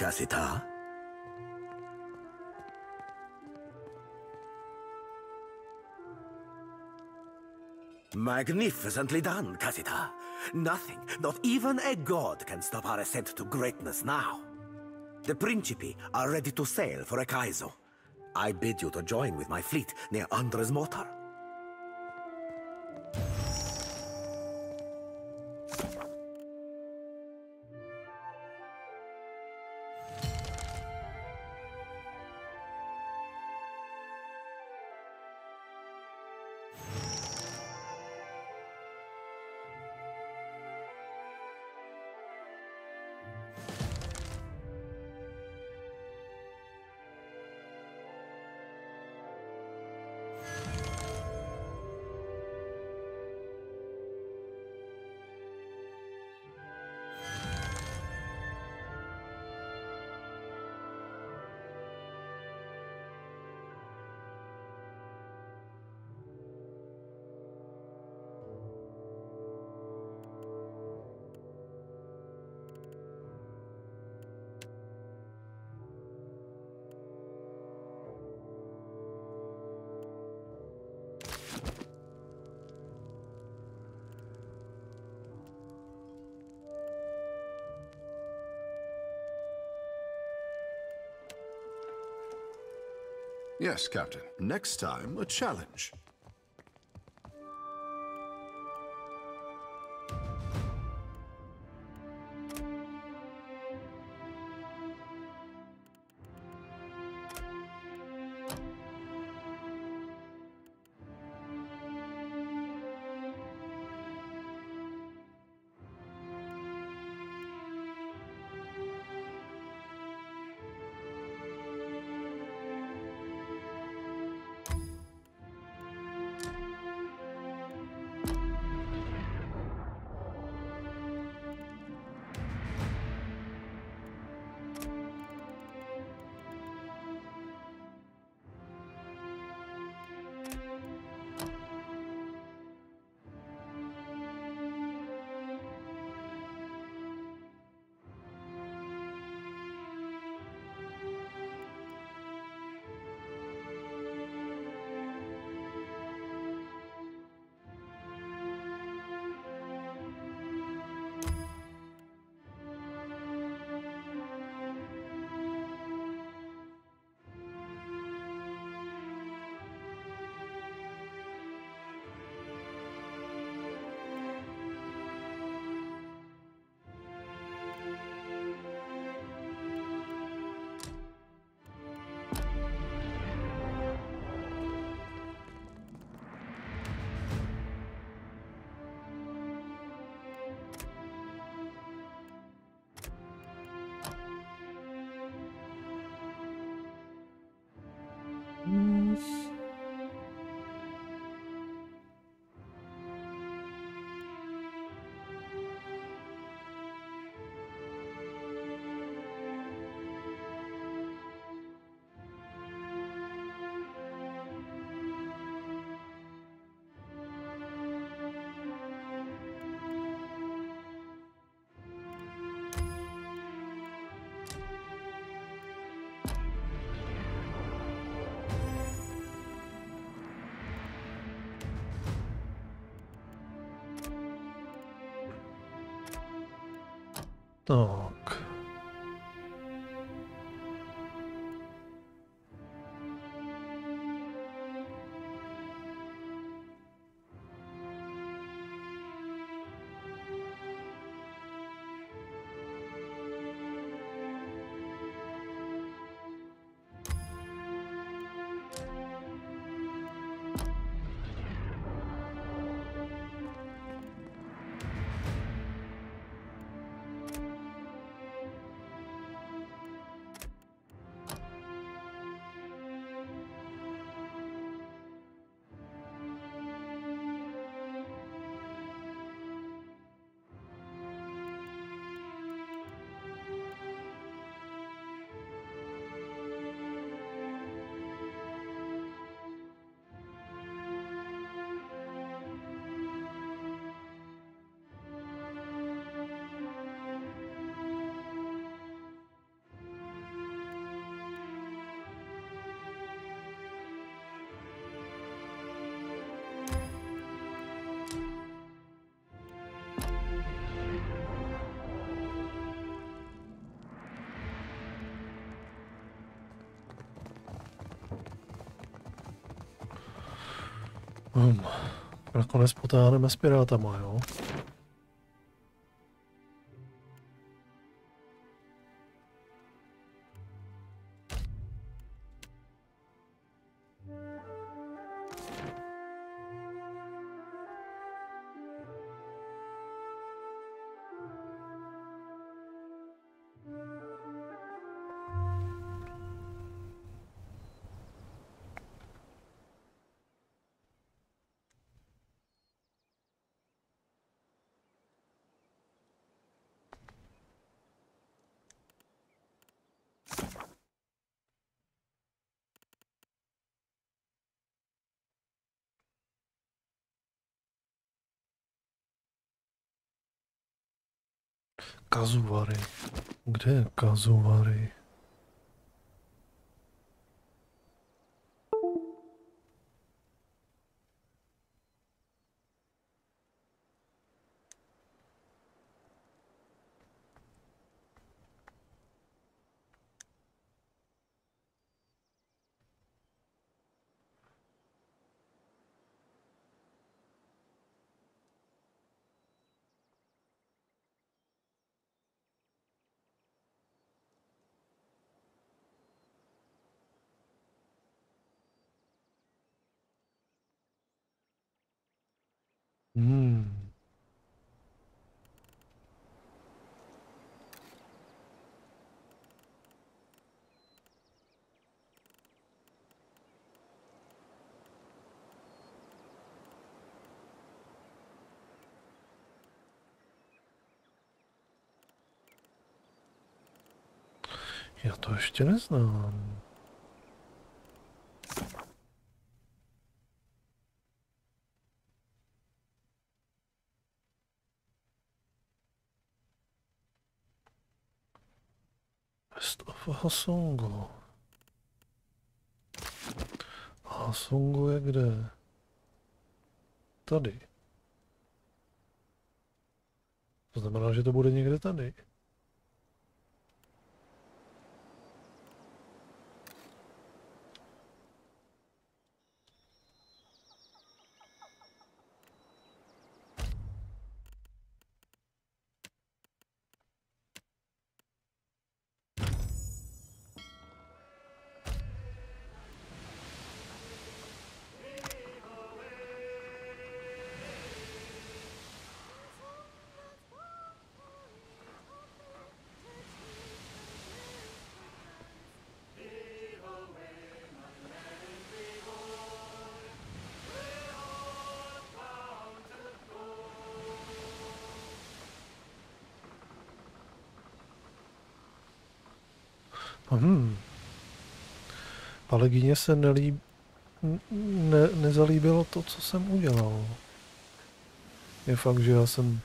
Casita? Magnificently done, Casita. Nothing, not even a god, can stop our ascent to greatness now. The Principi are ready to sail for Ekaizo. I bid you to join with my fleet near Andres Motor. Yes, Captain. Next time, a challenge. Tak. Nakonec potáhneme s pirátama, jo? Kazuvary. Kde je Kazuvary? Já to ještě neznám. Best of Hasongo. Hasongo je kde? Tady. To znamená, že to bude někde tady. Palegyně se nezalíbilo to, co jsem udělal. Je fakt, že já jsem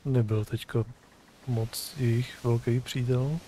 nebyl teďka moc jejich velký přítel.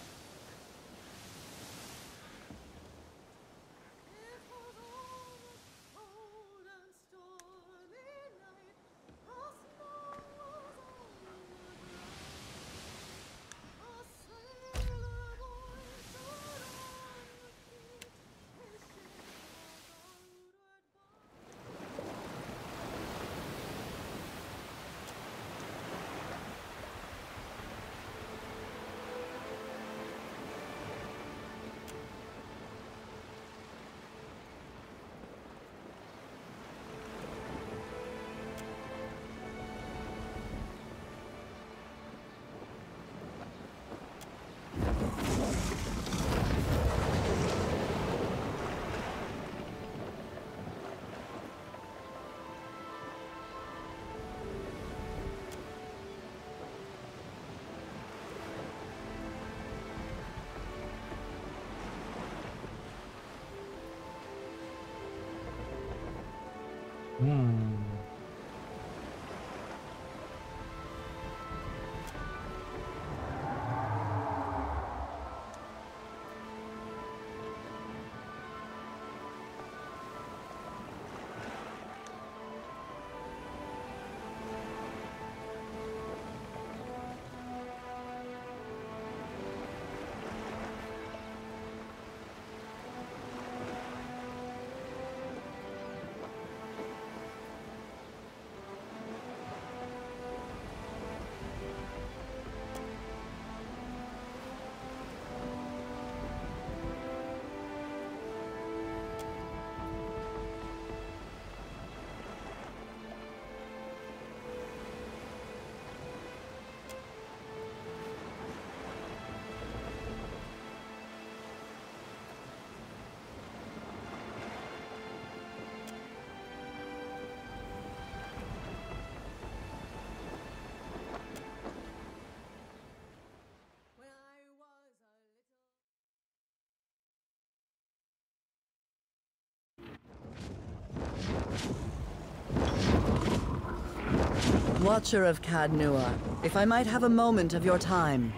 Watcher of Cadnua, if I might have a moment of your time.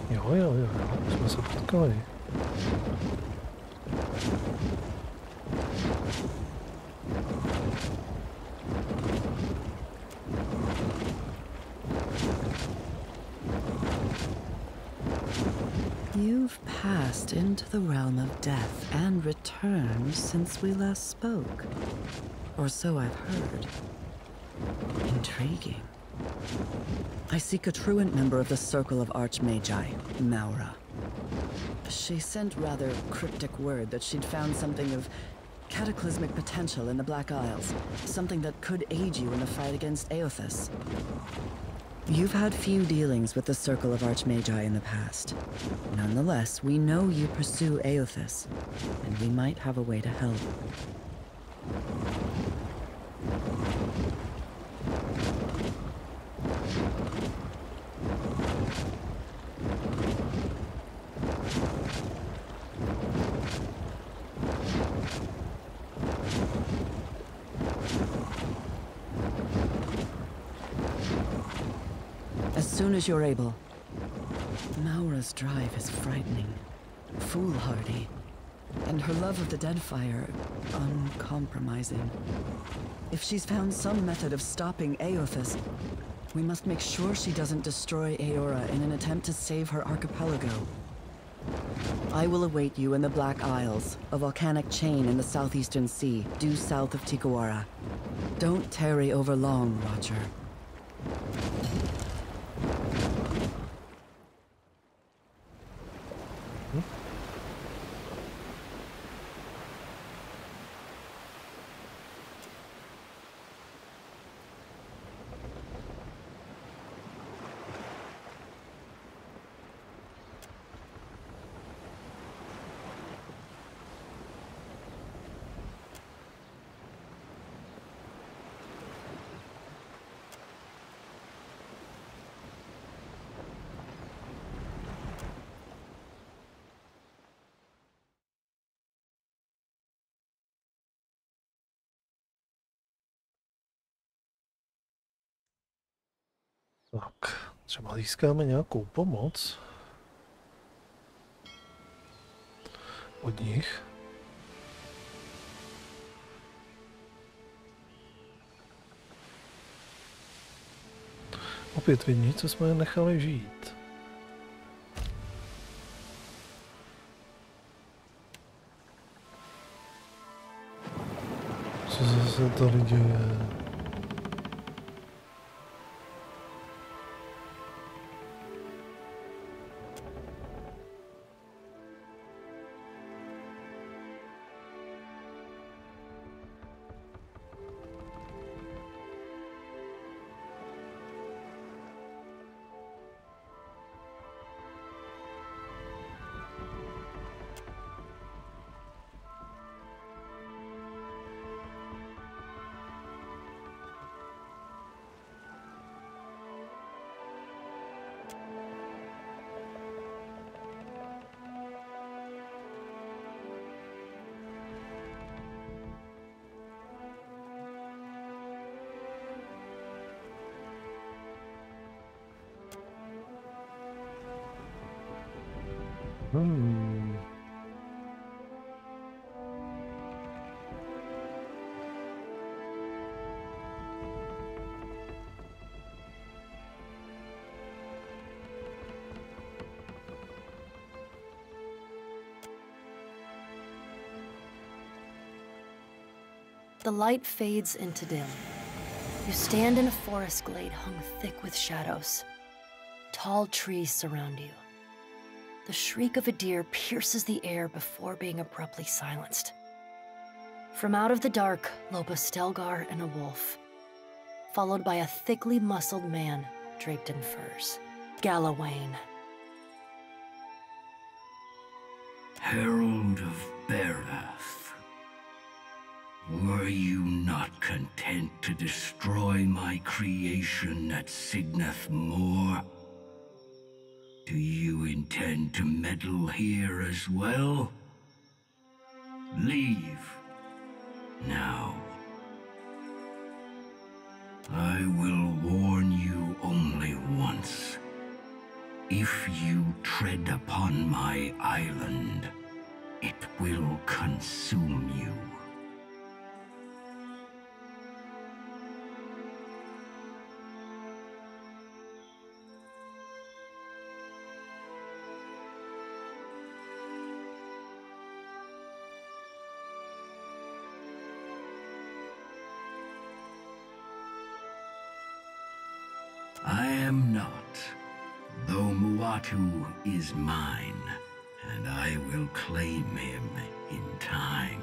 Jo, jsme se potkali. You've passed into the realm of death and returned since we last spoke. Or so I've heard. Intriguing. I seek a truant member of the Circle of Archmagi, Maura. She sent rather cryptic word that she'd found something of cataclysmic potential in the Black Isles, something that could aid you in the fight against Eothas. You've had few dealings with the Circle of Archmagi in the past. Nonetheless, we know you pursue Eothas, and we might have a way to help. As soon as you're able. Maura's drive is frightening, foolhardy, and her love of the Deadfire uncompromising. If she's found some method of stopping Eothas, we must make sure she doesn't destroy Eora in an attempt to save her archipelago. I will await you in the Black Isles, a volcanic chain in the southeastern sea, due south of Tikawara. Don't tarry over long, Watcher. Tak, třeba získáme nějakou pomoc od nich. Opět vidí, co jsme je nechali žít. Co se tady děje? The light fades into dim. You stand in a forest glade hung thick with shadows. Tall trees surround you. The shriek of a deer pierces the air before being abruptly silenced. From out of the dark lope a Stelgar and a wolf, followed by a thickly muscled man draped in furs. Galawain. Herald of Berath. Were you not content to destroy my creation at Signath Moor? Do you intend to meddle here as well? Leave, Now, I will warn you only once. If you tread upon my island, it will consume you. I am not, though Muatu is mine, and I will claim him in time.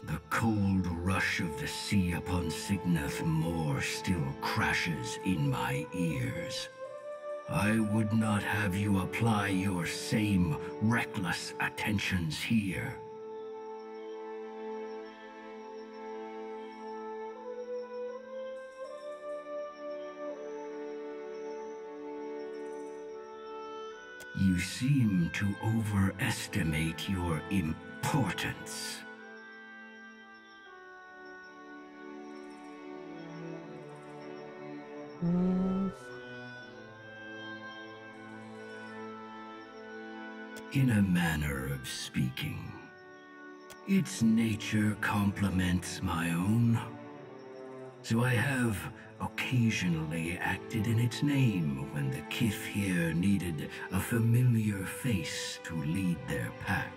The cold rush of the sea upon Signath Moor still crashes in my ears. I would not have you apply your same reckless attentions here. You seem to overestimate your importance. In a manner of speaking, its nature complements my own. So I have occasionally acted in its name when the Kith here needed a familiar face to lead their pack.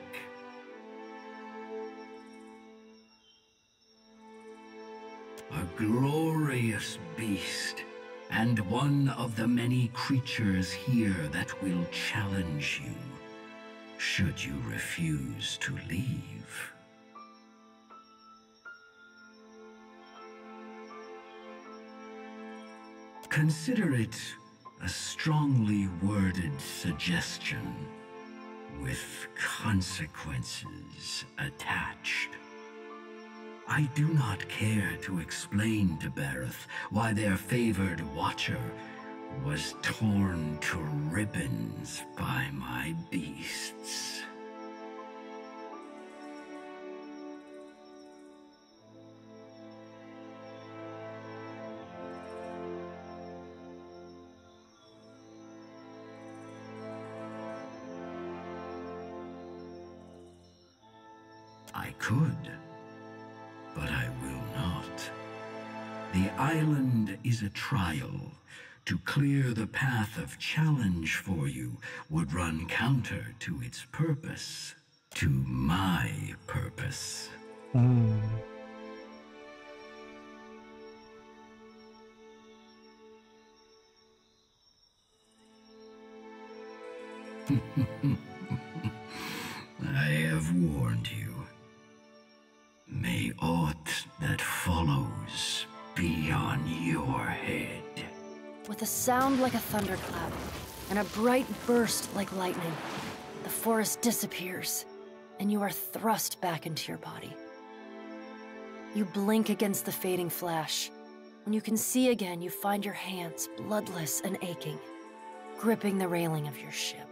A glorious beast, and one of the many creatures here that will challenge you, should you refuse to leave. Consider it a strongly worded suggestion with consequences attached. I do not care to explain to Bereth why their favored watcher was torn to ribbons by my beasts. I could, but I will not. The island is a trial. To clear the path of challenge for you would run counter to its purpose, to my purpose. I have warned you. May aught that follows be on your head. With a sound like a thunderclap, and a bright burst like lightning, the forest disappears, and you are thrust back into your body. You blink against the fading flash. When you can see again, you find your hands bloodless and aching, gripping the railing of your ship.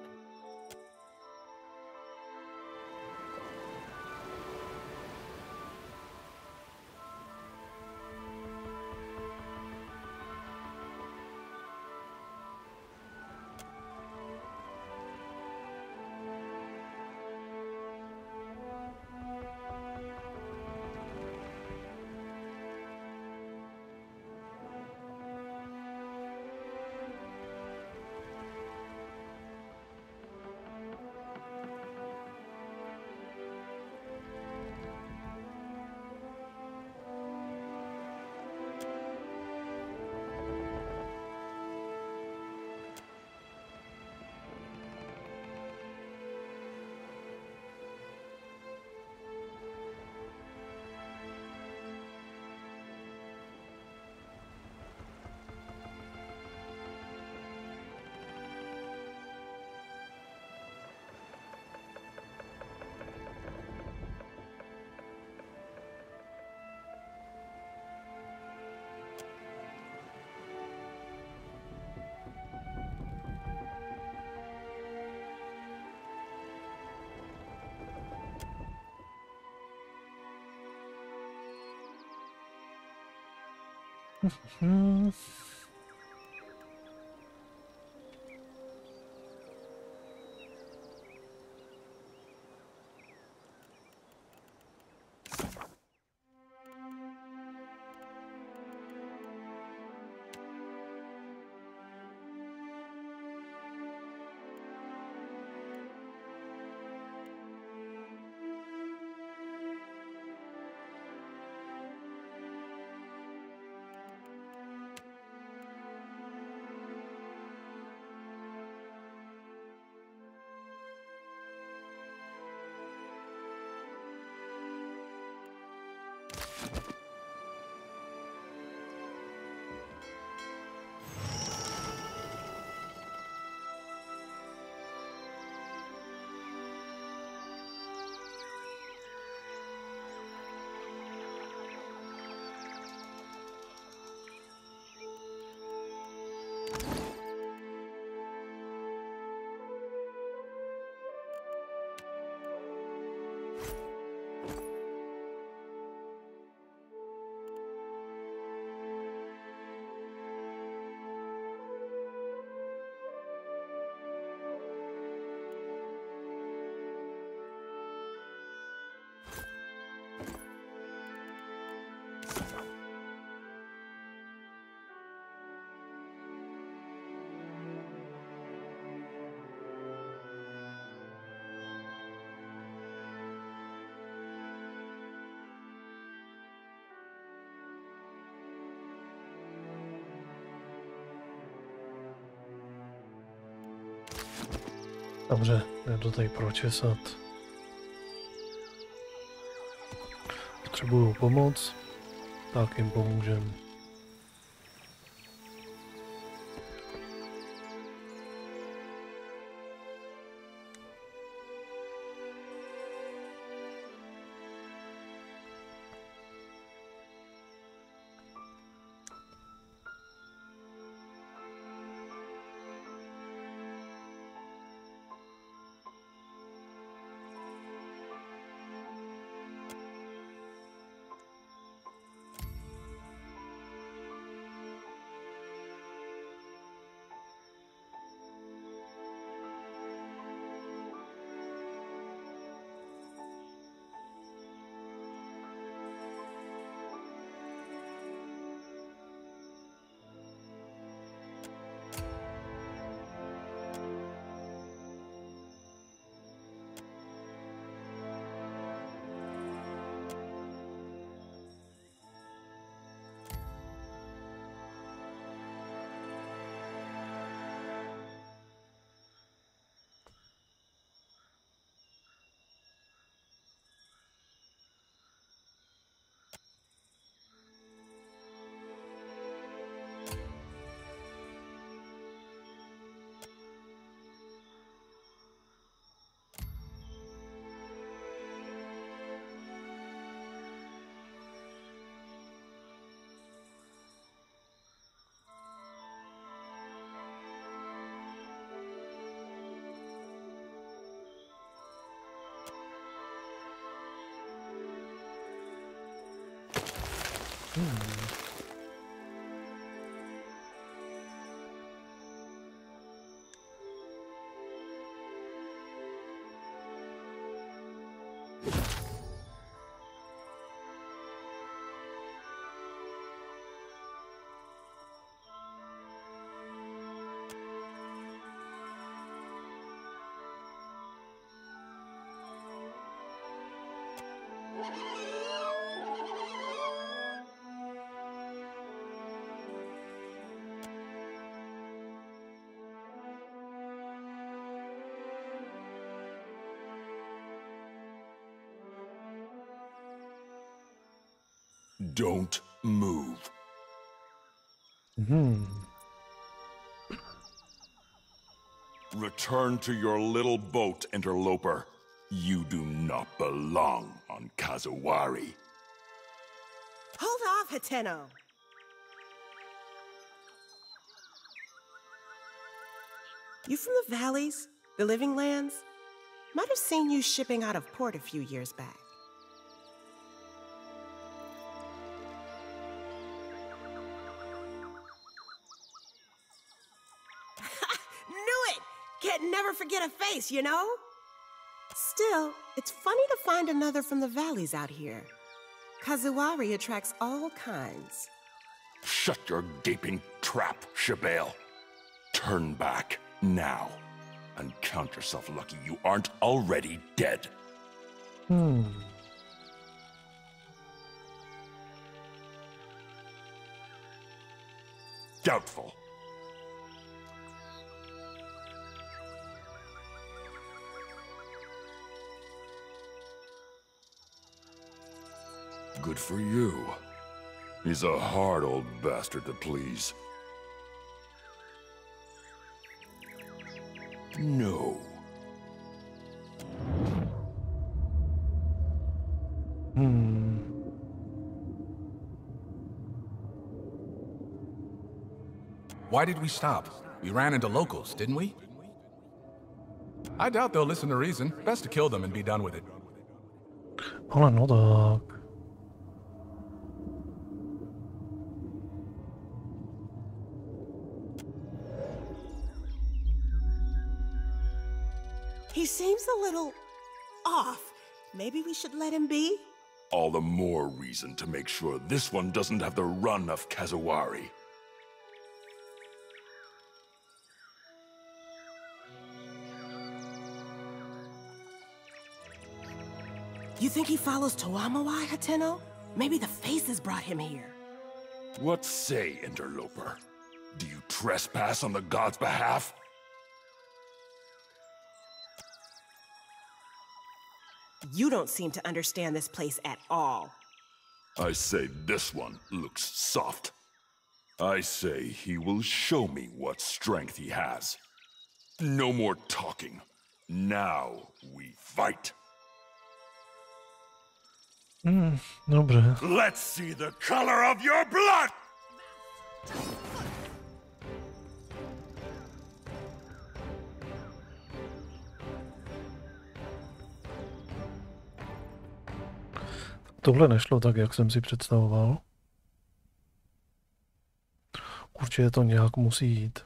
Dobře, jde to tady pročesat. Potřebuju pomoc, tak jim pomůžem. Don't move. Return to your little boat, interloper. You do not belong on Kazawari. Hold off, Hateno! You from the valleys? The living lands? Might have seen you shipping out of port a few years back. can't never forget a face, you know? Still, it's funny to find another from the valleys out here. Kazuari attracts all kinds. Shut your gaping trap, Shabale. Turn back, now. And count yourself lucky you aren't already dead. Doubtful. Good for you. He's a hard old bastard to please. No. Why did we stop? We ran into locals, didn't we? I doubt they'll listen to reason. Best to kill them and be done with it. Ale no tak. He seems a little off. Maybe we should let him be? All the more reason to make sure this one doesn't have the run of Kazuari. You think he follows Toamawai, Hateno? Maybe the faces brought him here. What say, interloper? Do you trespass on the god's behalf? You don't seem to understand this place at all. I say this one looks soft. I say he will show me what strength he has. No more talking. Now we fight. Dobrze. Let's see the color of your blood! Tohle nešlo tak, jak jsem si představoval. Určitě to nějak musí jít.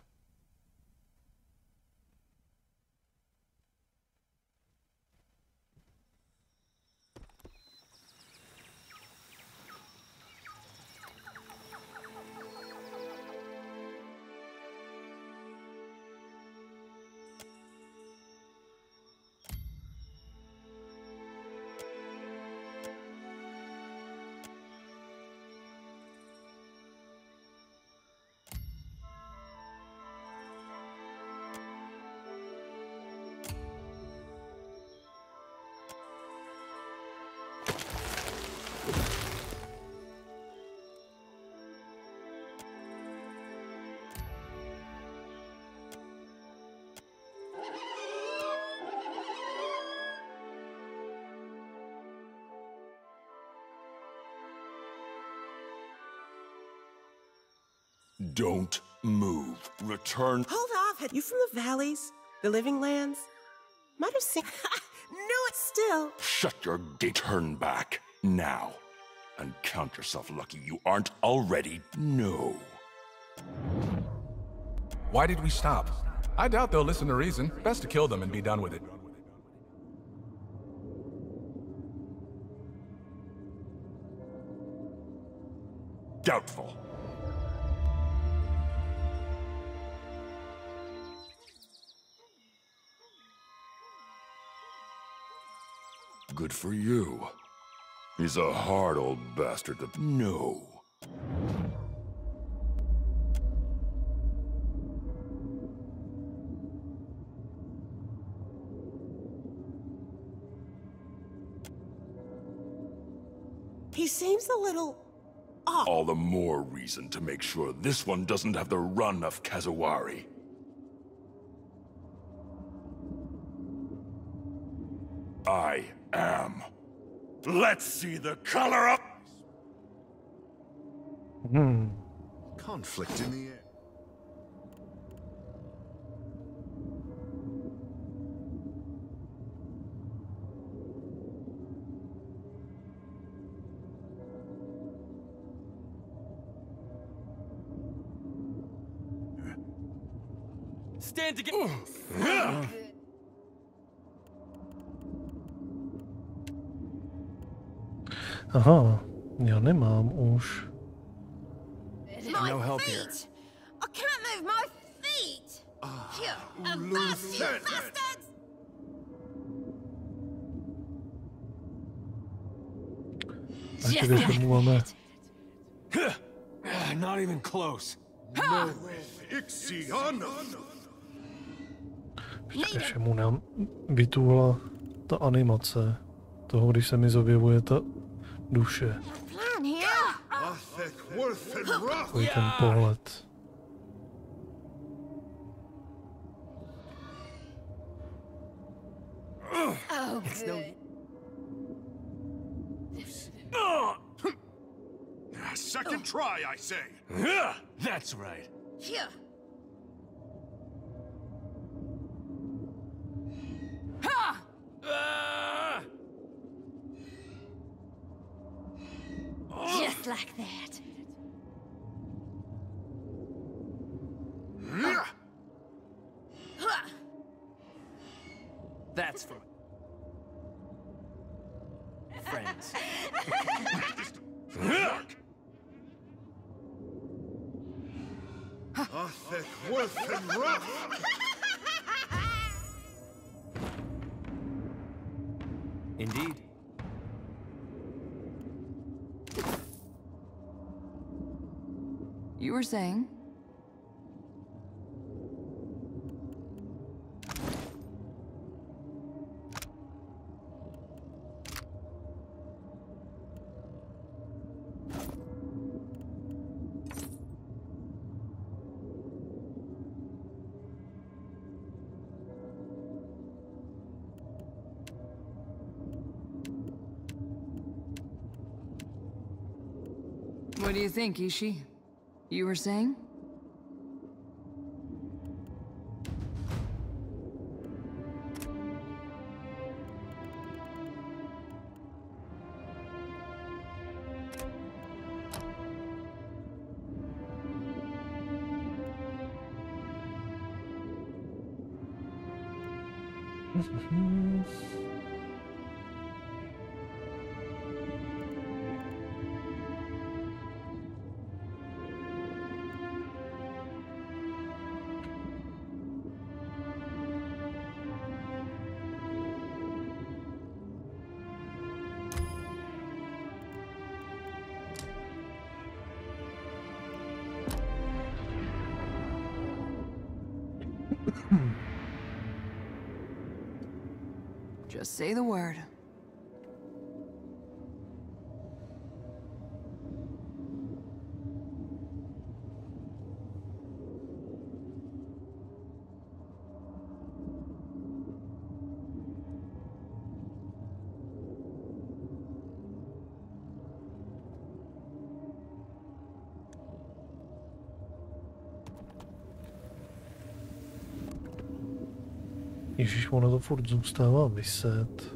Don't move. Return. Hold off. You from the valleys? The living lands? Might have seen... Knew it still. Shut your gate. Turn back. Now. And count yourself lucky you aren't already... No. Why did we stop? I doubt they'll listen to reason. Best to kill them and be done with it. Doubtful. Good for you. He's a hard old bastard to... No. He seems a little off. All the more reason to make sure this one doesn't have the run of Kazuari. I am. Let's see the color of... Conflict in the air. Stand together. Aha, já nemám už. No help here. I can't move my feet! Here, avast, you bastards! Takže mu máme... Not even close. Ještě mu nám vytůhla ta animace toho, když se mi zobjevuje ta duše. Takový ten pohled. Second try, I say. That's right. Here. Just like that. That's for friends. Thick, worth and rough. Indeed. You were saying? What do you think, Ishi? You were saying? Just say the word. Ježíš, ono to furt zůstává viset.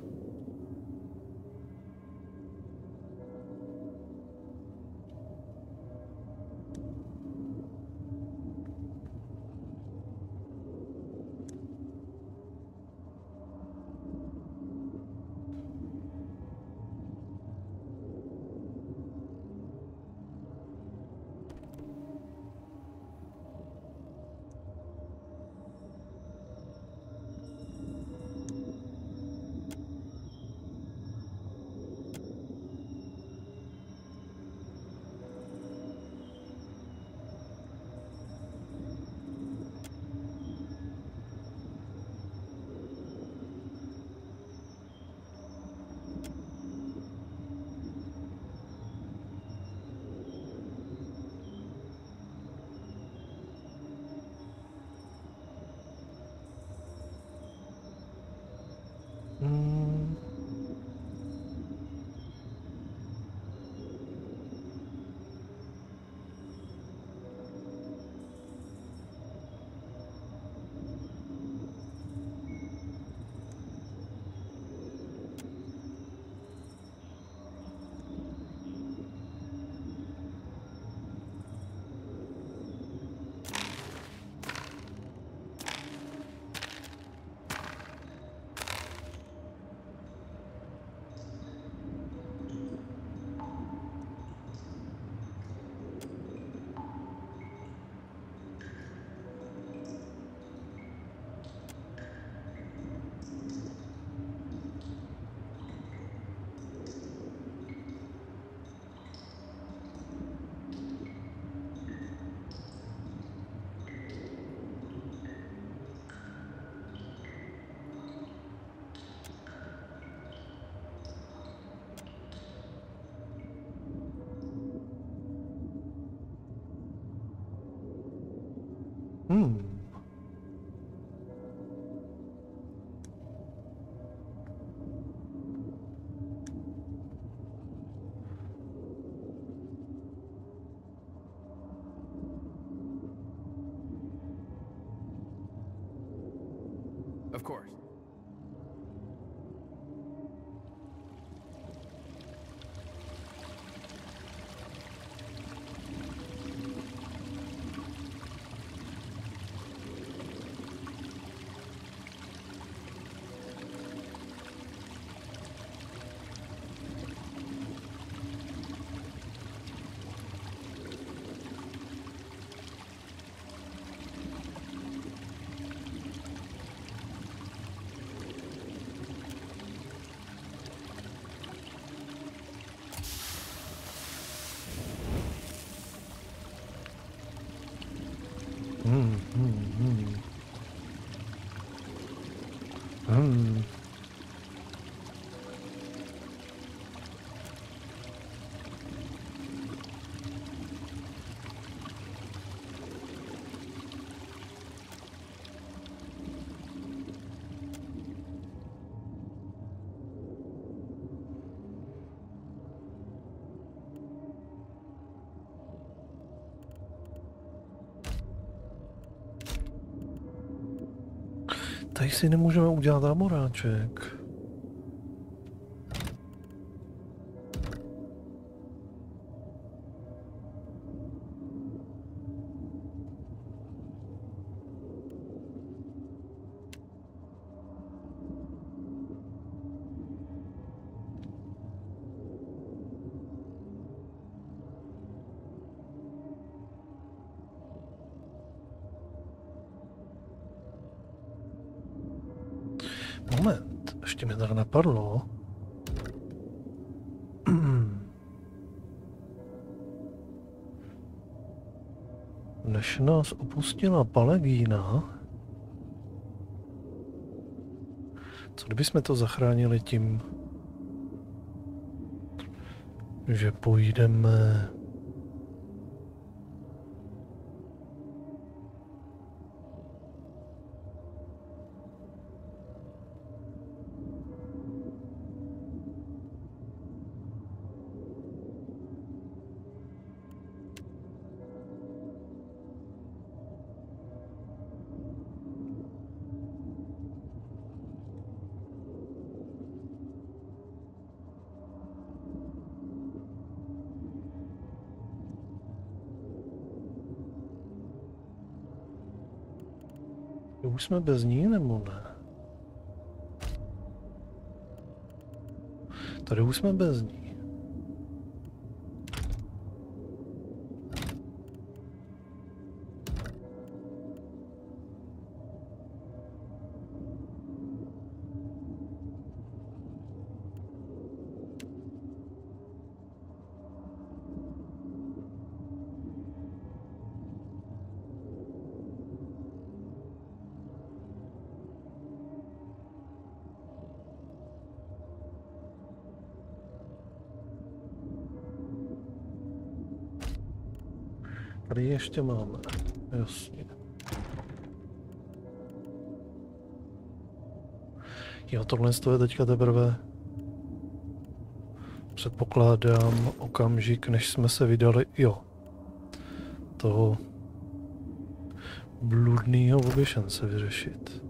Of course. Tady si nemůžeme udělat táboráček. Moment, ještě mi tak napadlo. Než nás opustila Palegína, co kdybychom to zachránili tím, že půjdeme už jsme bez ní, nebo ne? Tady už jsme bez ní. Tady ještě máme, jasně. Jo, tohle je teďka teprve, předpokládám, okamžik, než jsme se vydali, jo, toho bludného oběšence vyřešit.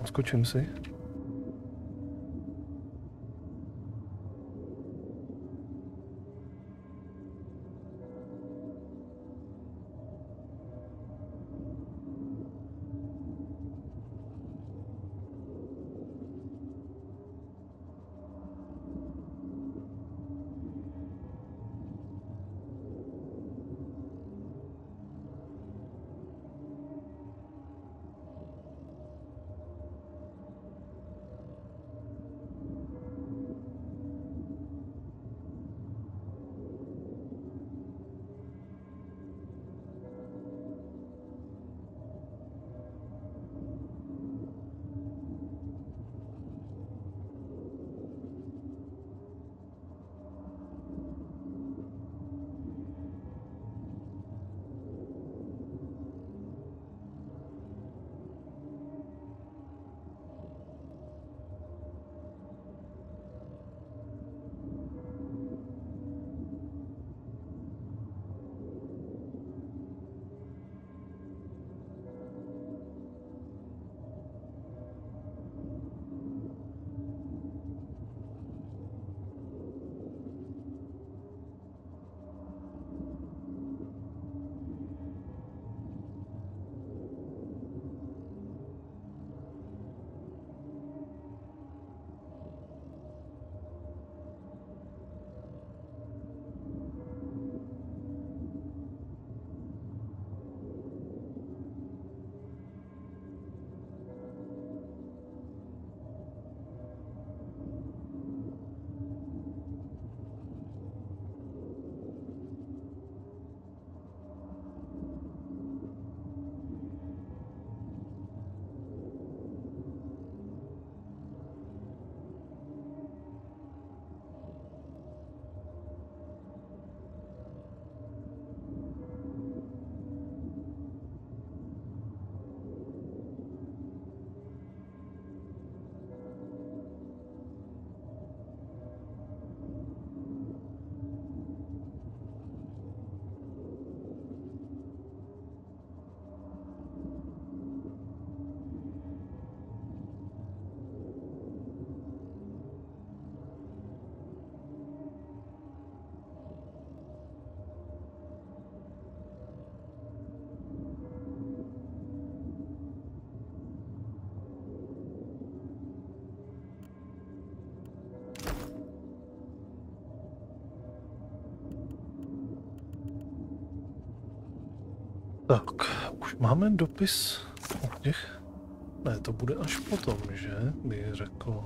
Odskočím si. Tak, už máme dopis od těch... Ne, to bude až potom, že? Bych řekl.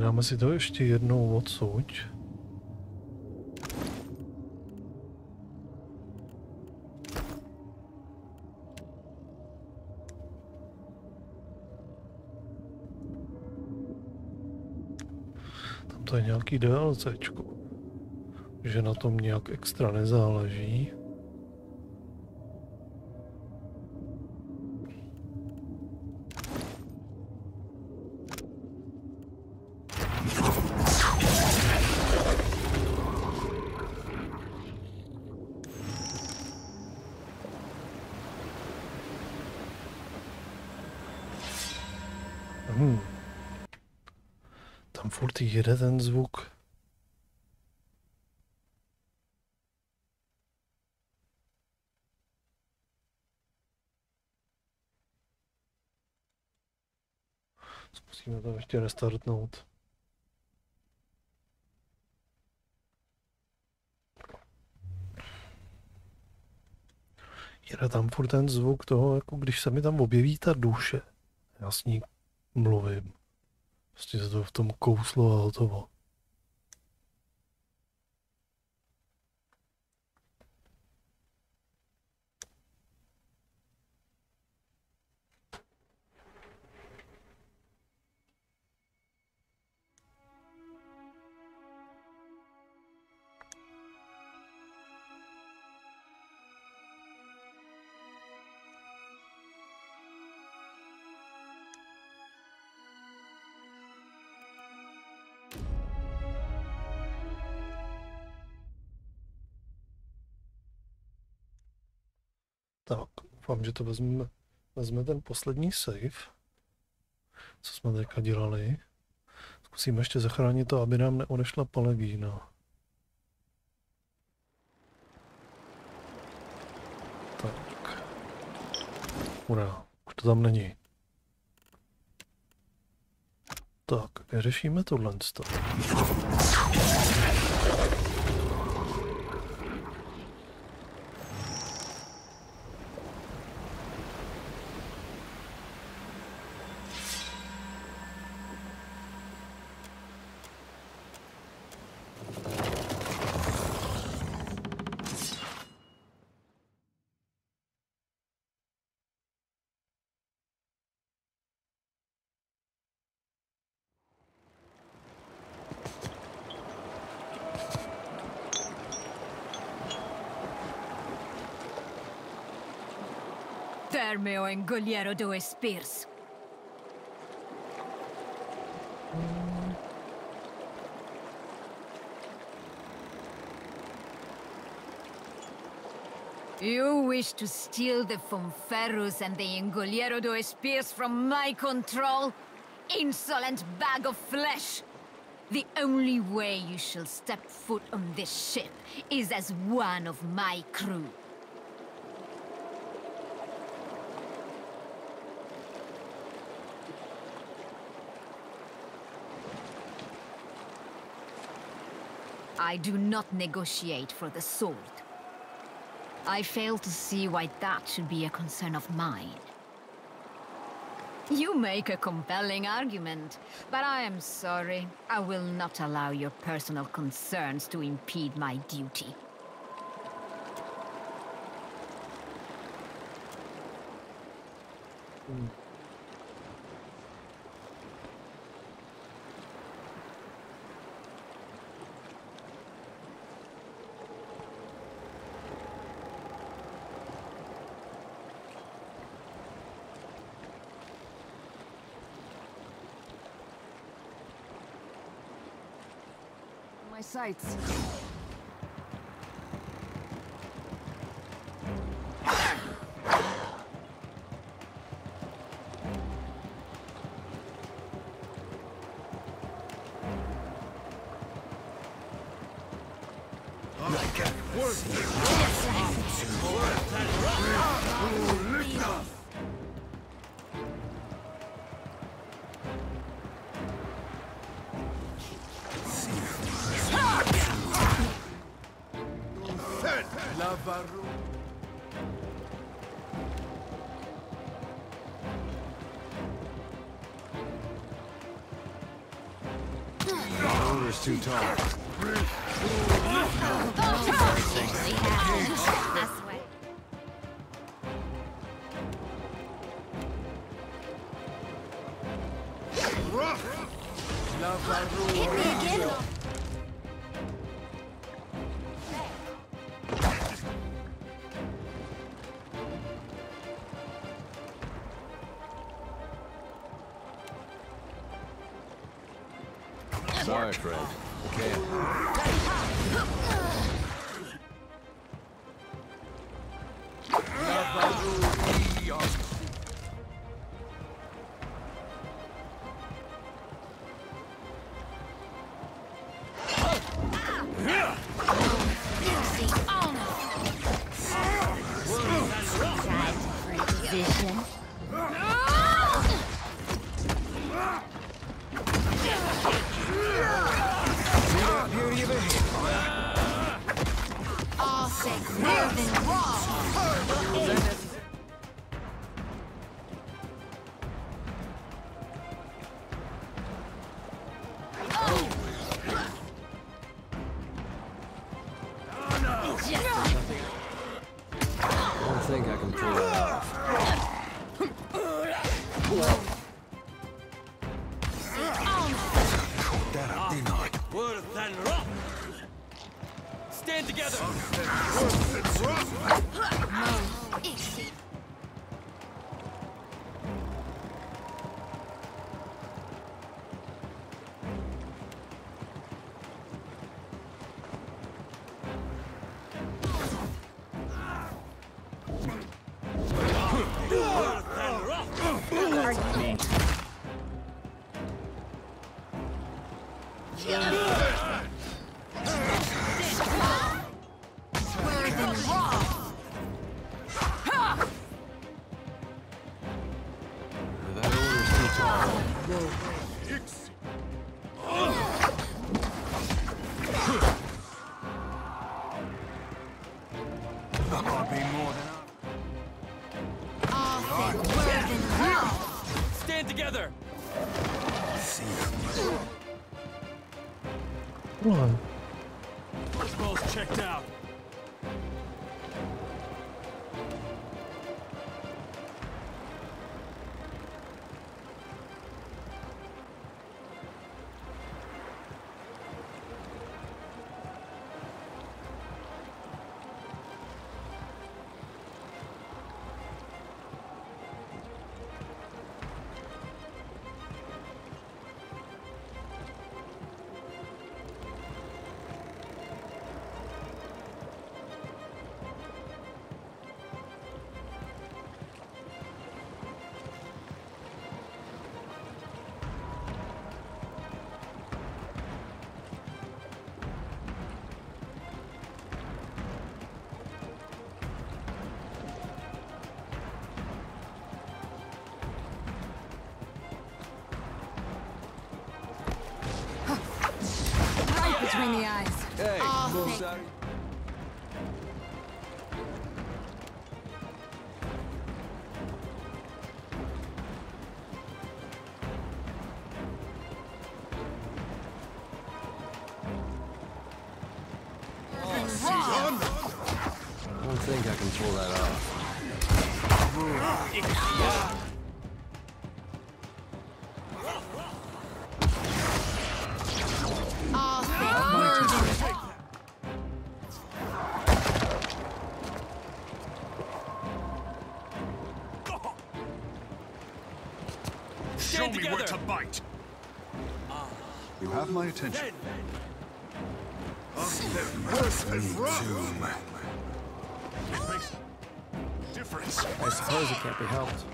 Dáme si to ještě jednou odsud. Tam to je nějaký DLCčko, že na tom nějak extra nezáleží. Tam furt jede ten zvuk. Zkusíme to ještě restartnout. Jede tam furt ten zvuk toho, jako když se mi tam objeví ta duše. Já s ní mluvím. Prostě se to v tom kouslo a hotovo. Tak, doufám, že to vezme ten poslední save, co jsme teďka dělali. Zkusíme ještě zachránit to, aby nám neodešla Palegína. Tak. Ura, už to tam není. Tak, vyřešíme tohle. Terme o engoliero due spears. You wish to steal the Fonferrus and the Engoliero due spears from my control? Insolent bag of flesh! The only way you shall step foot on this ship is as one of my crew. I do not negotiate for the sword. I fail to see why that should be a concern of mine. You make a compelling argument, but I am sorry. I will not allow your personal concerns to impede my duty. My sights. Boulder's too tall. Hit me again. Sorry, Fred. Can't. I think I can pull that off. That up, didn't I? Stand together! Stand together! Come on. Crossbow's checked out. Between the eyes. Hey, Oh, sorry. I don't think I can pull that off. Show me where to bite. You have my attention. It makes a difference. I suppose it can't be helped.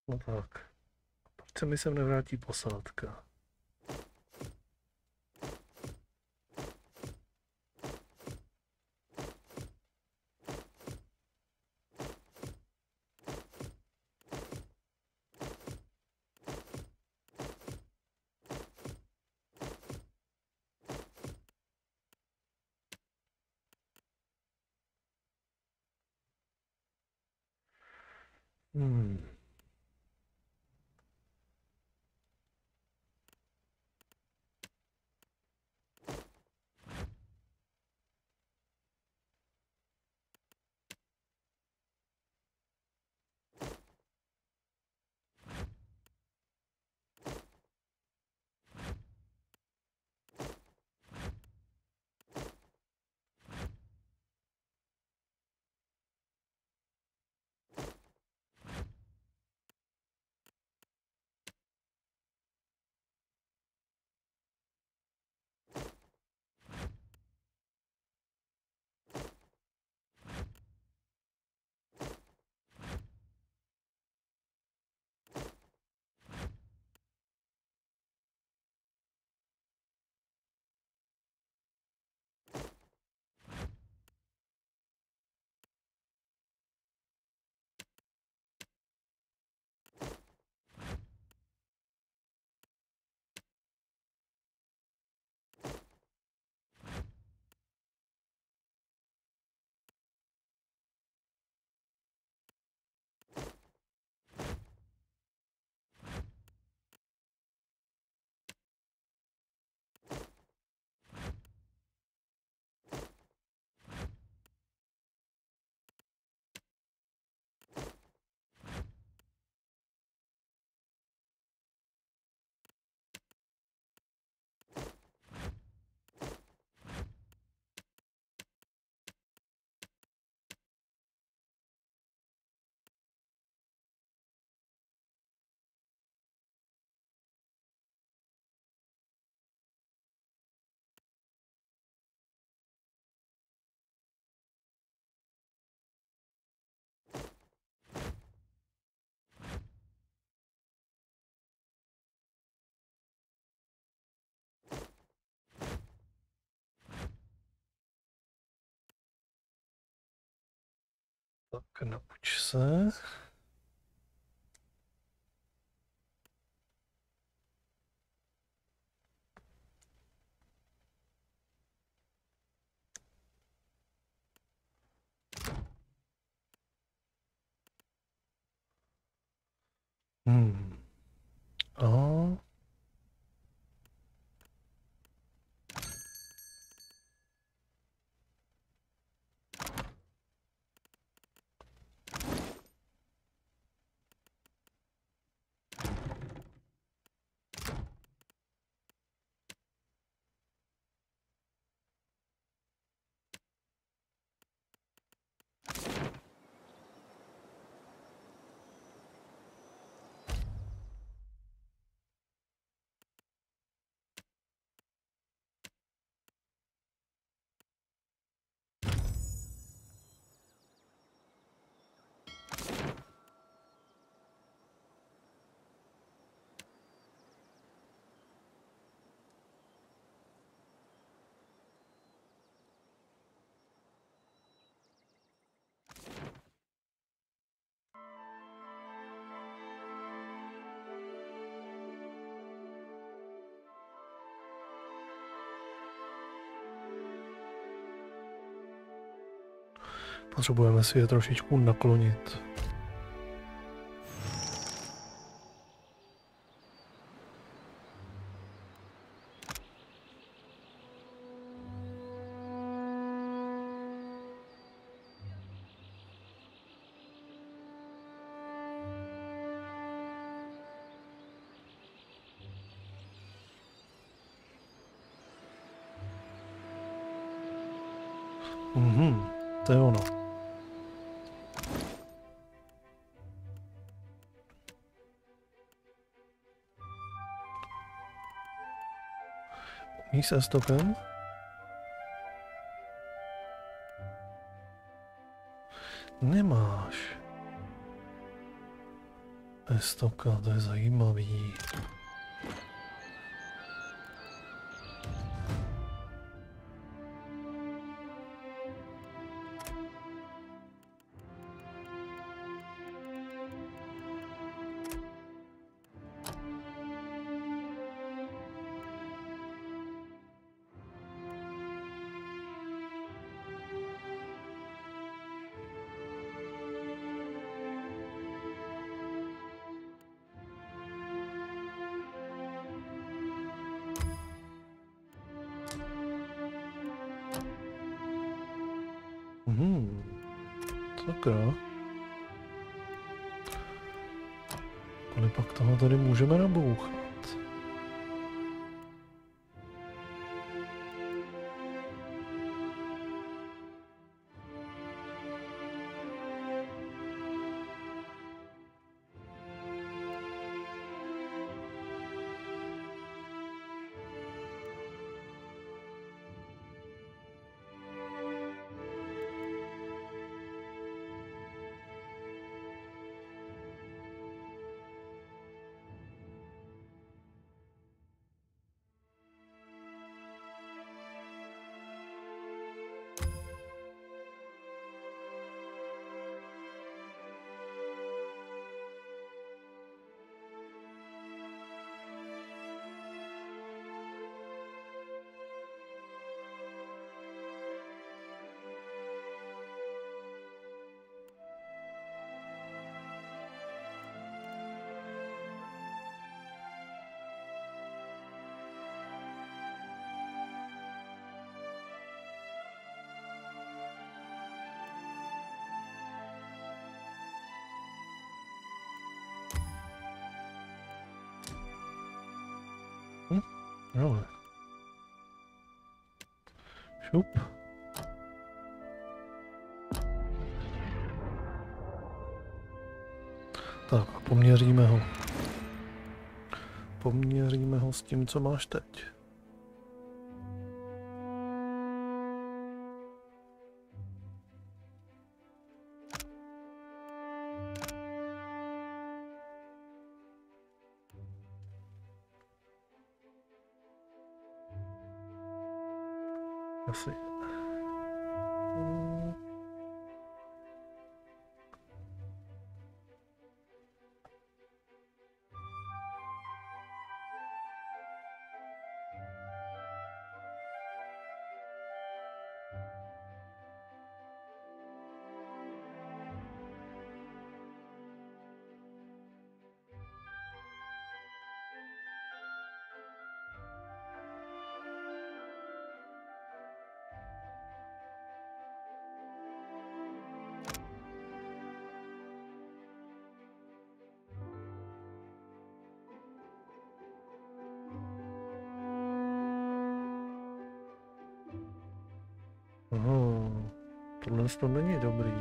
No tak. Proč se mi sem nevrátí posádka? Tak napuč se. A potřebujeme si je trošičku naklonit. To je ono. Umí se stokem? Nemáš. Estoka, to je zajímavý. Sakra. Kolik pak toho tady můžeme nabouchat? No. Šup. Tak a poměříme ho. Poměříme ho s tím, co máš teď. Asi. Tohle to není dobrý.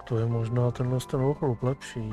To je možná ten ochlup lepší.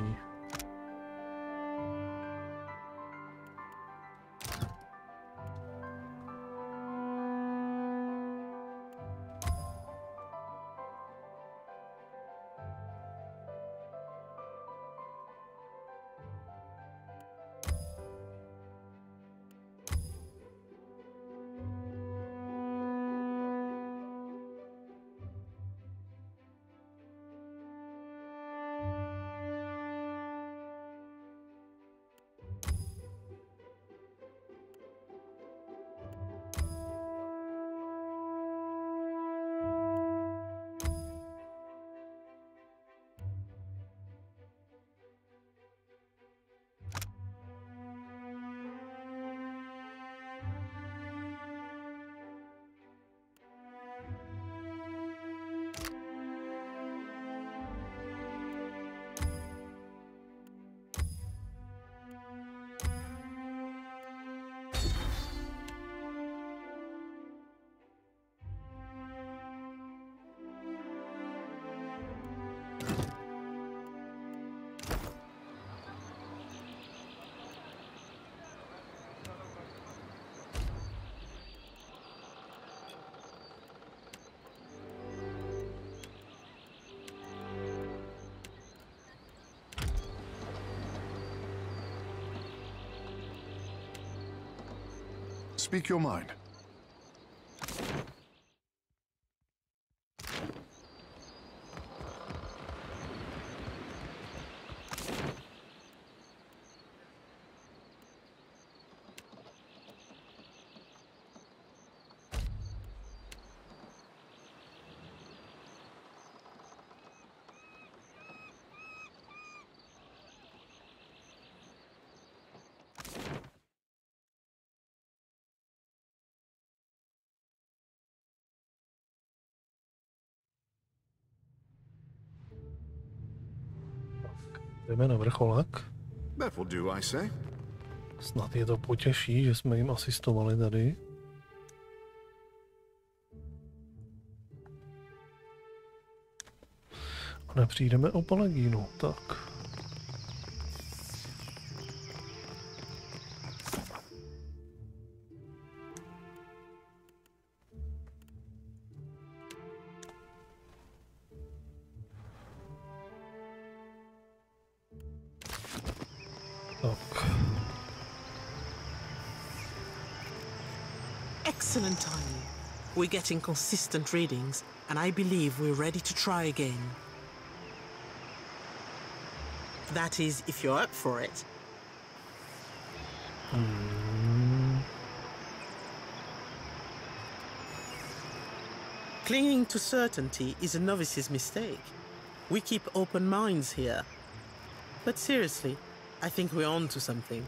Speak your mind. Jdeme na vrcholek. That will do, I say. Snad je to potěší, že jsme jim asistovali tady. A nepřijdeme o Paladínu, tak. Excellent timing. We're getting consistent readings, and I believe we're ready to try again. That is, if you're up for it. Clinging to certainty is a novice's mistake. We keep open minds here. But seriously, I think we're on to something.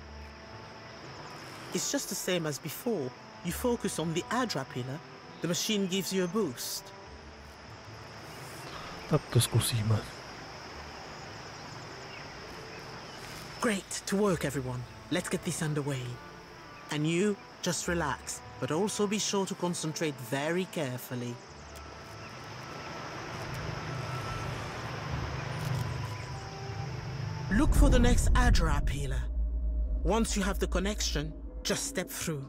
It's just the same as before. You focus on the Adra pillar, the machine gives you a boost. Tak to zkusíme. Great, to work everyone. Let's get this underway. And you, just relax, but also be sure to concentrate very carefully. Look for the next Adra pillar. Once you have the connection, just step through.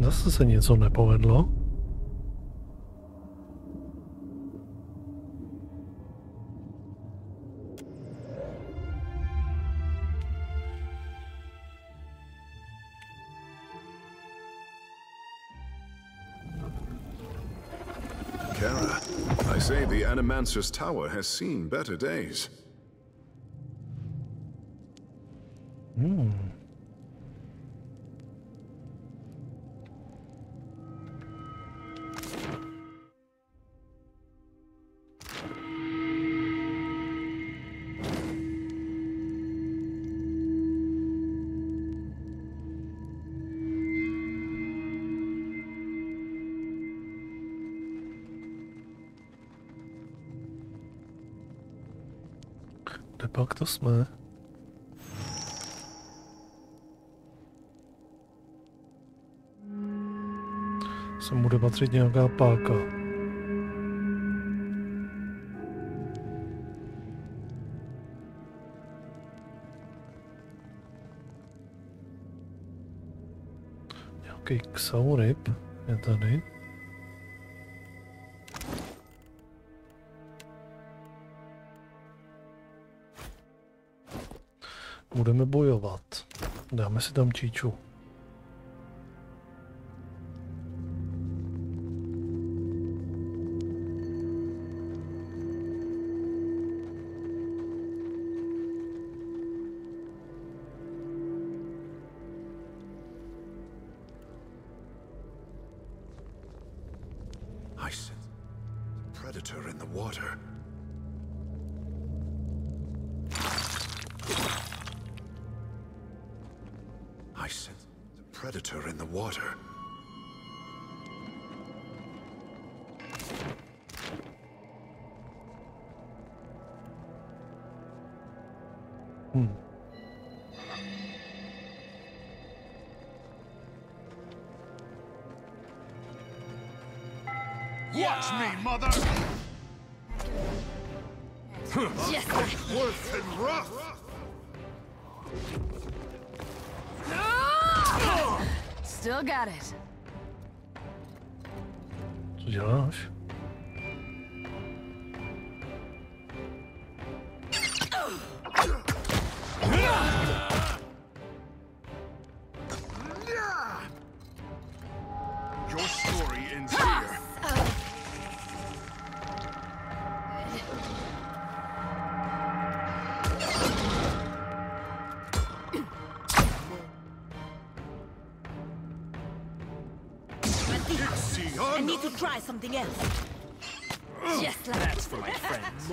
Zase se něco nepovedlo. Kara, I say the Animancer's tower has seen better days. Kde pak to jsme? Sem bude patřit nějaká páka. Nějaký ksauryb je tady. Budeme bojovat. Dáme si tam číču. I sense a predator in the water. I sense a predator in the water. Watch me, mother! Yes. Worse than rough! Still got it. Co děláš? Your story ends here. I need to try something else. Just like That's for my friends.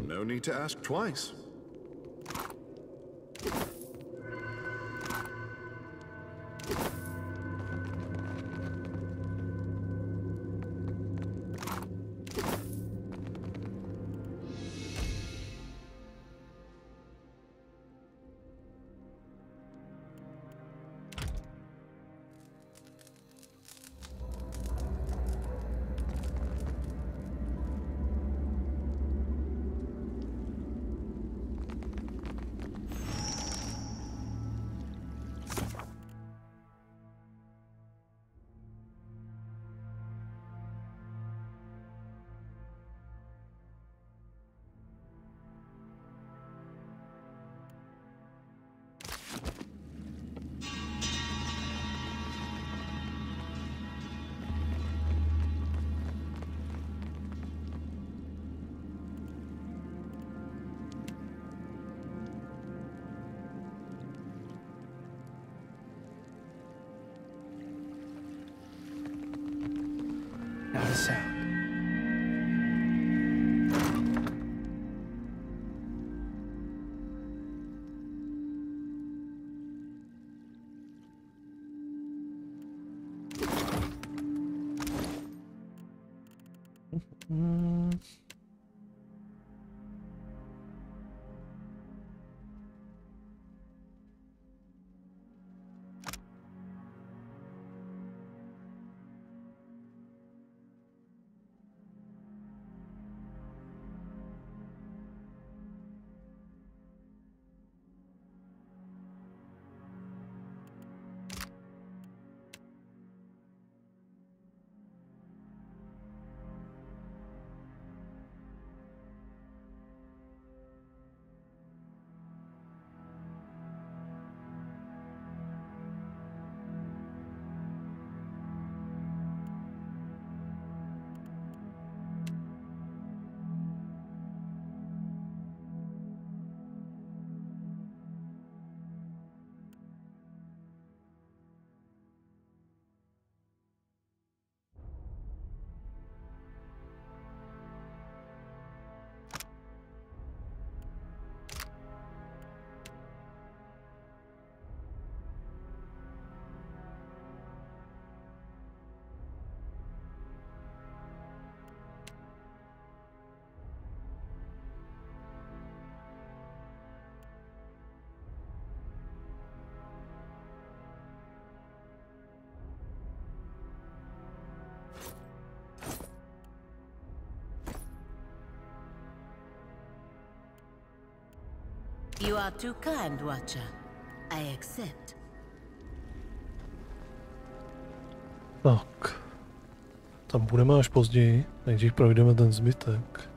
No need to ask twice. Not a sound. You are too kind, Watcher. I accept. Tak. Tam budeme až později. Nejdřív projdeme ten zbytek.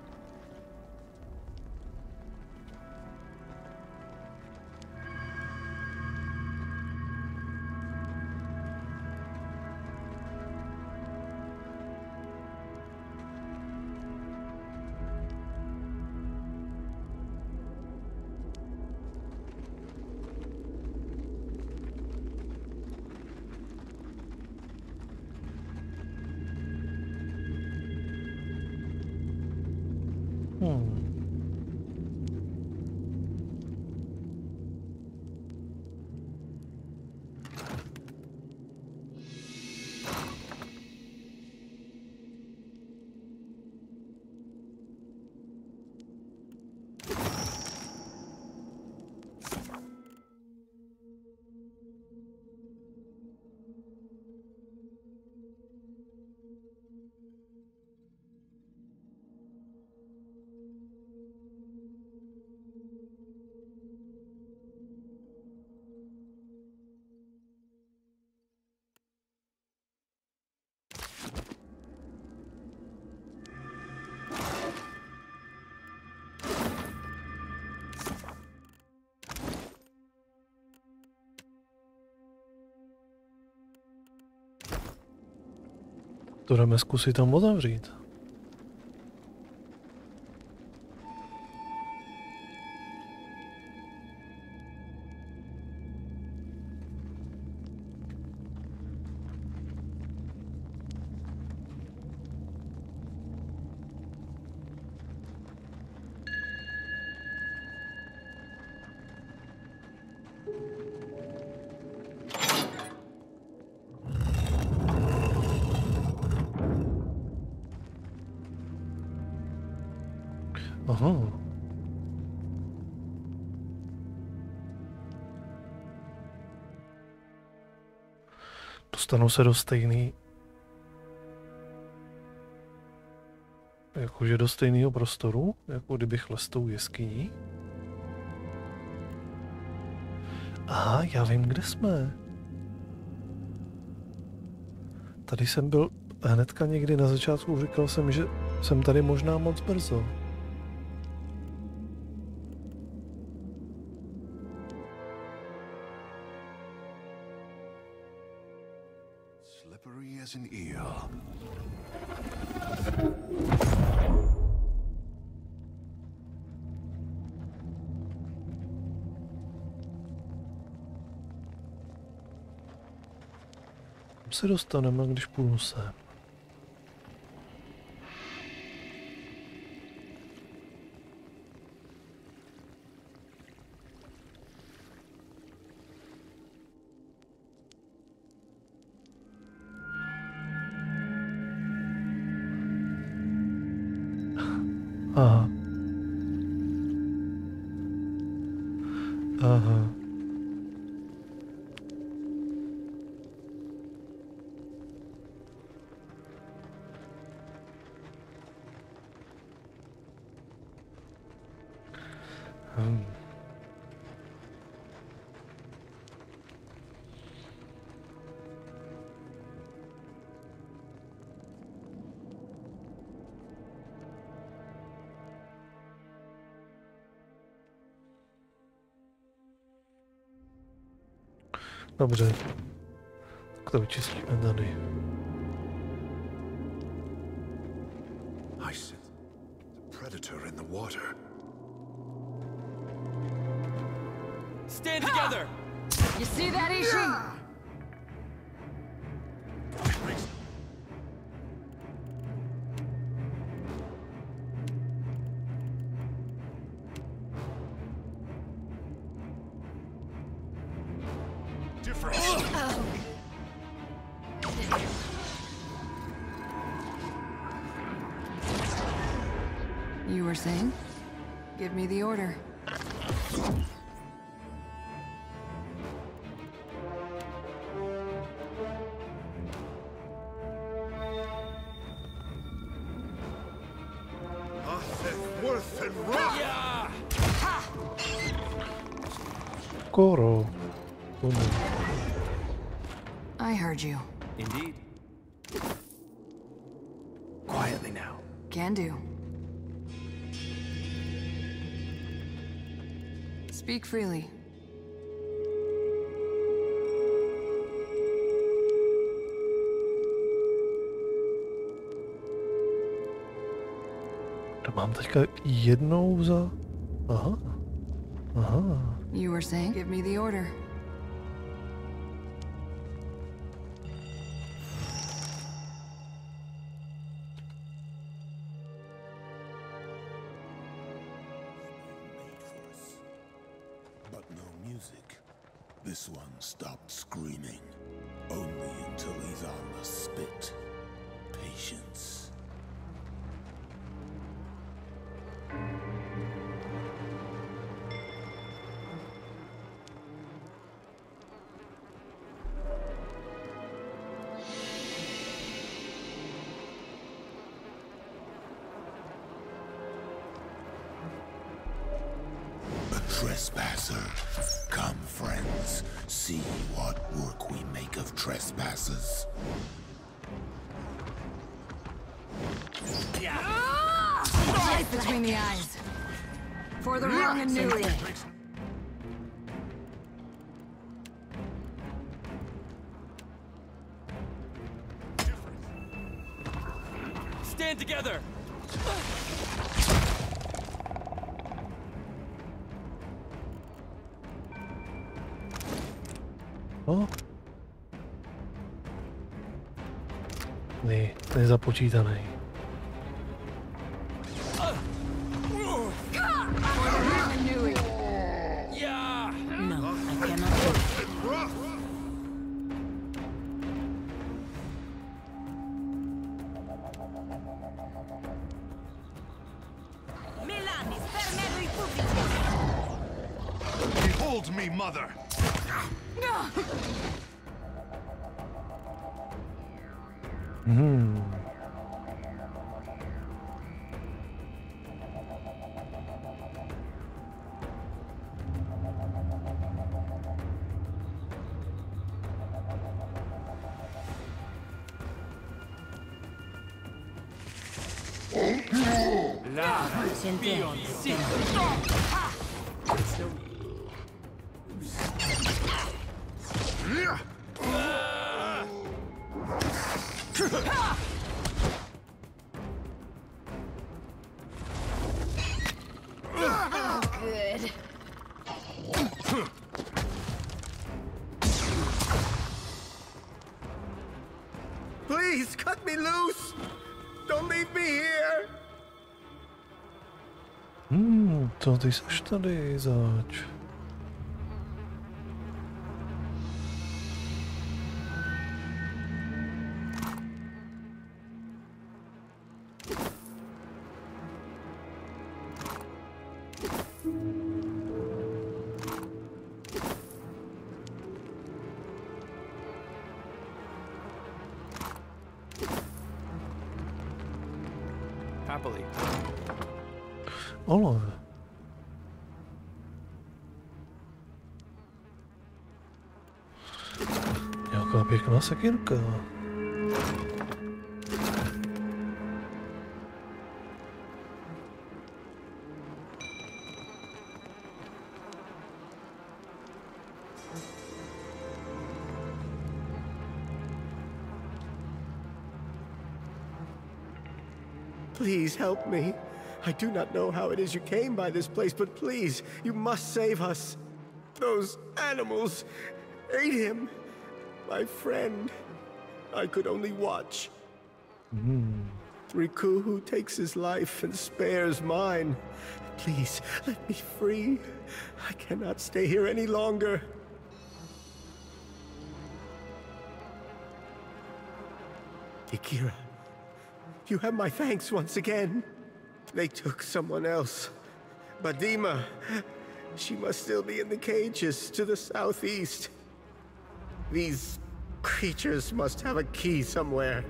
To jdeme zkusit tam otevřít. Aha. Dostanu se do stejný... Jakože do stejného prostoru, jako kdybych les tou jeskyní. Aha, já vím, kde jsme. Tady jsem byl hnedka někdy na začátku, říkal jsem, že jsem tady možná moc brzo. Slippery as an eel. Kam se dostaneme, když půjdu sem? Aha. Aha. Dobře, tak to vyčistíme tady. Icewind, the predator in the water. Stand together! You see that, Ishi? You were saying? Give me the order. Koro. I heard you. Indeed. Quietly now. Can do. Speak freely. To mám teďka jednou za... Aha. Aha. You were saying? Give me the order. This one stopped screaming, only until he's on the spit. Patience. A trespasser. Come, friends, see what work we make of trespassers. Right between the eyes. For the wrong and new. together. No. Nezapočítaný. No, I cannot do it. Behold me, mother! Good. Please, cut me loose! Don't leave me here! To ty seš tady zač. Happily. Ole. Jaká pěkná sekírka. Please help me. I do not know how it is you came by this place, but please, you must save us. Those animals ate him. My friend. I could only watch. Riku, who takes his life and spares mine. Please, let me free. I cannot stay here any longer. Ikira, you have my thanks once again. They took someone else. Badima. She must still be in the cages to the southeast. These creatures must have a key somewhere.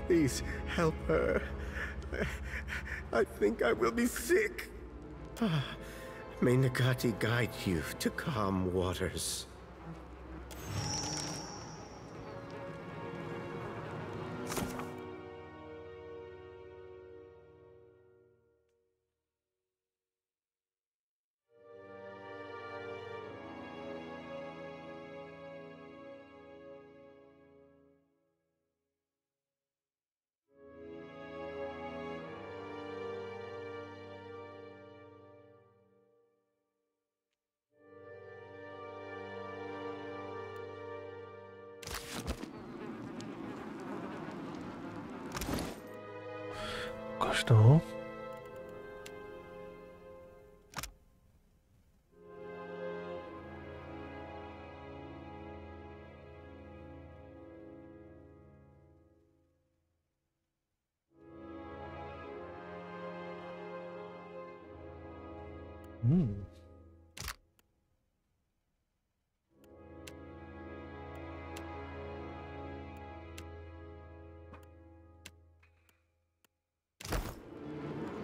Please help her. I think I will be sick. May Nagati guide you to calm waters. Ukaž to.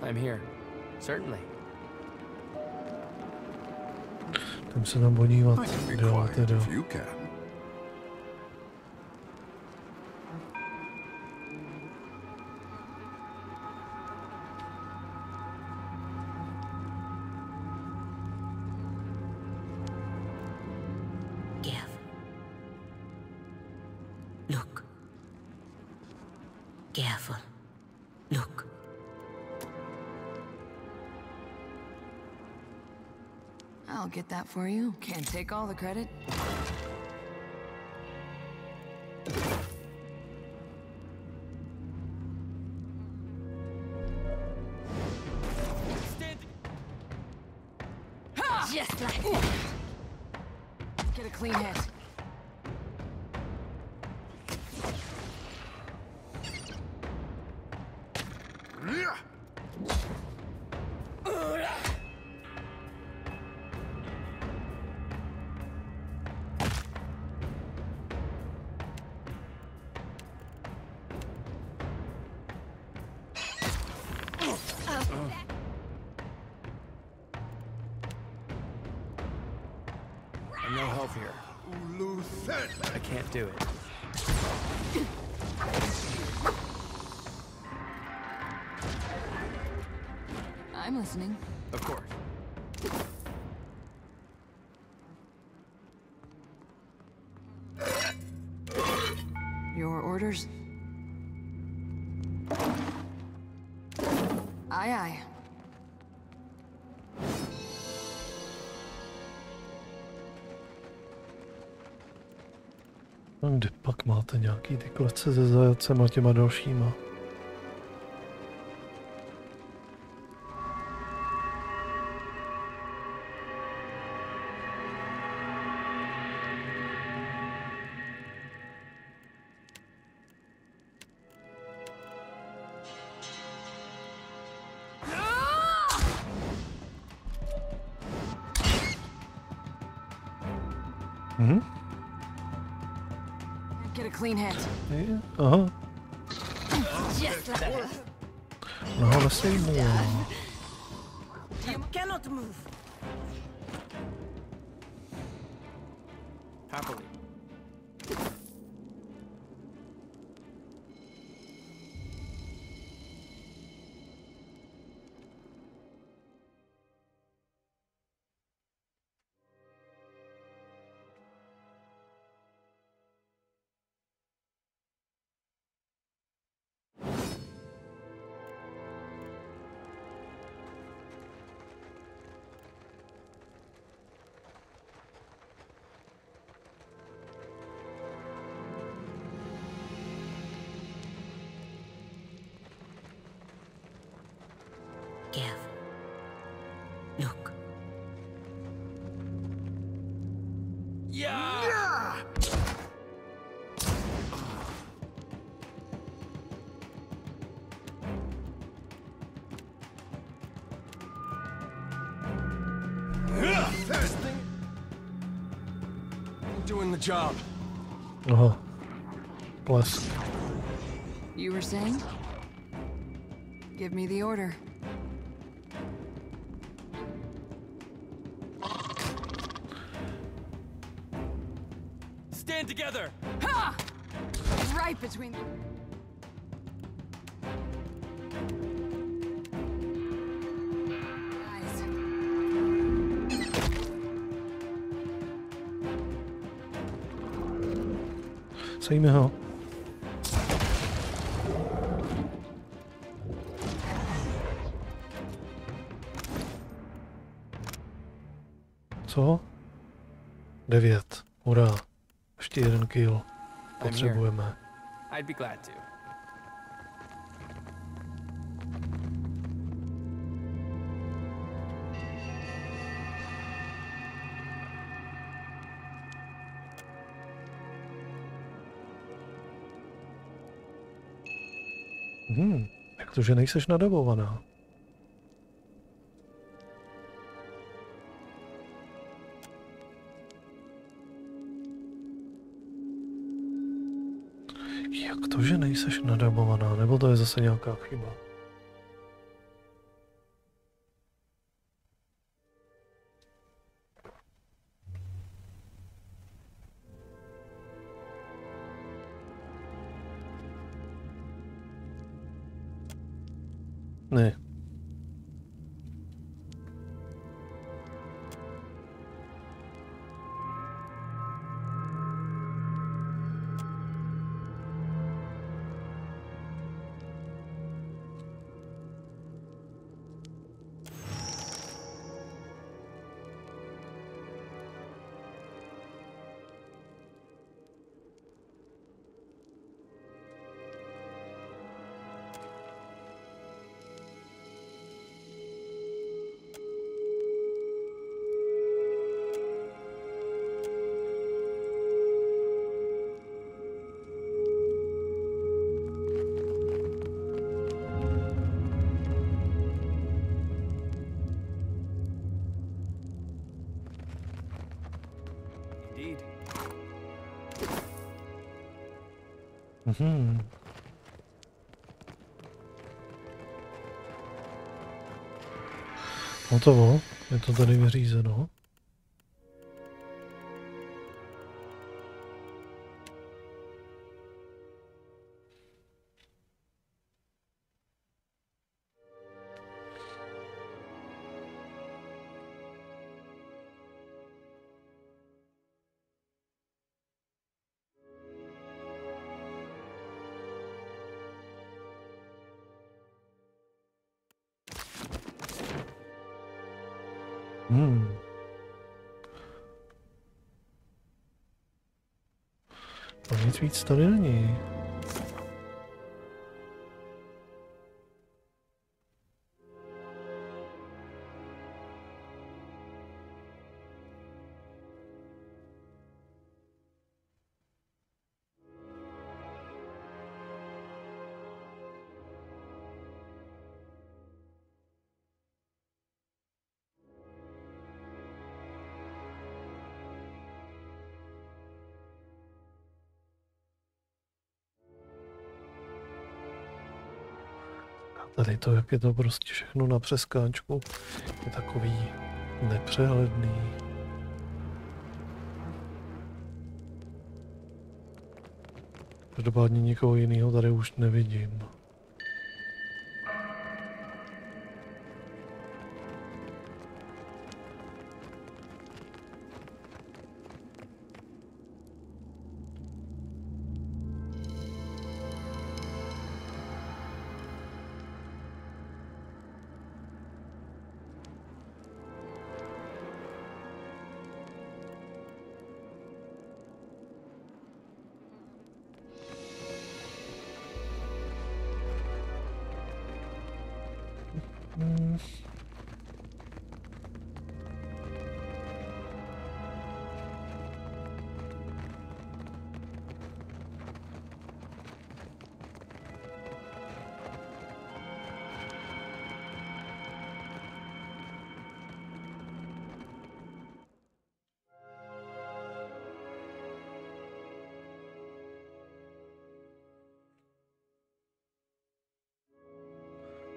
I'm here. Certainly. Jdem se tam podívat. Jo, teda. Careful. I'll get that for you. Can't take all the credit. Just like that. Get a clean hit. I'm no help here. I can't do it. I'm listening. Of course. Your orders? Aye, aye. A kde pak máte nějaký ty klece se zajacem a těma dalšíma? Get a clean hit. Aha. Just like that. No ale sejmu. You cannot move. Happily. Look. Yeah! First thing. I'm doing the job. Aha. Blesk. You were saying? Give me the order. Stand together! Ha! Right between. Guys. Sejme ho. Co? 9. Hurá. Ještě jeden kill. Potřebujeme. I'd be glad to. Jak to, že nejseš nadabovaná? Jak to, že nejseš nadabovaná? Nebo to je zase nějaká chyba? Ne. indeed. Hotovo, je to tady vyřízeno. A nic víc tady není. Tady to, jak je to prostě všechno na přeskáčku, je takový nepřehledný. Každopádně nikoho jiného tady už nevidím.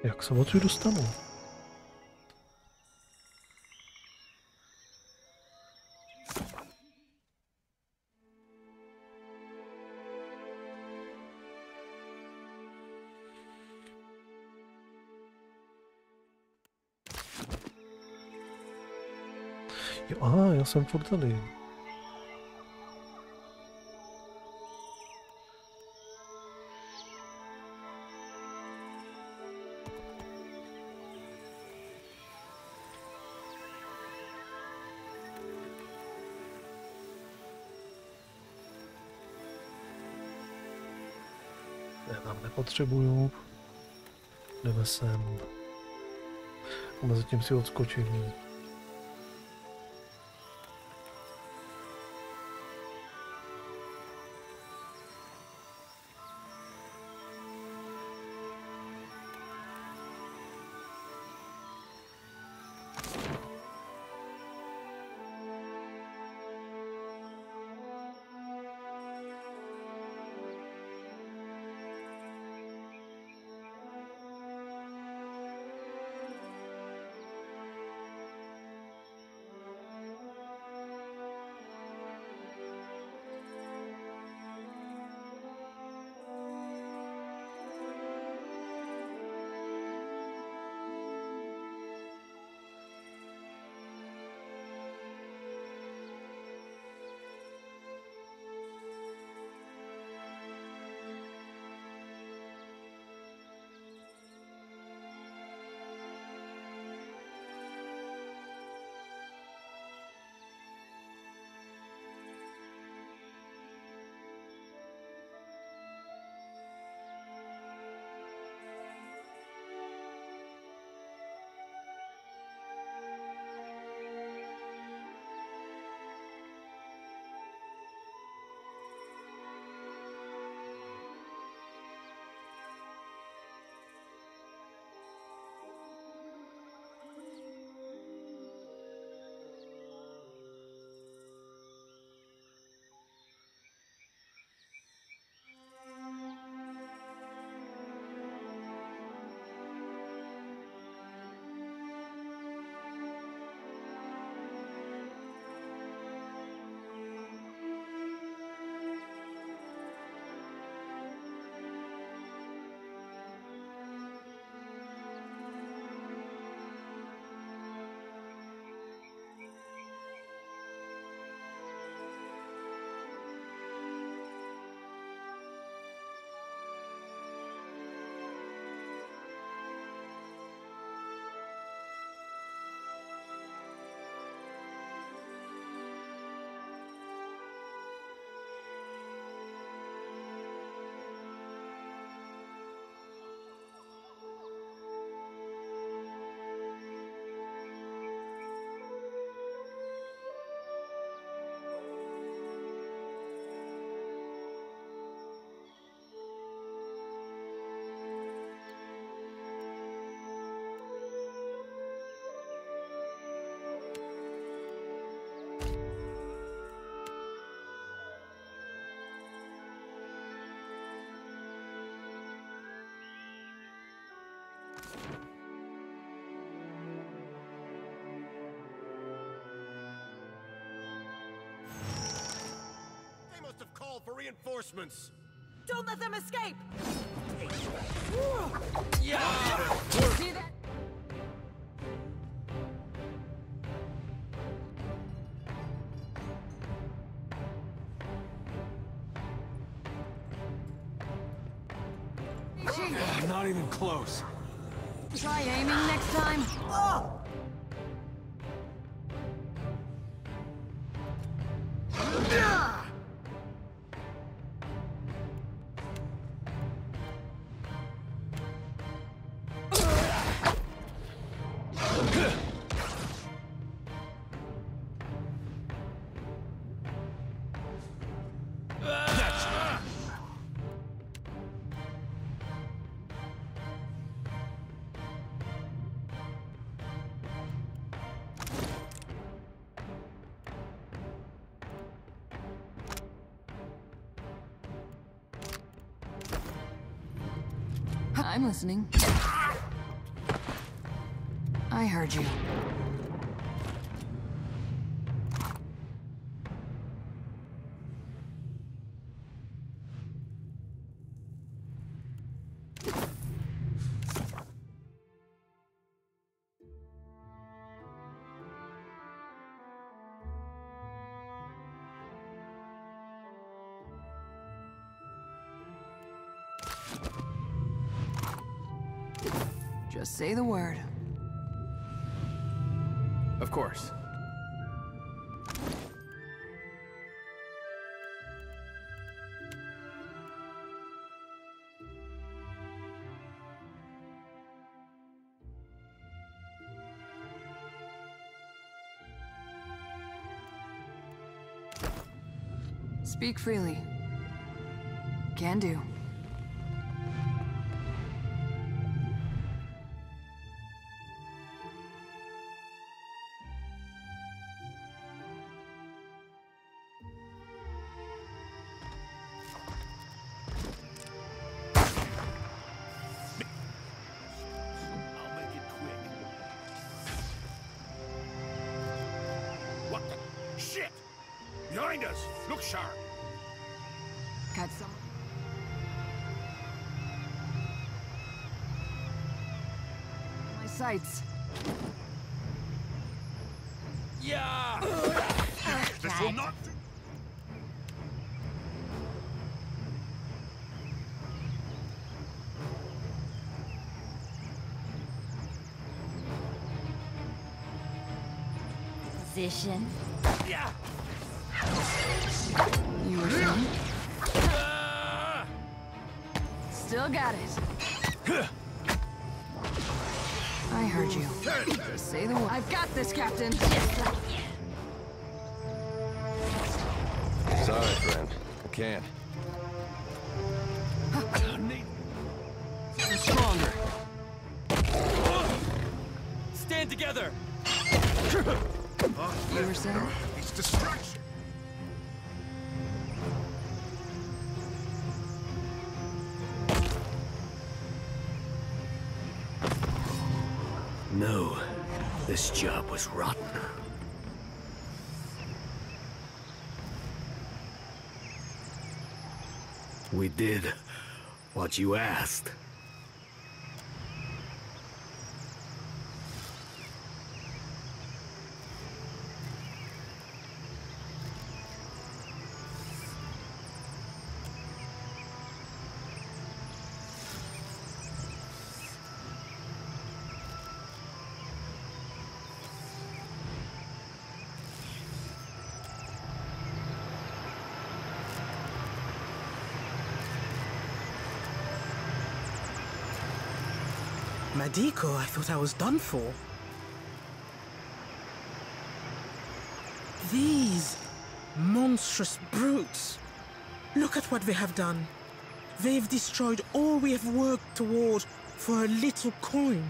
Jak se odsud dostanu? Jo, aha, já jsem furt tady. Já tam nepotřebuju. Jdeme sem. A mezi tím si odskočím. call for reinforcements. Don't let them escape! Yeah! See that? Not even close. Try aiming next time. Oh! I'm listening. I heard you. Just say the word. Of course. Speak freely. Can do. Behind us! Look sharp! Got some. My sights. Yeah! This will not... Position. Yeah! You were saying? Still got it. I heard you. Just say the word. I've got this, Captain. Just like you. Sorry, friend. I can't. Stronger. Stand together! You were saying? It's distraction! No, this job was rotten. We did what you asked. Madiko, I thought I was done for. These monstrous brutes. Look at what they have done. They've destroyed all we have worked toward for a little coin.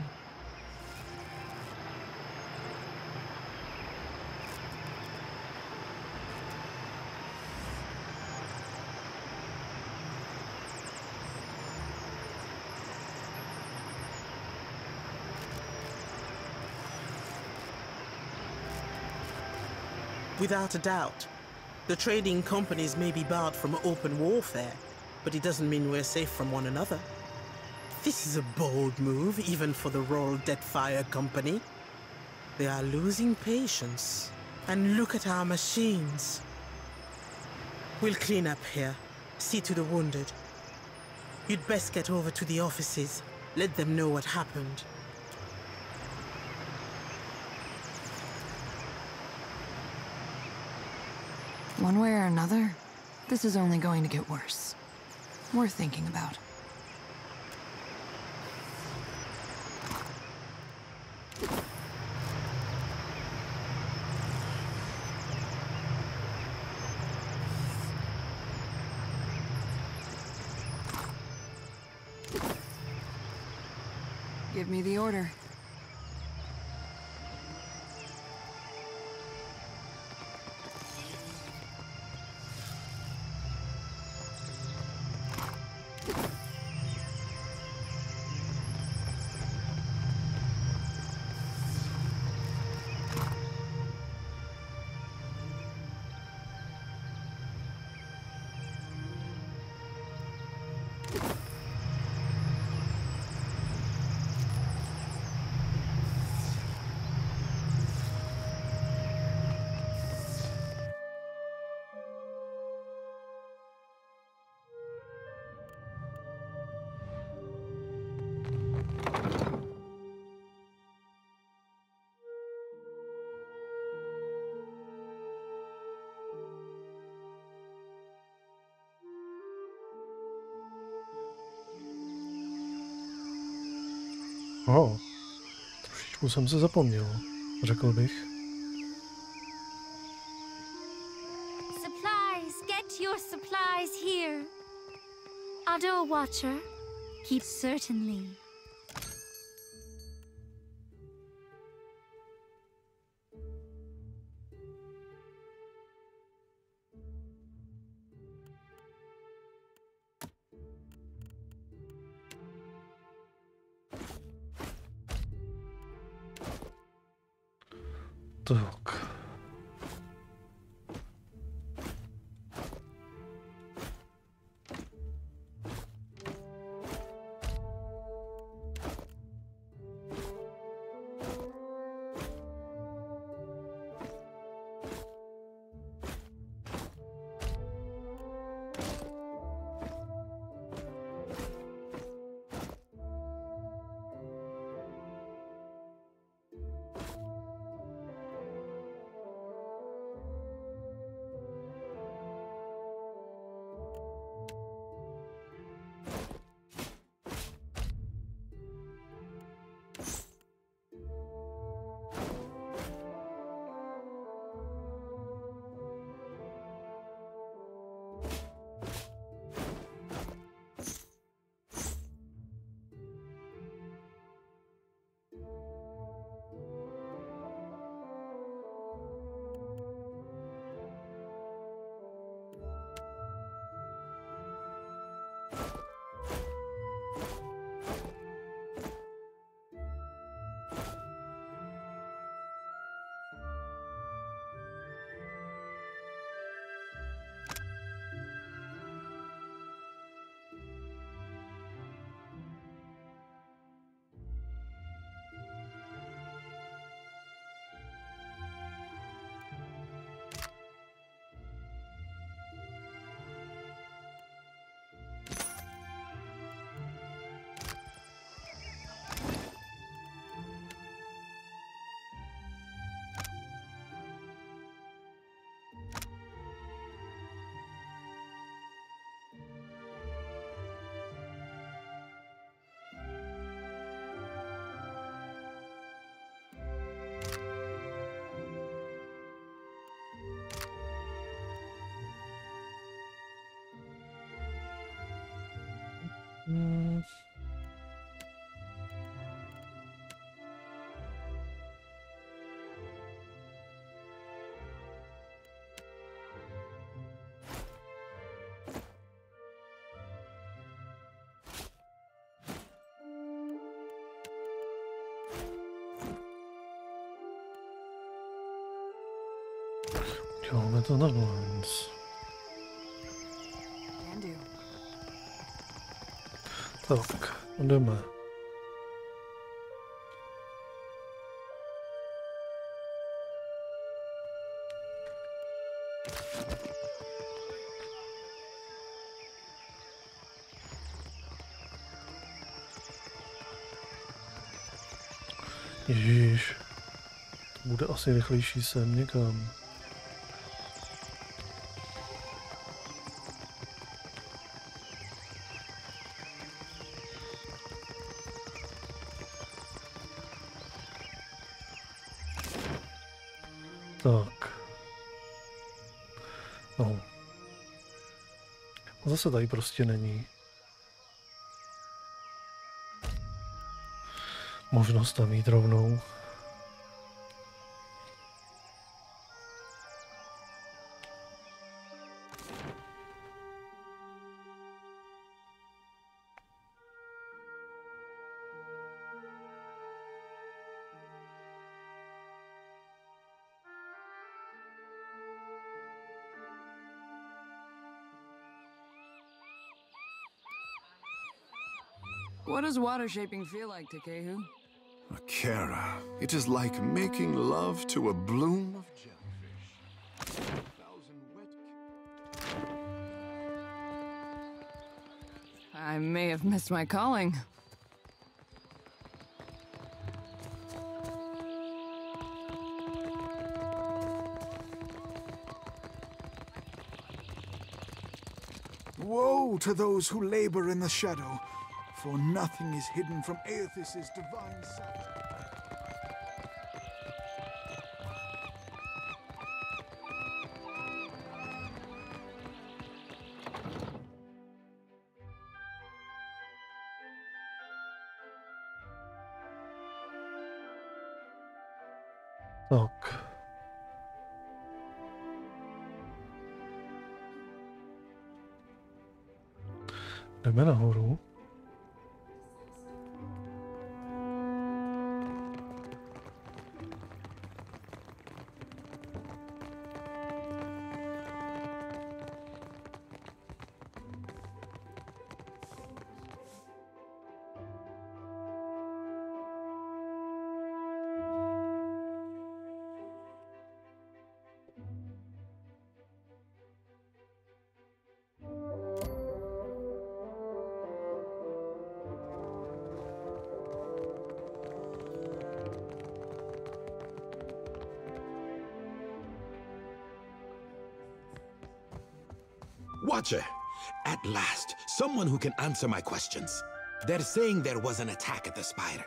Without a doubt, The trading companies may be barred from open warfare, but it doesn't mean we're safe from one another. This is a bold move, even for the Royal Deadfire Company. They are losing patience. And look at our machines. We'll clean up here, see to the wounded. You'd best get over to the offices. Let them know what happened. One way or another, this is only going to get worse. Worth thinking about. Give me the order. Trošičku jsem se zapomněl, řekl bych. Supplies, get your supplies here. Ado Watcher, keep certainly. Tak. Děláme to na glance. Tak, jdeme. Ježíš, to bude asi rychlejší sem někam. Tak. No. Zase tady prostě není možnost tam jít rovnou. What does water shaping feel like, Takehu? Akira, it is like making love to a bloom of jellyfish. I may have missed my calling. Woe to those who labor in the shadow, for nothing is hidden from Aethys' divine sight. Tak. Jdeme nahoru. Watcher, at last, someone who can answer my questions. They're saying there was an attack at the spire.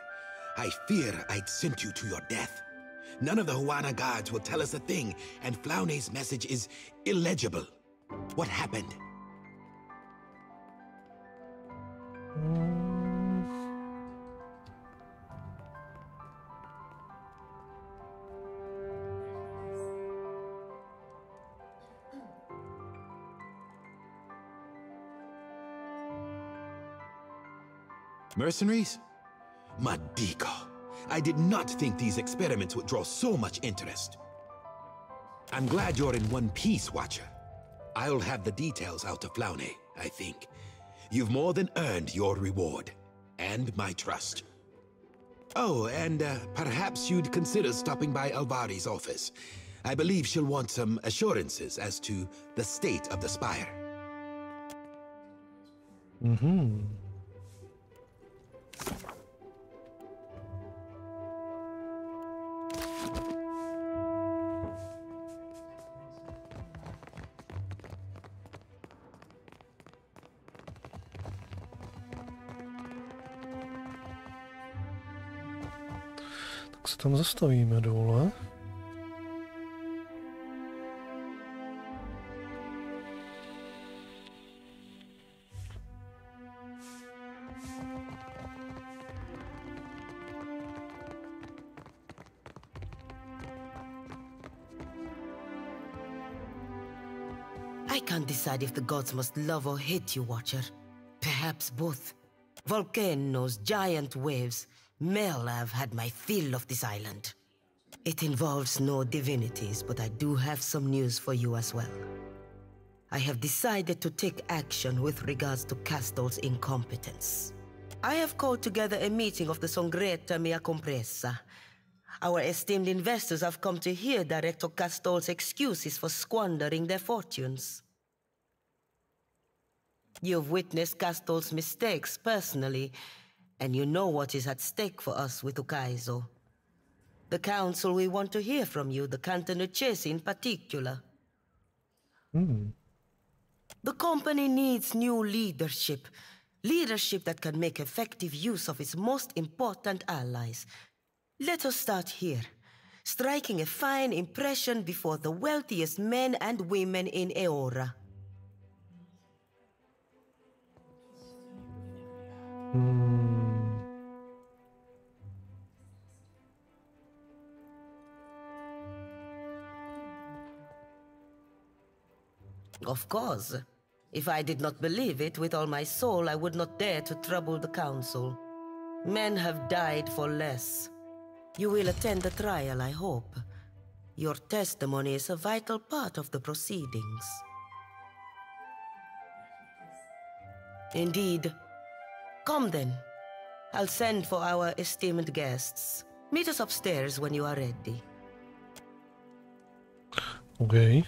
I fear I'd sent you to your death. None of the Huana guards will tell us a thing, and Flaune's message is illegible. What happened? Mercenaries? Madiko. I did not think these experiments would draw so much interest. I'm glad you're in one piece, Watcher. I'll have the details out to Flaune, I think. You've more than earned your reward, and my trust. Oh, and perhaps you'd consider stopping by Alvari's office. I believe she'll want some assurances as to the state of the spire. Mm-hmm. Tak se tam zastavíme dole. I can't decide if the gods must love or hate you, Watcher. Perhaps both. Volcanoes, giant waves. Mel, I've had my fill of this island. It involves no divinities, but I do have some news for you as well. I have decided to take action with regards to Castol's incompetence. I have called together a meeting of the Songreta Mea Compressa. Our esteemed investors have come to hear Director Castol's excuses for squandering their fortunes. You've witnessed Castol's mistakes personally, and you know what is at stake for us with Ukaizo. The council we want to hear from you, the Cantonucesi in particular. The company needs new leadership. Leadership that can make effective use of its most important allies. Let us start here, striking a fine impression before the wealthiest men and women in Eora. Of course. If I did not believe it with all my soul, I would not dare to trouble the council. Men have died for less. You will attend the trial, I hope. Your testimony is a vital part of the proceedings. Indeed. Come then. I'll send for our esteemed guests. Meet us upstairs when you are ready. Okay.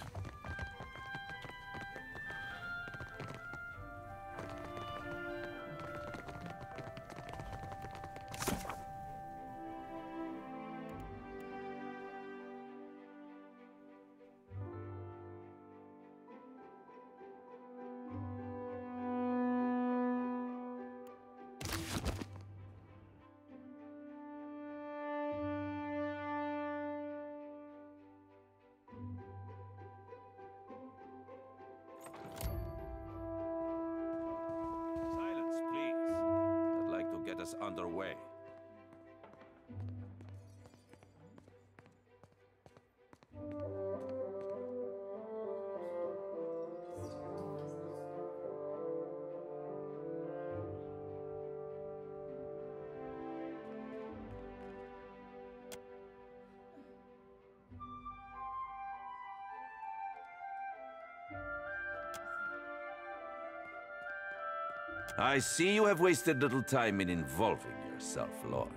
Underway. I see you have wasted little time in involving yourself, Lord.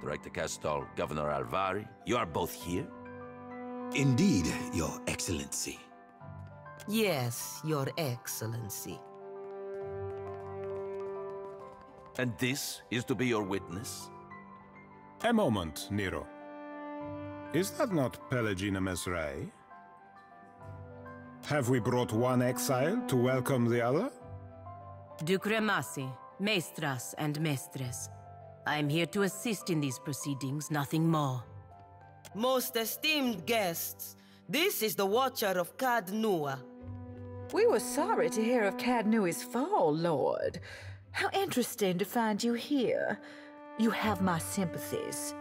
Director Castol, Governor Alvari, you are both here? Indeed, Your Excellency. Yes, Your Excellency. And this is to be your witness? A moment, Nero. Is that not Pelagina Mesrai? Have we brought one exile to welcome the other? Ducremasi, maestras and mestres. I am here to assist in these proceedings, nothing more. Most esteemed guests, this is the Watcher of Cadnua. We were sorry to hear of Cadnua's fall, Lord. How interesting to find you here. You have my sympathies.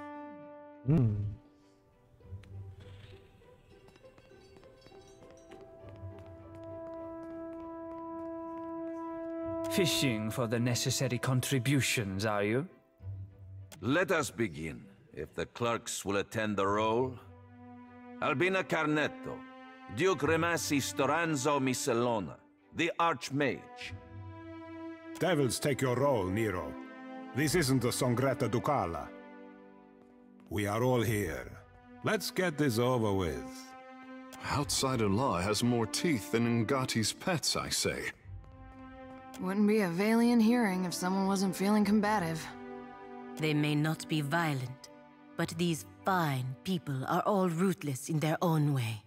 Fishing for the necessary contributions, are you? Let us begin. If the clerks will attend the roll. Albina Carnetto, Duke Remasi Storanzo Miscelona, the Archmage. Devils take your roll, Nero. This isn't the Songreta Ducala. We are all here. Let's get this over with. Outsider law has more teeth than Ngati's pets, I say. Wouldn't be a Valiant hearing if someone wasn't feeling combative. They may not be violent, but these fine people are all ruthless in their own way.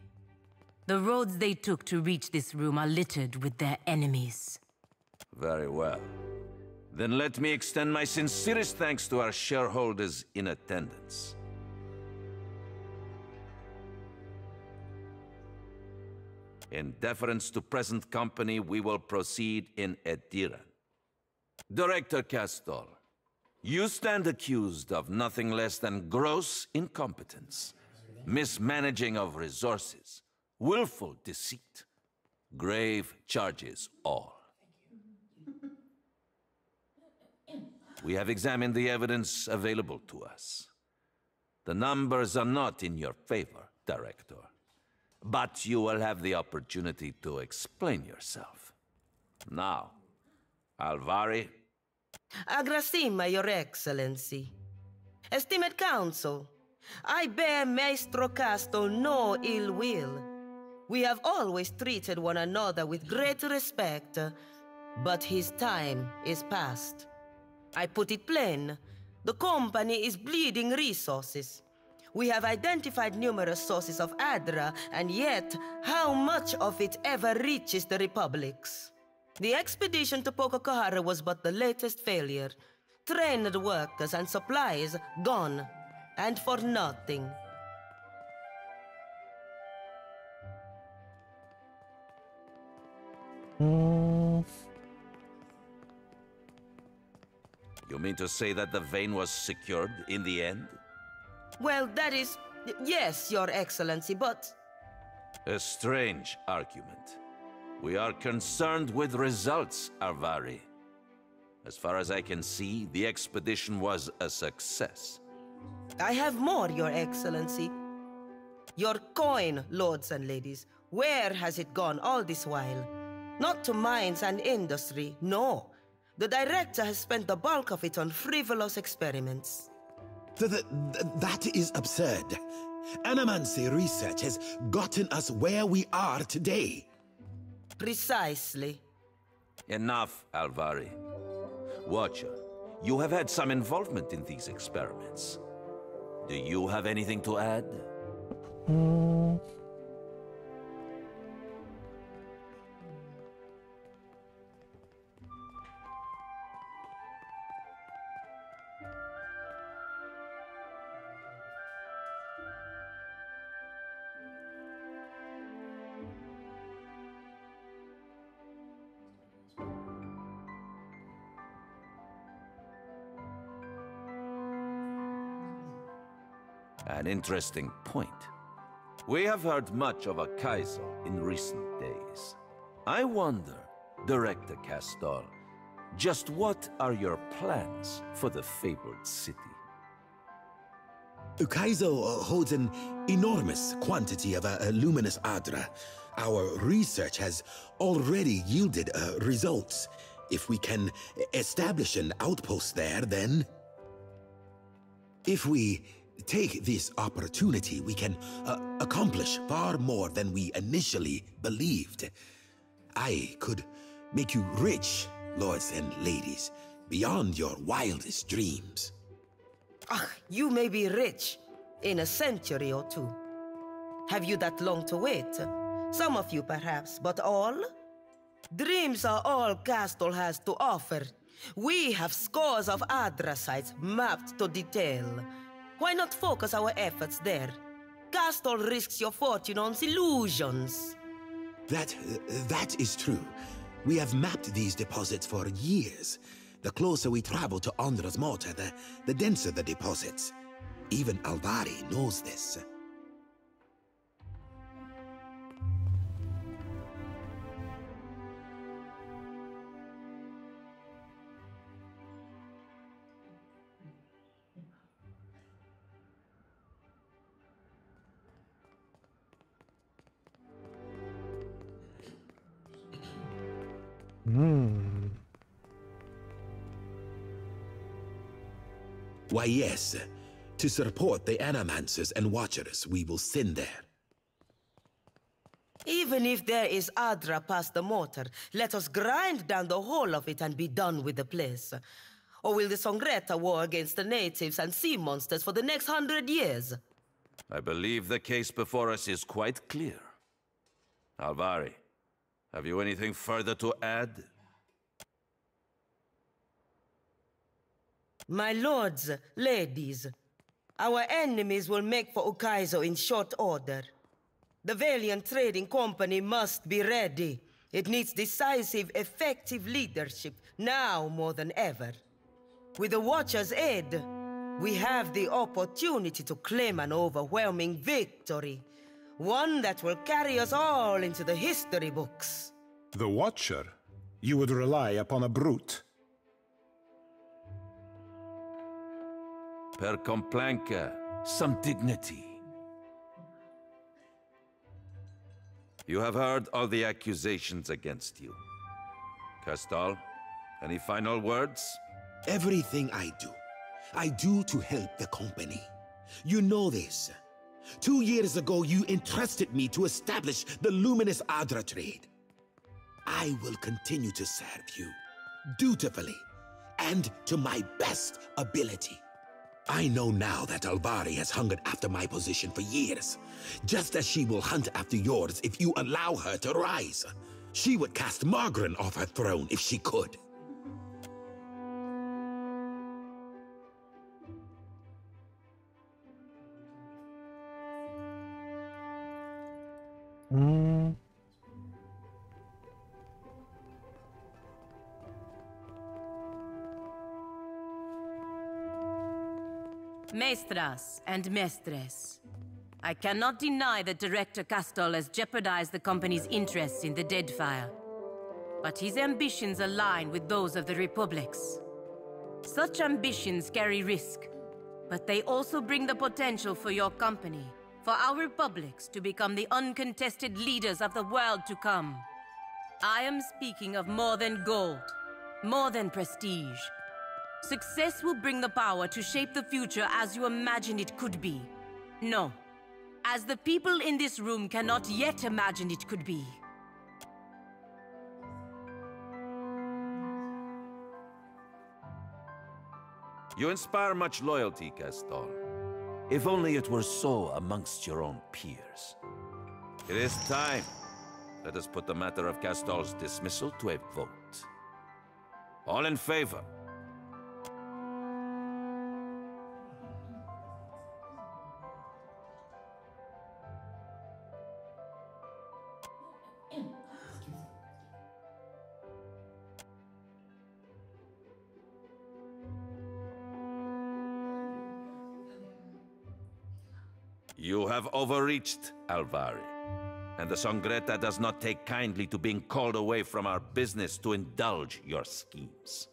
The roads they took to reach this room are littered with their enemies. Very well. Then let me extend my sincerest thanks to our shareholders in attendance. In deference to present company, we will proceed in adherence. Director Castol, you stand accused of nothing less than gross incompetence, mismanaging of resources, willful deceit, grave charges all. We have examined the evidence available to us. The numbers are not in your favor, Director. But you will have the opportunity to explain yourself. Now, Alvari. Agrasima, Your Excellency. Esteemed Council, I bear Maestro Castle no ill will. We have always treated one another with great respect, but his time is past. I put it plain, the company is bleeding resources. We have identified numerous sources of Adra, and yet, how much of it ever reaches the Republics? The expedition to Pokakahara was but the latest failure. Trained workers and supplies gone, and for nothing. You mean to say that the vein was secured in the end? Well, that is... yes, Your Excellency, but... A strange argument. We are concerned with results, Alvari. As far as I can see, the expedition was a success. I have more, Your Excellency. Your coin, lords and ladies. Where has it gone all this while? Not to mines and industry, no. The director has spent the bulk of it on frivolous experiments. That is absurd. Animancy research has gotten us where we are today. Precisely. Enough, Alvari. Watcher, you have had some involvement in these experiments. Do you have anything to add? An interesting point. We have heard much of a Kaiser in recent days. I wonder, Director Castor, just what are your plans for the fabled city? Ukaizo holds an enormous quantity of luminous Adra. Our research has already yielded results. If we can establish an outpost there, then... If we take this opportunity, we can accomplish far more than we initially believed. I could make you rich, lords and ladies, beyond your wildest dreams. You may be rich in a century or two. Have you that long to wait? Some of you perhaps, but all? Dreams are all Castle has to offer. We have scores of Adra sites mapped to detail. Why not focus our efforts there? Castle risks your fortune on illusions. That is true. We have mapped these deposits for years. The closer we travel to Andra's mortar, the denser the deposits. Even Alvari knows this. Why, yes. To support the Animancers and Watchers we will send there. Even if there is Adra past the mortar, let us grind down the whole of it and be done with the place. Or will the Songreta war against the natives and sea monsters for the next 100 years? I believe the case before us is quite clear. Alvari, have you anything further to add? My lords, ladies, our enemies will make for Ukaizo in short order. The Valiant Trading Company must be ready. It needs decisive, effective leadership, now more than ever. With the Watcher's aid, we have the opportunity to claim an overwhelming victory. One that will carry us all into the history books. The Watcher? You would rely upon a brute? Per complanca, some dignity. You have heard all the accusations against you. Castal, any final words? Everything I do to help the company. You know this. 2 years ago, you entrusted me to establish the Luminous Adra trade. I will continue to serve you, dutifully, and to my best ability. I know now that Alvari has hungered after my position for years, just as she will hunt after yours if you allow her to rise. She would cast Margaret off her throne if she could. Maestras and mestres, I cannot deny that Director Castal has jeopardized the company's interests in the Deadfire. But his ambitions align with those of the Republic's. Such ambitions carry risk, but they also bring the potential for your company, for our republics to become the uncontested leaders of the world to come. I am speaking of more than gold, more than prestige. Success will bring the power to shape the future as you imagine it could be. No, as the people in this room cannot yet imagine it could be. You inspire much loyalty, Castal. If only it were so amongst your own peers. It is time. Let us put the matter of Castal's dismissal to a vote. All in favor? You have overreached, Alvari. And the Songreta does not take kindly to being called away from our business to indulge your schemes.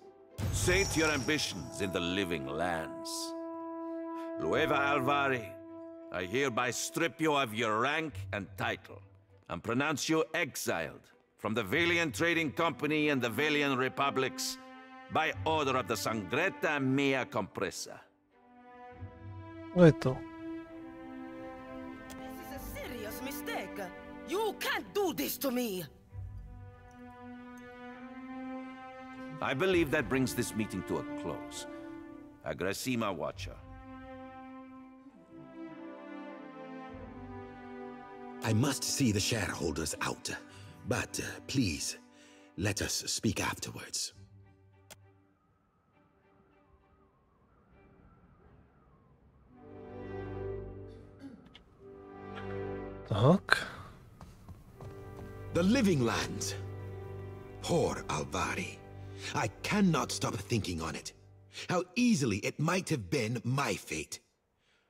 Sate your ambitions in the living lands. Lueva Alvari, I hereby strip you of your rank and title, and pronounce you exiled from the Valian Trading Company and the Valian Republics by order of the Songreta Mea Compressa. Eto. Mistake. You can't do this to me. I believe that brings this meeting to a close. Agrasima Watcher. I must see the shareholders out, but please, let us speak afterwards. Tak. The living lands. Poor Alvari. I cannot stop thinking on it. How easily it might have been my fate.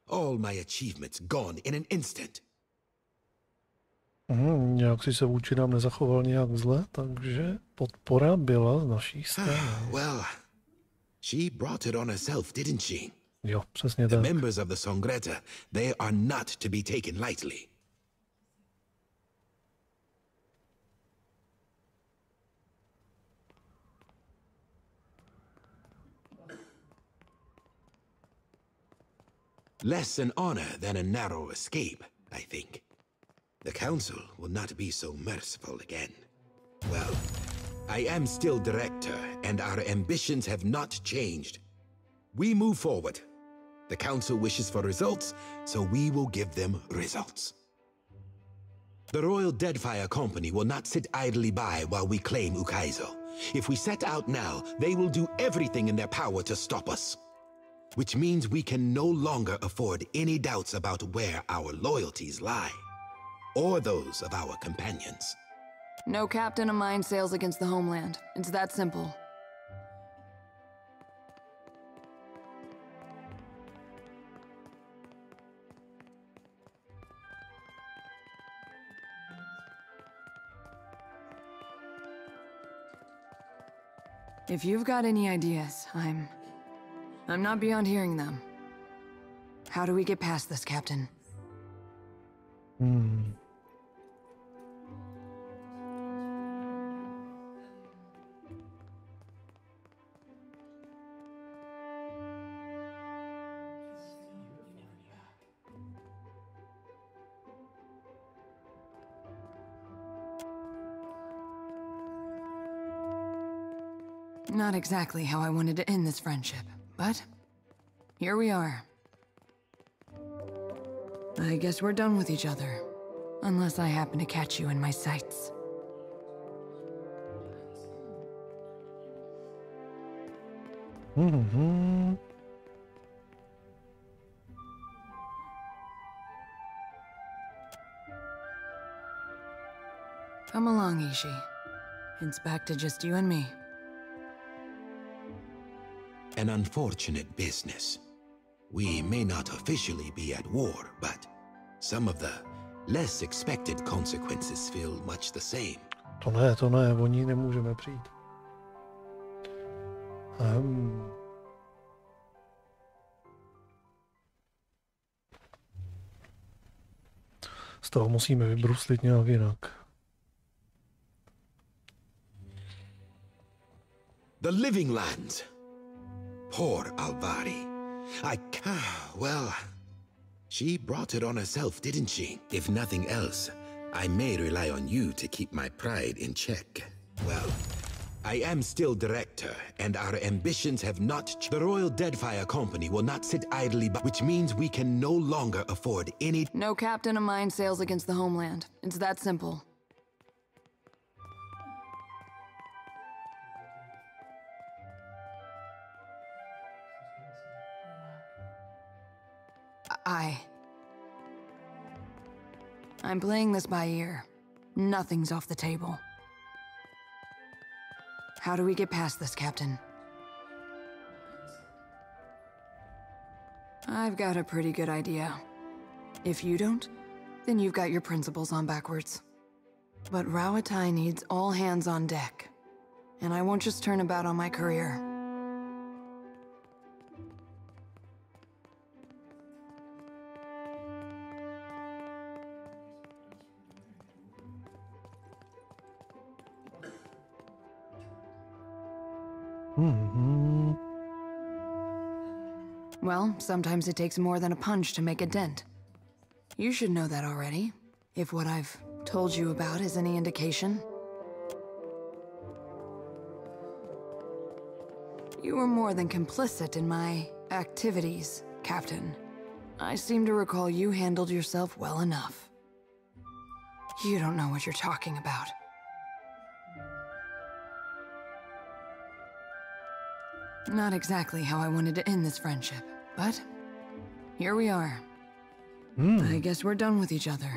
All my achievements gone in an instant. Nějak si se vůči nám nezachoval nějak zle, takže podpora byla z naší strany. Well, she brought it on herself, didn't she? Jo, přesně tak. tak. The members of the Songreta, they are not to be taken lightly. Less an honor than a narrow escape, I think. The Council will not be so merciful again. Well, I am still Director, and our ambitions have not changed. We move forward. The Council wishes for results, so we will give them results. The Royal Deadfire Company will not sit idly by while we claim Ukaizo. If we set out now, they will do everything in their power to stop us. Which means we can no longer afford any doubts about where our loyalties lie, or those of our companions. No captain of mine sails against the homeland. It's that simple. If you've got any ideas, I'm not beyond hearing them. How do we get past this, Captain? Not exactly how I wanted to end this friendship, but here we are. I guess we're done with each other, unless I happen to catch you in my sights. Come along, Ishi. It's back to just you and me. An unfortunate business. We may not officially be at war, but some of the less expected consequences feel much the same. To ne, o ní nemůžeme přijít. Z toho musíme vybruslit nějak jinak. The Living Lands. Poor Alvari. Well, she brought it on herself, didn't she? If nothing else, I may rely on you to keep my pride in check. Well, I am still director, and our ambitions have not... The Royal Deadfire Company will not sit idly by, which means we can no longer afford any... No captain of mine sails against the homeland. It's that simple. I'm playing this by ear. Nothing's off the table. How do we get past this, Captain? I've got a pretty good idea. If you don't, then you've got your principles on backwards. But Rawatai needs all hands on deck. And I won't just turn about on my career. Well, sometimes it takes more than a punch to make a dent. You should know that already, if what I've told you about is any indication. You were more than complicit in my activities, Captain. I seem to recall you handled yourself well enough. You don't know what you're talking about. Not exactly how I wanted to end this friendship, but here we are. I guess we're done with each other,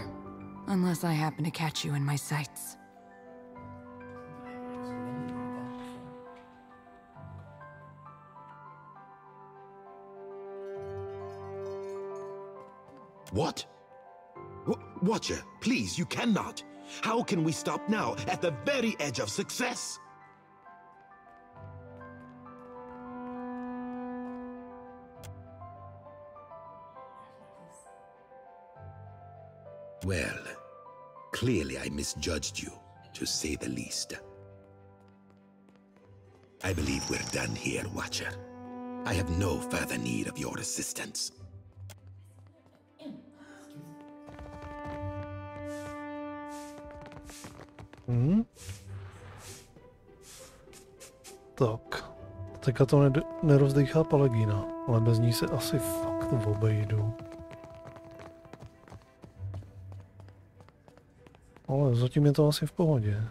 unless I happen to catch you in my sights. What? Watcher, please, you cannot. How can we stop now, at the very edge of success? Well, clearly I misjudged you, to say the least. I believe we're done here, Watcher. I have no further need of your assistance. Tak, teďka to nerozdechá Paladina, ale bez ní se asi fakt obejdu. Ale zatím je to asi v pohodě.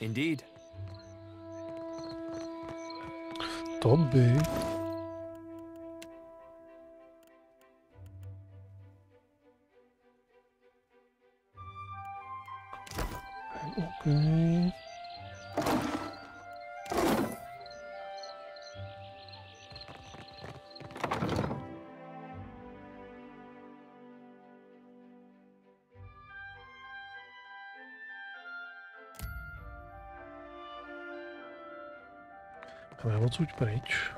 Indeed. To by. Okay. Jdeme odsud pryč.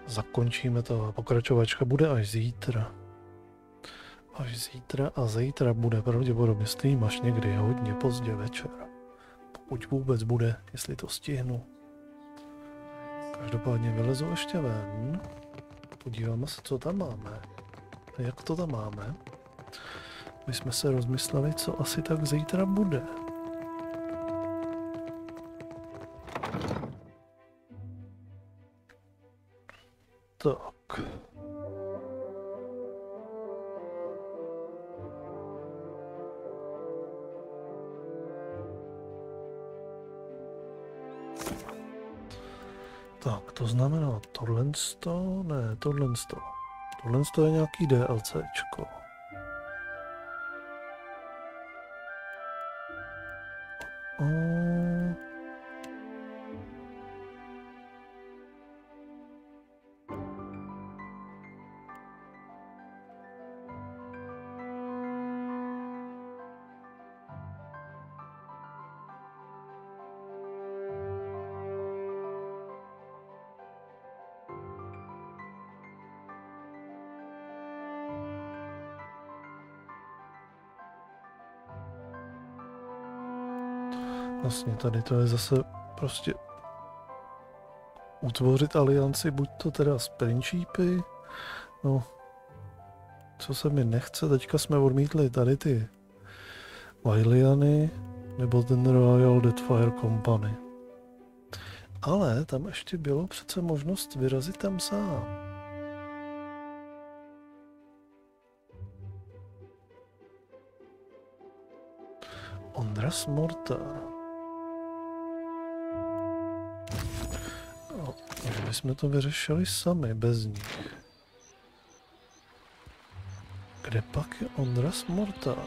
Zakončíme to. Pokračovačka bude až zítra. A zítra bude pravděpodobně stream až někdy hodně pozdě večer. Pokud vůbec bude, jestli to stihnu. Každopádně vylezu ještě ven. Podíváme se, co tam máme. Jak to tam máme. My jsme se rozmysleli, co asi tak zítra bude. Tak. Tak, to znamená tohleto, ne, tohleto. Tohleto je nějaký DLCčko. Vlastně tady to je zase prostě utvořit alianci, buď to teda s Principy, no, co se mi nechce, teďka jsme odmítli tady ty Vailiany, nebo ten Royal Deadfire Company. Ale tam ještě bylo přece možnost vyrazit tam sám. Ondras Mortar. Že bychom to vyřešili sami, bez nich. Kde pak je Ondras Mortar?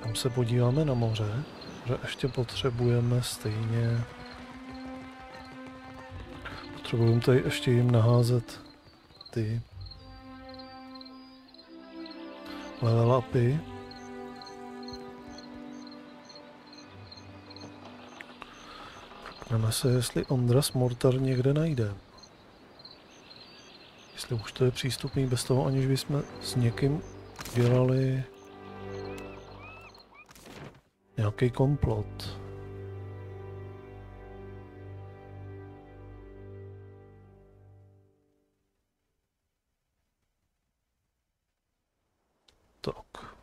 Tam se podíváme na moře, že ještě potřebujeme stejně... Potřebujeme tady ještě jim naházet ty... level upy. Prokneme se, jestli Ondras Mortar někde najde. Jestli už to je přístupný bez toho, aniž bychom s někým dělali nějaký komplot. Tak,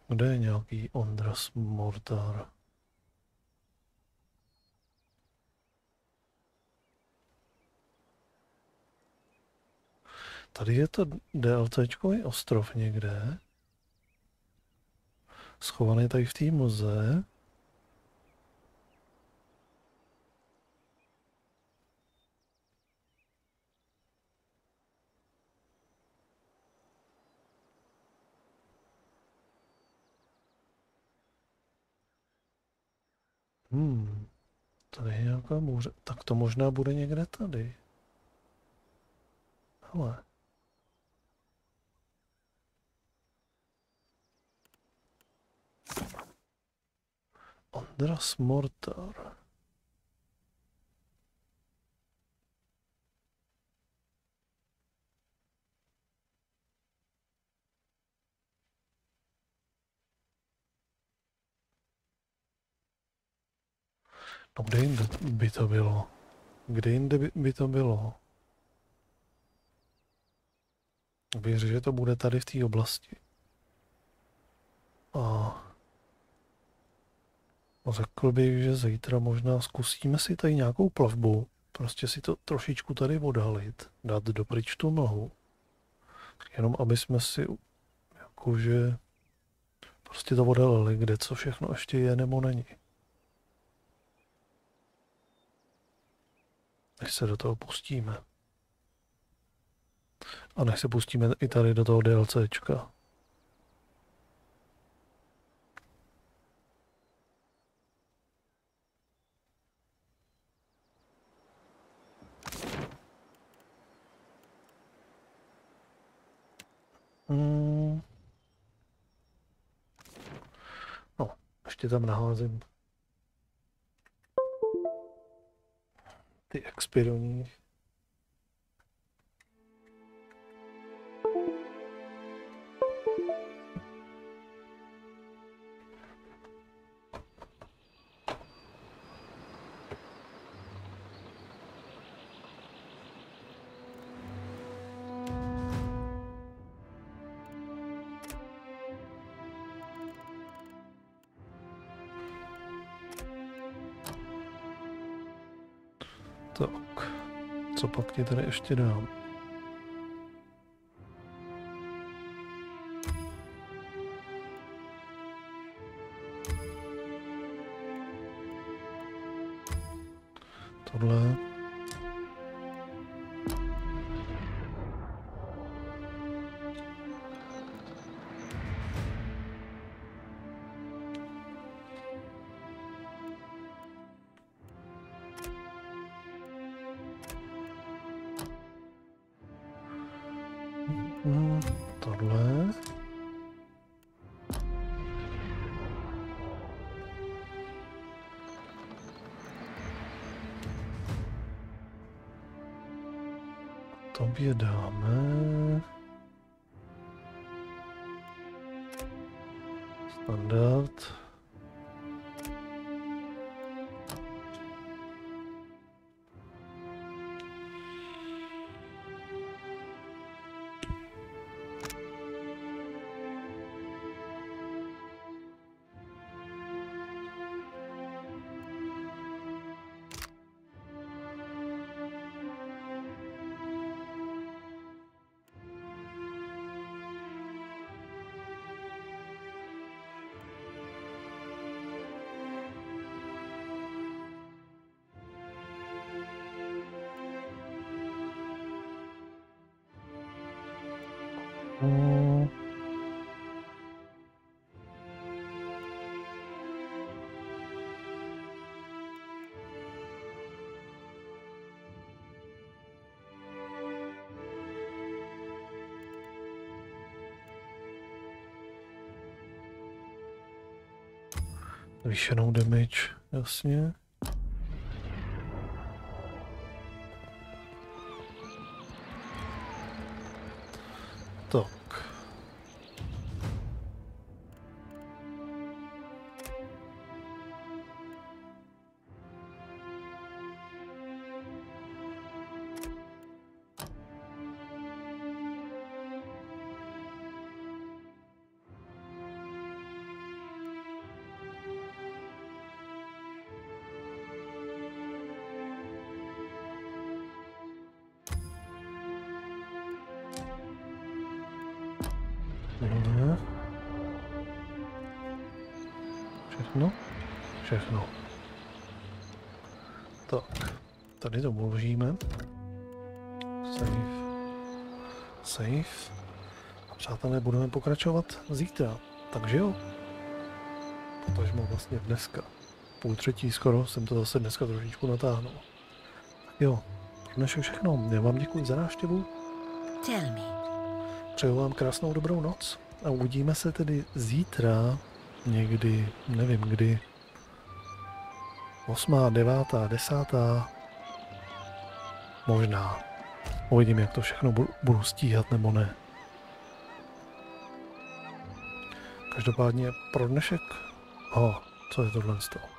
kde je nějaký Ondras Mortar? Tady je to DLCčkový ostrov někde. Schovaný tady v té mlze. Tady je nějaká bouře. Tak to možná bude někde tady. Hele. Ondras Mortar. No kde jinde by to bylo? Kde jinde by to bylo? Věřím, že to bude tady v té oblasti. A řekl bych, že zítra možná zkusíme si tady nějakou plavbu. prostě si to trošičku tady odhalit, dát dopryč tu mlhu, jenom aby jsme si jakože prostě to odhalili, kde co všechno ještě je nebo není. Než se do toho pustíme. A než se pustíme i tady do toho DLCčka. No, ještě tam naházím ty expy do nich. Tak, co pak ti tady ještě dám? Tohle. Tohle. Tobě dáme standard. Zvýšenou damage, jasně. Tak. Všechno. Tak, tady to uložíme. Save. A přátelé, budeme pokračovat zítra. Takže jo. Potažmo vlastně dneska. 2:30 skoro jsem to zase dneska trošičku natáhnul. Tak jo, dnes je všechno. Já vám děkuji za návštěvu. Přeju vám krásnou dobrou noc. A uvidíme se tedy zítra někdy, nevím kdy. 8., 9., 10. Možná. Uvidím, jak to všechno budu stíhat nebo ne. Každopádně pro dnešek. Co je tohle z toho?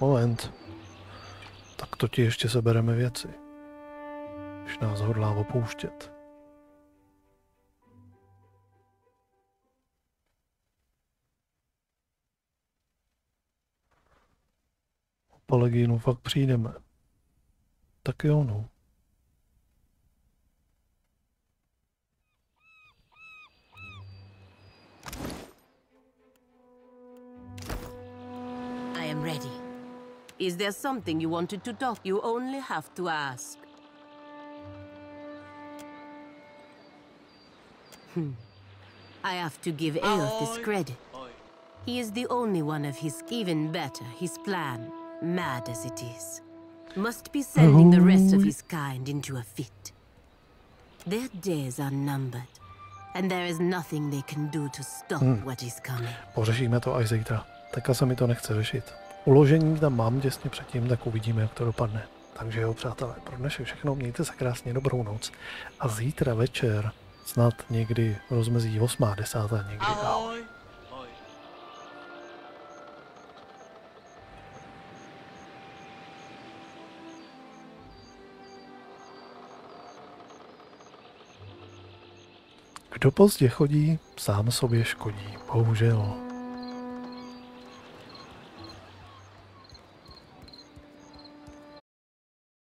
Moment. Tak to ti ještě sebereme věci. Když nás hodlá opouštět. O Palegínu fakt přijdeme. Tak jo, no. I am ready. Is there something you wanted to talk? You only have to ask. I have to give Eoth this credit. He is the only one of his, even better, his plan, mad as it is, must be sending the rest of his kind into a fit. Their days are numbered, and there is nothing they can do to stop what is coming. Pořešíme to až zítra. Teďka se mi to nechce řešit. Uložení tam mám těsně předtím, tak uvidíme, jak to dopadne. Takže jo, přátelé, pro dnešek všechno, mějte se krásně, dobrou noc. A zítra večer, snad někdy rozmezí 8. 10. někdy. Ahoj. Kdo pozdě chodí, sám sobě škodí, bohužel.